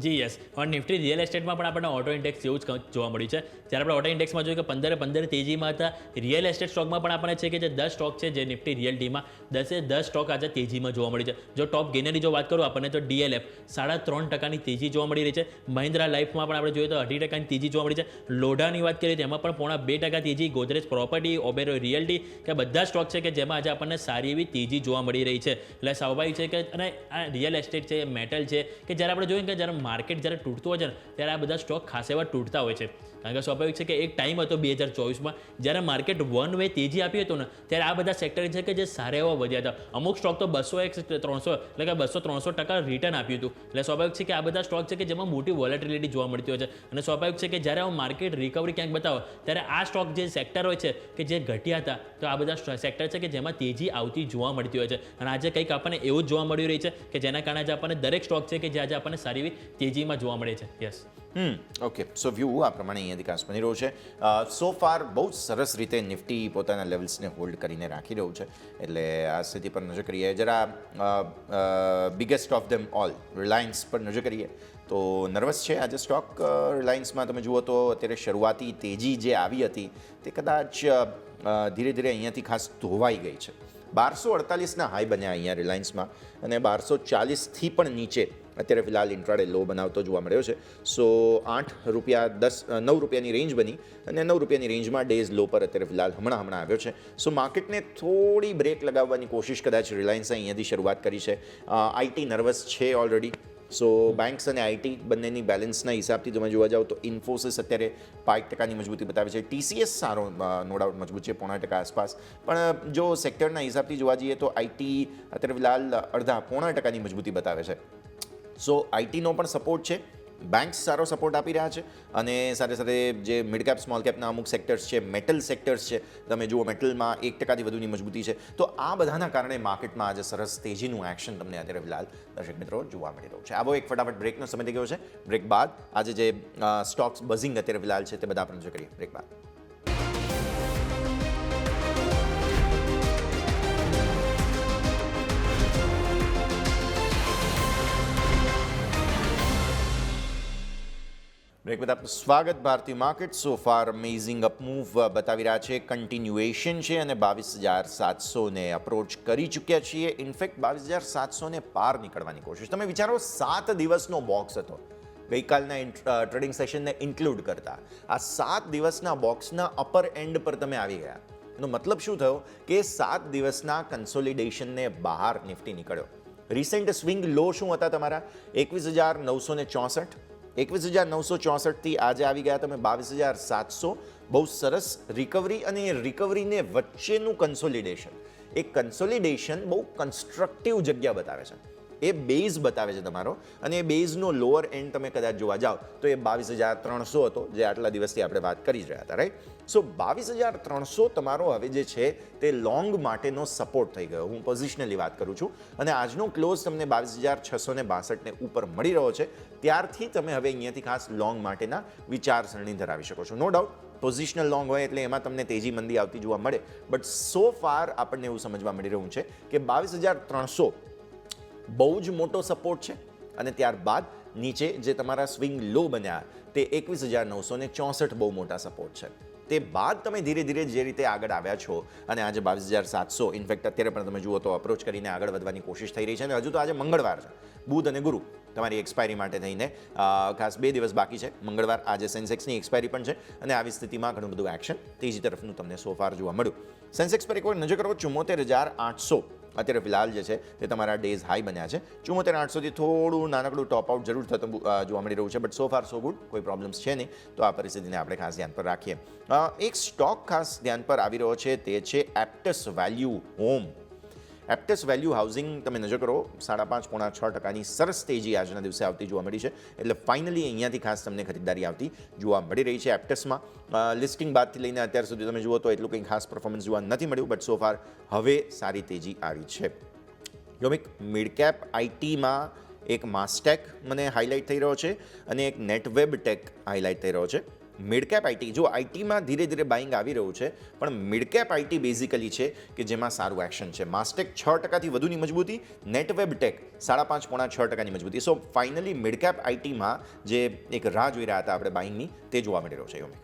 જી યસ, હવે નિફ્ટી રિયલ એસ્ટેટમાં પણ આપણને ઓટો ઇન્ડેક્સ જેવું જ જોવા મળ્યું છે. જ્યારે આપણે ઓટો ઇન્ડેક્સમાં જોયું કે 15 તેજીમાં હતા, રિયલ એસ્ટેટ સ્ટોકમાં પણ આપણને છે કે જે 10 સ્ટોક છે જે નિફ્ટી રિયલ્ટીમાં 10 સ્ટોક આજે તેજીમાં જોવા મળી છે. જો ટોપ ગેનરની જો વાત કરું આપણને તો DLF 3.5% તેજી જોવા મળી રહી છે. મહિન્દ્રા લાઈફમાં પણ આપણે જોઈએ તો 2.5% તેજી જોવા મળી છે. લોઢાની વાત કરીએ તો એમાં પણ 2.5% તેજી. ગોદરેજ પ્રોપર્ટી, ઓબેરો રિયલ્ટી કે બધા સ્ટોક છે કે જેમાં આજે આપણને સારી એવી તેજી જોવા મળી રહી છે. એટલે સ્વાભાવિક છે કે અને આ રિયલ એસ્ટેટ છે, મેટલ છે કે જ્યારે આપણે જોઈએ કે જ્યારે માર્કેટ જ્યારે તૂટતું હોય છે ને ત્યારે આ બધા સ્ટોક ખાસ એવા તૂટતા હોય છે. કારણ કે સ્વાભાવિક છે કે એક ટાઈમ હતો 2024માં જ્યારે માર્કેટ વન વે તેજી આપી હતું ને ત્યારે આ બધા સેક્ટર છે કે જે સારા એવા વધ્યા હતા. અમુક સ્ટોક તો 200-300 એટલે કે 200-300% રિટર્ન આપ્યું હતું. એટલે સ્વાભાવિક છે કે આ બધા સ્ટોક છે કે જેમાં મોટી વોલેટિલિટી જોવા મળતી હોય છે. અને સ્વાભાવિક છે કે જ્યારે માર્કેટ રિકવરી ક્યાંક બતાવો ત્યારે આ સ્ટોક જે સેક્ટર હોય છે કે જે ઘટ્યા હતા, તો આ બધા સેક્ટર છે કે જેમાં તેજી આવતી જોવા મળતી હોય છે. અને આજે કંઈક આપણને એવું જ જોવા મળી રહી છે કે જેના કારણે આજે આપણને દરેક સ્ટોક છે કે જે આજે આપણને સારી એવી તેજીમાં જોવા મળે છે. યસ. ઓકે, સો વ્યૂ આ પ્રમાણે અહીંયાથી ખાસ બની રહ્યો છે. સો ફાર બહુ જ સરસ રીતે નિફ્ટી પોતાના લેવલ્સને હોલ્ડ કરીને રાખી રહ્યું છે. એટલે આ સ્થિતિ પર નજર કરીએ, જરા biggest of them all Reliance પર નજર કરીએ તો નર્વસ છે આજે સ્ટોક. રિલાયન્સમાં તમે જુઓ તો અત્યારે શરૂઆતી તેજી જે આવી હતી તે કદાચ ધીરે ધીરે અહીંયાથી ખાસ ધોવાઈ ગઈ છે. 1248ના હાઈ બન્યા અહીંયા રિલાયન્સમાં અને 1240થી પણ નીચે અત્યારે ફિલહાલ ઇન્ટ્રાડે લો બનાવતો જોવા મળ્યો છે. સો 8 રૂપિયા 9 રૂપિયાની રેન્જ બની અને 9 રૂપિયાની રેન્જમાં ડેઝ લો પર અત્યારે ફિલહાલ હમણાં આવ્યો છે. સો માર્કેટને થોડી બ્રેક લગાવવાની કોશિશ કદાચ રિલાયન્સે અહીંયાથી શરૂઆત કરી છે. આઈટી નર્વસ છે ઓલરેડી. સો બેન્ક્સ અને આઈટી બંનેની બેલેન્સના હિસાબથી તમે જોવા જાઓ તો ઇન્ફોસિસ અત્યારે 5% મજબૂતી બતાવે છે. TCS સારો નો ડાઉટ મજબૂત છે 0.5% આસપાસ. પણ જો સેક્ટરના હિસાબથી જોવા જઈએ તો આઈટી અત્યારે ફિલહાલ 0.5% મજબૂતી બતાવે છે. સો આઈટીનો પણ સપોર્ટ છે, બેન્ક્સ સારો સપોર્ટ આપી રહ્યા છે અને સાથે સાથે જે મિડ કેપ સ્મોલ કેપના અમુક સેક્ટર્સ છે, મેટલ સેક્ટર્સ છે, તમે જુઓ મેટલમાં 1%થી વધુની મજબૂતી છે. તો આ બધાના કારણે માર્કેટમાં આજે સરસ તેજીનું એક્શન તમને અત્યારે ફિલહાલ દર્શક મિત્રો જોવા મળી રહ્યું છે. આવો એક ફટાફટ બ્રેકનો સમય થઈ ગયો છે. બ્રેક બાદ આજે જે સ્ટોક્સ બઝિંગ અત્યારે ફિલહાલ છે તે બધા આપણે કરીએ બ્રેક બાદ. બ્રેક બાદ આપનું સ્વાગત. ભારતીય માર્કેટ સો ફાર અમેઝિંગ અપમૂવ બતાવી રહ્યા છે, કન્ટિન્યુએશન છે અને 22,700ને અપ્રોચ કરી ચૂક્યા છીએ. ઇનફેક્ટ 22,700ને પાર નીકળવાની કોશિશ. તમે વિચારો 7 દિવસનો બોક્સ હતો ગઈકાલના ટ્રેડિંગ સેશનને ઇન્ક્લુડ કરતા. આ 7 દિવસના બોક્સના અપર એન્ડ પર તમે આવી ગયા. એનો મતલબ શું થયો કે 7 દિવસના કન્સોલિડેશનને બહાર નિફ્ટી નીકળ્યો. રિસેન્ટ સ્વિંગ લો શું હતા તમારા? 21,964. 21,964થી આજે આવી ગયા તમે 22,700. બહુ સરસ રિકવરી અને એ રિકવરીને વચ્ચેનું કન્સોલિડેશન. એ કન્સોલિડેશન બહુ કન્સ્ટ્રક્ટિવ જગ્યા બતાવે છે. એ બેઝ બતાવે છે તમારો અને એ બેઝનો લોઅર એન્ડ તમે કદાચ જોવા જાઓ તો એ 22,300 હતો જે આટલા દિવસથી આપણે વાત કરી જ રહ્યા હતા, રાઈટ? સો 22,300 તમારો હવે જે છે તે લોંગ માટેનો સપોર્ટ થઈ ગયો. હું પોઝિશનલી વાત કરું છું અને આજનો ક્લોઝ તમને 22,662ને ઉપર મળી રહ્યો છે. ત્યારથી તમે હવે અહીંયાથી ખાસ લોંગ માટેના વિચારસરણી ધરાવી શકો છો. નો ડાઉટ પોઝિશનલ લોંગ હોય એટલે એમાં તમને તેજી મંદી આવતી જોવા મળે, બટ સો ફાર આપણને એવું સમજવા મળી રહ્યું છે કે 22,300 બહુ જ મોટો સપોર્ટ છે અને ત્યારબાદ નીચે જે તમારા સ્વિંગ લો બન્યા તે 21,964 બહુ મોટા સપોર્ટ છે. તે બાદ તમે ધીરે ધીરે જે રીતે આગળ આવ્યા છો અને આજે 22,700 ઇનફેક્ટ અત્યારે પણ તમે જુઓ તો અપ્રોચ કરીને આગળ વધવાની કોશિશ થઈ રહી છે. અને હજુ તો આજે મંગળવાર છે, બુધ અને ગુરુ તમારી એક્સપાયરી માટે થઈને ખાસ 2 દિવસ બાકી છે. મંગળવાર આજે સેન્સેક્સની એક્સપાયરી પણ છે અને આવી સ્થિતિમાં ઘણું બધું એક્શન તેજી તરફનું તમને સો ફાર જોવા મળ્યું. સેન્સેક્સ પર એકવાર નજર કરો, 74,800 અત્યારે ફિલહાલ જે છે તે તમારા ડેઝ હાઈ બન્યા છે. 74,800થી થોડું નાનકડું ટોપ આઉટ જરૂર થતું જોવા મળી રહ્યું છે, but so far so good, કોઈ પ્રોબ્લેમ્સ છે નહીં. તો આ પરિસ્થિતિને આપણે ખાસ ધ્યાન પર રાખીએ. એક સ્ટોક ખાસ ધ્યાન પર આવી રહ્યો છે તે છે એપ્ટસ વેલ્યુ હોમ. એપ્ટસ વેલ્યુ હાઉસિંગ તમે નજર કરો 5.5-6%ની સરસ તેજી આજના દિવસે આવતી જોવા મળી છે. એટલે ફાઇનલી અહીંયાથી ખાસ તમને ખરીદદારી આવતી જોવા મળી રહી છે એપ્ટસમાં. લિસ્ટિંગ બાદથી લઈને અત્યાર સુધી તમે જુઓ તો એટલું કંઈ ખાસ પરફોર્મન્સ જોવા નથી મળ્યું, બટ સો ફાર હવે સારી તેજી આવી છે. યોમિક મિડ કેપ આઈટીમાં એક માસ્ટેક મને હાઇલાઇટ થઈ રહ્યો છે અને એક નેટવેબ ટેક હાઇલાઇટ થઈ રહ્યો છે. મિડ કેપ આઈટી, જો આઈટીમાં ધીરે ધીરે બાઇંગ આવી રહ્યું છે પણ મિડ કેપ આઈટી બેઝિકલી છે કે જેમાં સારું એક્શન છે. માસ્ટેક 6%થી વધુની મજબૂતી, નેટવેબ ટેક 5.5-6%ની મજબૂતી. સો ફાઇનલી મિડ કેપ આઈટીમાં જે એક રાહ જોઈ રહ્યા હતા આપણે બાઇંગની તે જોવા મળી રહ્યો છે. યોમિક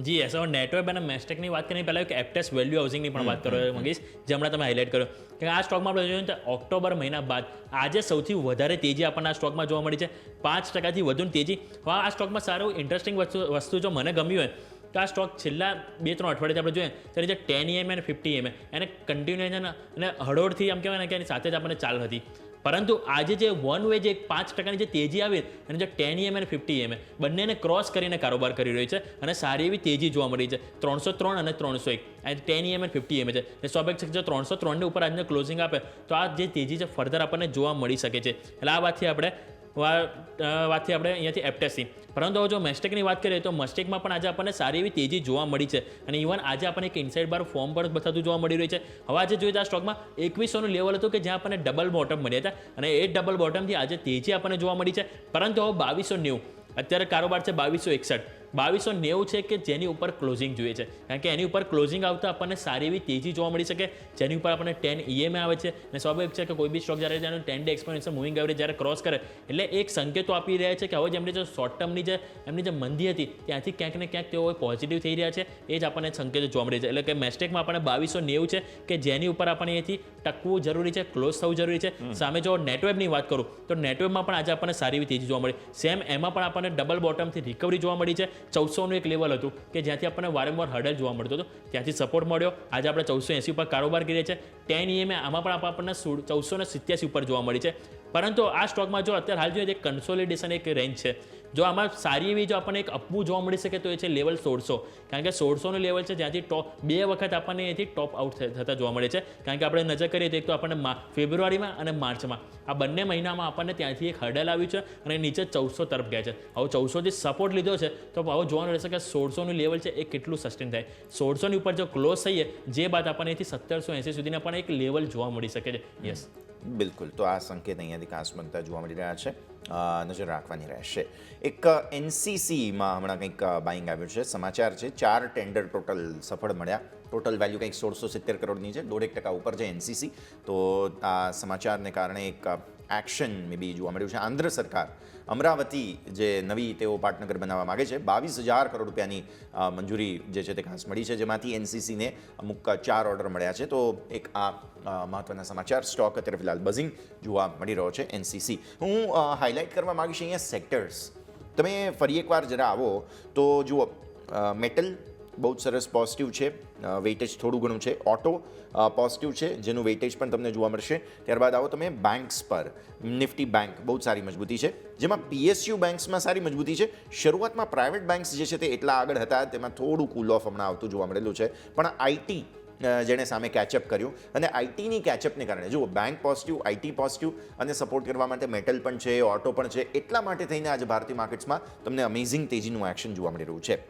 જી યસ, હવે નેટવેબ અને મેસ્ટેકની વાત કરીને પહેલાં એક એપ્ટેસ વેલ્યુ હાઉસિંગની પણ વાત કરવા માંગીશ, જે હમણાં તમે હાઇલાઇટ કર્યો કે આ સ્ટોકમાં આપણે જોઈએ તો ઓક્ટોબર મહિના બાદ આજે સૌથી વધારે તેજી આપણને આ સ્ટોકમાં જોવા મળી છે, 5%થી વધુની તેજી. હવે આ સ્ટોકમાં સારું ઇન્ટરેસ્ટિંગ વસ્તુ જો મને ગમ્યું હોય તો આ સ્ટોક છેલ્લા 2-3 અઠવાડિયાથી આપણે જોઈએ ત્યારે જે 10 EMA અને 50 EMA એને કન્ટિન્યુએશન અને હળોળથી આમ કહેવાય ને કે એની સાથે જ આપણને ચાલ હતી. પરંતુ આજે જે વન વે જે 5%ની જે તેજી આવી અને જે 10 EMA અને 50 EMA બંનેને ક્રોસ કરીને કારોબાર કરી રહી છે અને સારી એવી તેજી જોવા મળી છે. 303 અને 301 આ 10 EMA અને 50 EMA છે. એટલે સ્વાભાવિક જો 303ની ઉપર આજને ક્લોઝિંગ આપે તો આ જે તેજી છે ફર્ધર આપણને જોવા મળી શકે છે. એટલે આ વાતથી આપણે વાતથી આપણે અહીંયાથી એપ્ટેસી. પરંતુ જો મેસ્ટેકની વાત કરીએ તો મસ્ટેકમાં પણ આજે આપણને સારી એવી તેજી જોવા મળી છે અને ઇવન આજે આપણને એક ઇનસાઇડ બાર ફોર્મ પણ બતાતું જોવા મળી રહ્યું છે. હવે આજે જોઈએ તો આ સ્ટોકમાં 2100નું લેવલ હતું કે જ્યાં આપણને ડબલ બોટમ મળ્યા હતા અને એ ડબલ બોટમથી આજે તેજી આપણને જોવા મળી છે. પરંતુ હવે 2290 અત્યારે કારોબાર છે 2261. 2290 છે કે જેની ઉપર ક્લોઝિંગ જોઈએ છે, કારણ કે એની ઉપર ક્લોઝિંગ આવતા આપણને સારી એવી તેજી જોવા મળી શકે, જેની ઉપર આપણને 10 EMA આવે છે અને સ્વાભાવિક છે કે કોઈ બી સ્ટોક જ્યારે તેનું 10 ડે એક્સપોનેન્શિયલ મૂવિંગ એવરેજ જ્યારે ક્રોસ કરે એટલે એક સંકેતો આપી રહ્યા છે કે હવે જેમની જે શોર્ટ ટર્મની જે એમની જે મંદી હતી ત્યાંથી ક્યાંક ને ક્યાંક તેઓ પોઝિટિવ થઈ રહ્યા છે. એ જ આપણને સંકેતો જોવા મળી છે. એટલે કે મેસ્ટેકમાં આપણને 2290 છે કે જેની ઉપર આપણને અહીંથી ટકવું જરૂરી છે, ક્લોઝ થવું જરૂરી છે. સામે જો નેટવેબની વાત કરું તો નેટવેબમાં પણ આજે આપણને સારી એવી તેજી જોવા મળી. સેમ એમાં પણ આપણને ડબલ બોટમથી રિકવરી જોવા મળી છે. 1400નું એક લેવલ હતું કે જ્યાંથી આપણને વારંવાર હર્ડલ જોવા મળતો હતો, ત્યાંથી સપોર્ટ મળ્યો. આજે આપણે 1480 ઉપર કારોબાર કરીએ છીએ. 10 EMA આમાં પણ આપણને 1487 ઉપર જોવા મળી છે. પરંતુ આ સ્ટોકમાં જો અત્યારે હાલ જોઈએ તો એક કન્સોલિડેશન એક રેન્જ છે. જો આમાં સારી એવી જો આપણને એક અપમૂવ જોવા મળી શકે તો એ છે લેવલ 1600, કારણ કે 1600નું લેવલ છે જ્યાંથી બે વખત આપણને એથી ટોપ આઉટ થતા જોવા મળે છે. કારણ કે આપણે નજર કરીએ તો એક તો આપણને ફેબ્રુઆરીમાં અને માર્ચમાં આ બંને મહિનામાં આપણને ત્યાંથી એક હર્ડલ આવ્યું છે અને નીચે 1400 તરફ ગયા છે. હવે 1400થી સપોર્ટ લીધો છે તો હવે જોવાનું રહેશે કે 1600નું લેવલ છે એ કેટલું સસ્ટેન થાય. 1600ની ઉપર જો ક્લોઝ થઈએ જે બાદ આપણને એથી 1780 સુધીના પણ એક લેવલ જોવા મળી શકે છે. યસ, બિલકુલ. તો આ સંકેત અહીંયાથી ખાસ બનતા જોવા મળી રહ્યા છે, નજર રાખવાની રહેશે. એક એનસીસીમાં હમણાં કંઈક બાઇંગ આવ્યું છે, સમાચાર છે 4 ટેન્ડર ટોટલ સફળ મળ્યા. ટોટલ વેલ્યુ કંઈક 1670 કરોડની છે, 1.5% ઉપર છે એનસીસી. તો આ સમાચારને કારણે એક એક્શન મે બી જોવા મળ્યું છે. આંધ્ર સરકાર અમરાવતી જે નવી તેઓ પાટનગર બનાવવા માગે છે, 22,000 કરોડ રૂપિયાની મંજૂરી જે છે તે ખાસ મળી છે, જેમાંથી એનસીસીને અમુક 4 ઓર્ડર મળ્યા છે. તો એક આ મહત્વના સમાચાર. સ્ટોક અત્યારે ફિલહાલ બઝિંગ જોવા મળી રહ્યો છે એનસીસી. હું હાઇલાઇટ કરવા માગીશ અહીંયા સેક્ટર્સ. તમે ફરી એકવાર જરા આવો તો જુઓ, મેટલ બહુ જ સરસ પોઝિટિવ છે, વેઇટેજ થોડું ઘણું છે. ઓટો પોઝિટિવ છે, જેનું વેઇટેજ પણ તમને જોવા મળશે. ત્યારબાદ આવો તમે બેન્ક્સ પર. નિફ્ટી બેંક બહુ જ સારી મજબૂતી છે, જેમાં પીએસયુ બેન્ક્સમાં સારી મજબૂતી છે. શરૂઆતમાં પ્રાઇવેટ બેન્ક્સ જે છે તે એટલા આગળ હતા, તેમાં થોડું કૂલ ઓફ હમણાં આવતું જોવા મળેલું છે. પણ આઈટી જેણે સામે કેચઅપ કર્યું અને આઈટીની કેચઅપને કારણે જુઓ, બેંક પોઝિટિવ, આઈટી પોઝિટિવ અને સપોર્ટ કરવા માટે મેટલ પણ છે, ઓટો પણ છે. એટલા માટે થઈને આજે ભારતીય માર્કેટ્સમાં તમને અમેઝિંગ તેજીનું એક્શન જોવા મળી રહ્યું છે.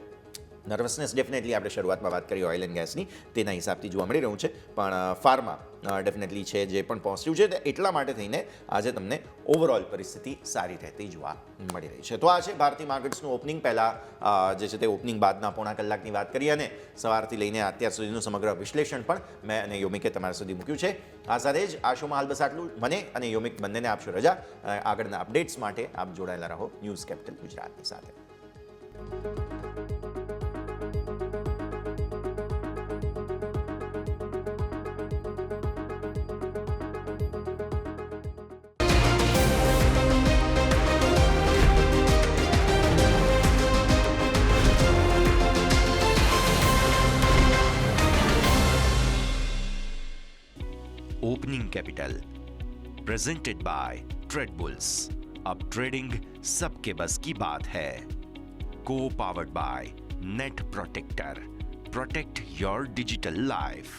નર્વસનેસ ડેફિનેટલી આપણે શરૂઆતમાં વાત કરી ઓઇલ એન્ડ ગેસની, તેના હિસાબથી જોવા મળી રહ્યું છે. પણ ફાર્મા ડેફિનેટલી છે જે પણ પોઝિટિવ છે, એટલા માટે થઈને આજે તમને ઓવરઓલ પરિસ્થિતિ સારી રહેતી જોવા મળી રહી છે. તો આ છે ભારતીય માર્કેટ્સનું ઓપનિંગ. પહેલાં જે છે તે ઓપનિંગ બાદના પોણા કલાકની વાત કરી અને સવારથી લઈને અત્યાર સુધીનું સમગ્ર વિશ્લેષણ પણ મેં અને યોમિકે તમારા સુધી મૂક્યું છે. આ સાથે જ આ શોમાં હાલ બસ આટલું. મને અને યોમિક બંનેને આપશો રજા. આગળના અપડેટ્સ માટે આપ જોડાયેલા રહો ન્યૂઝ કેપિટલ ગુજરાતની સાથે. Opening capital presented by Tradebulls. अब ट्रेडिंग सबके बस की बात है. को powered by net protector. Protect your digital life.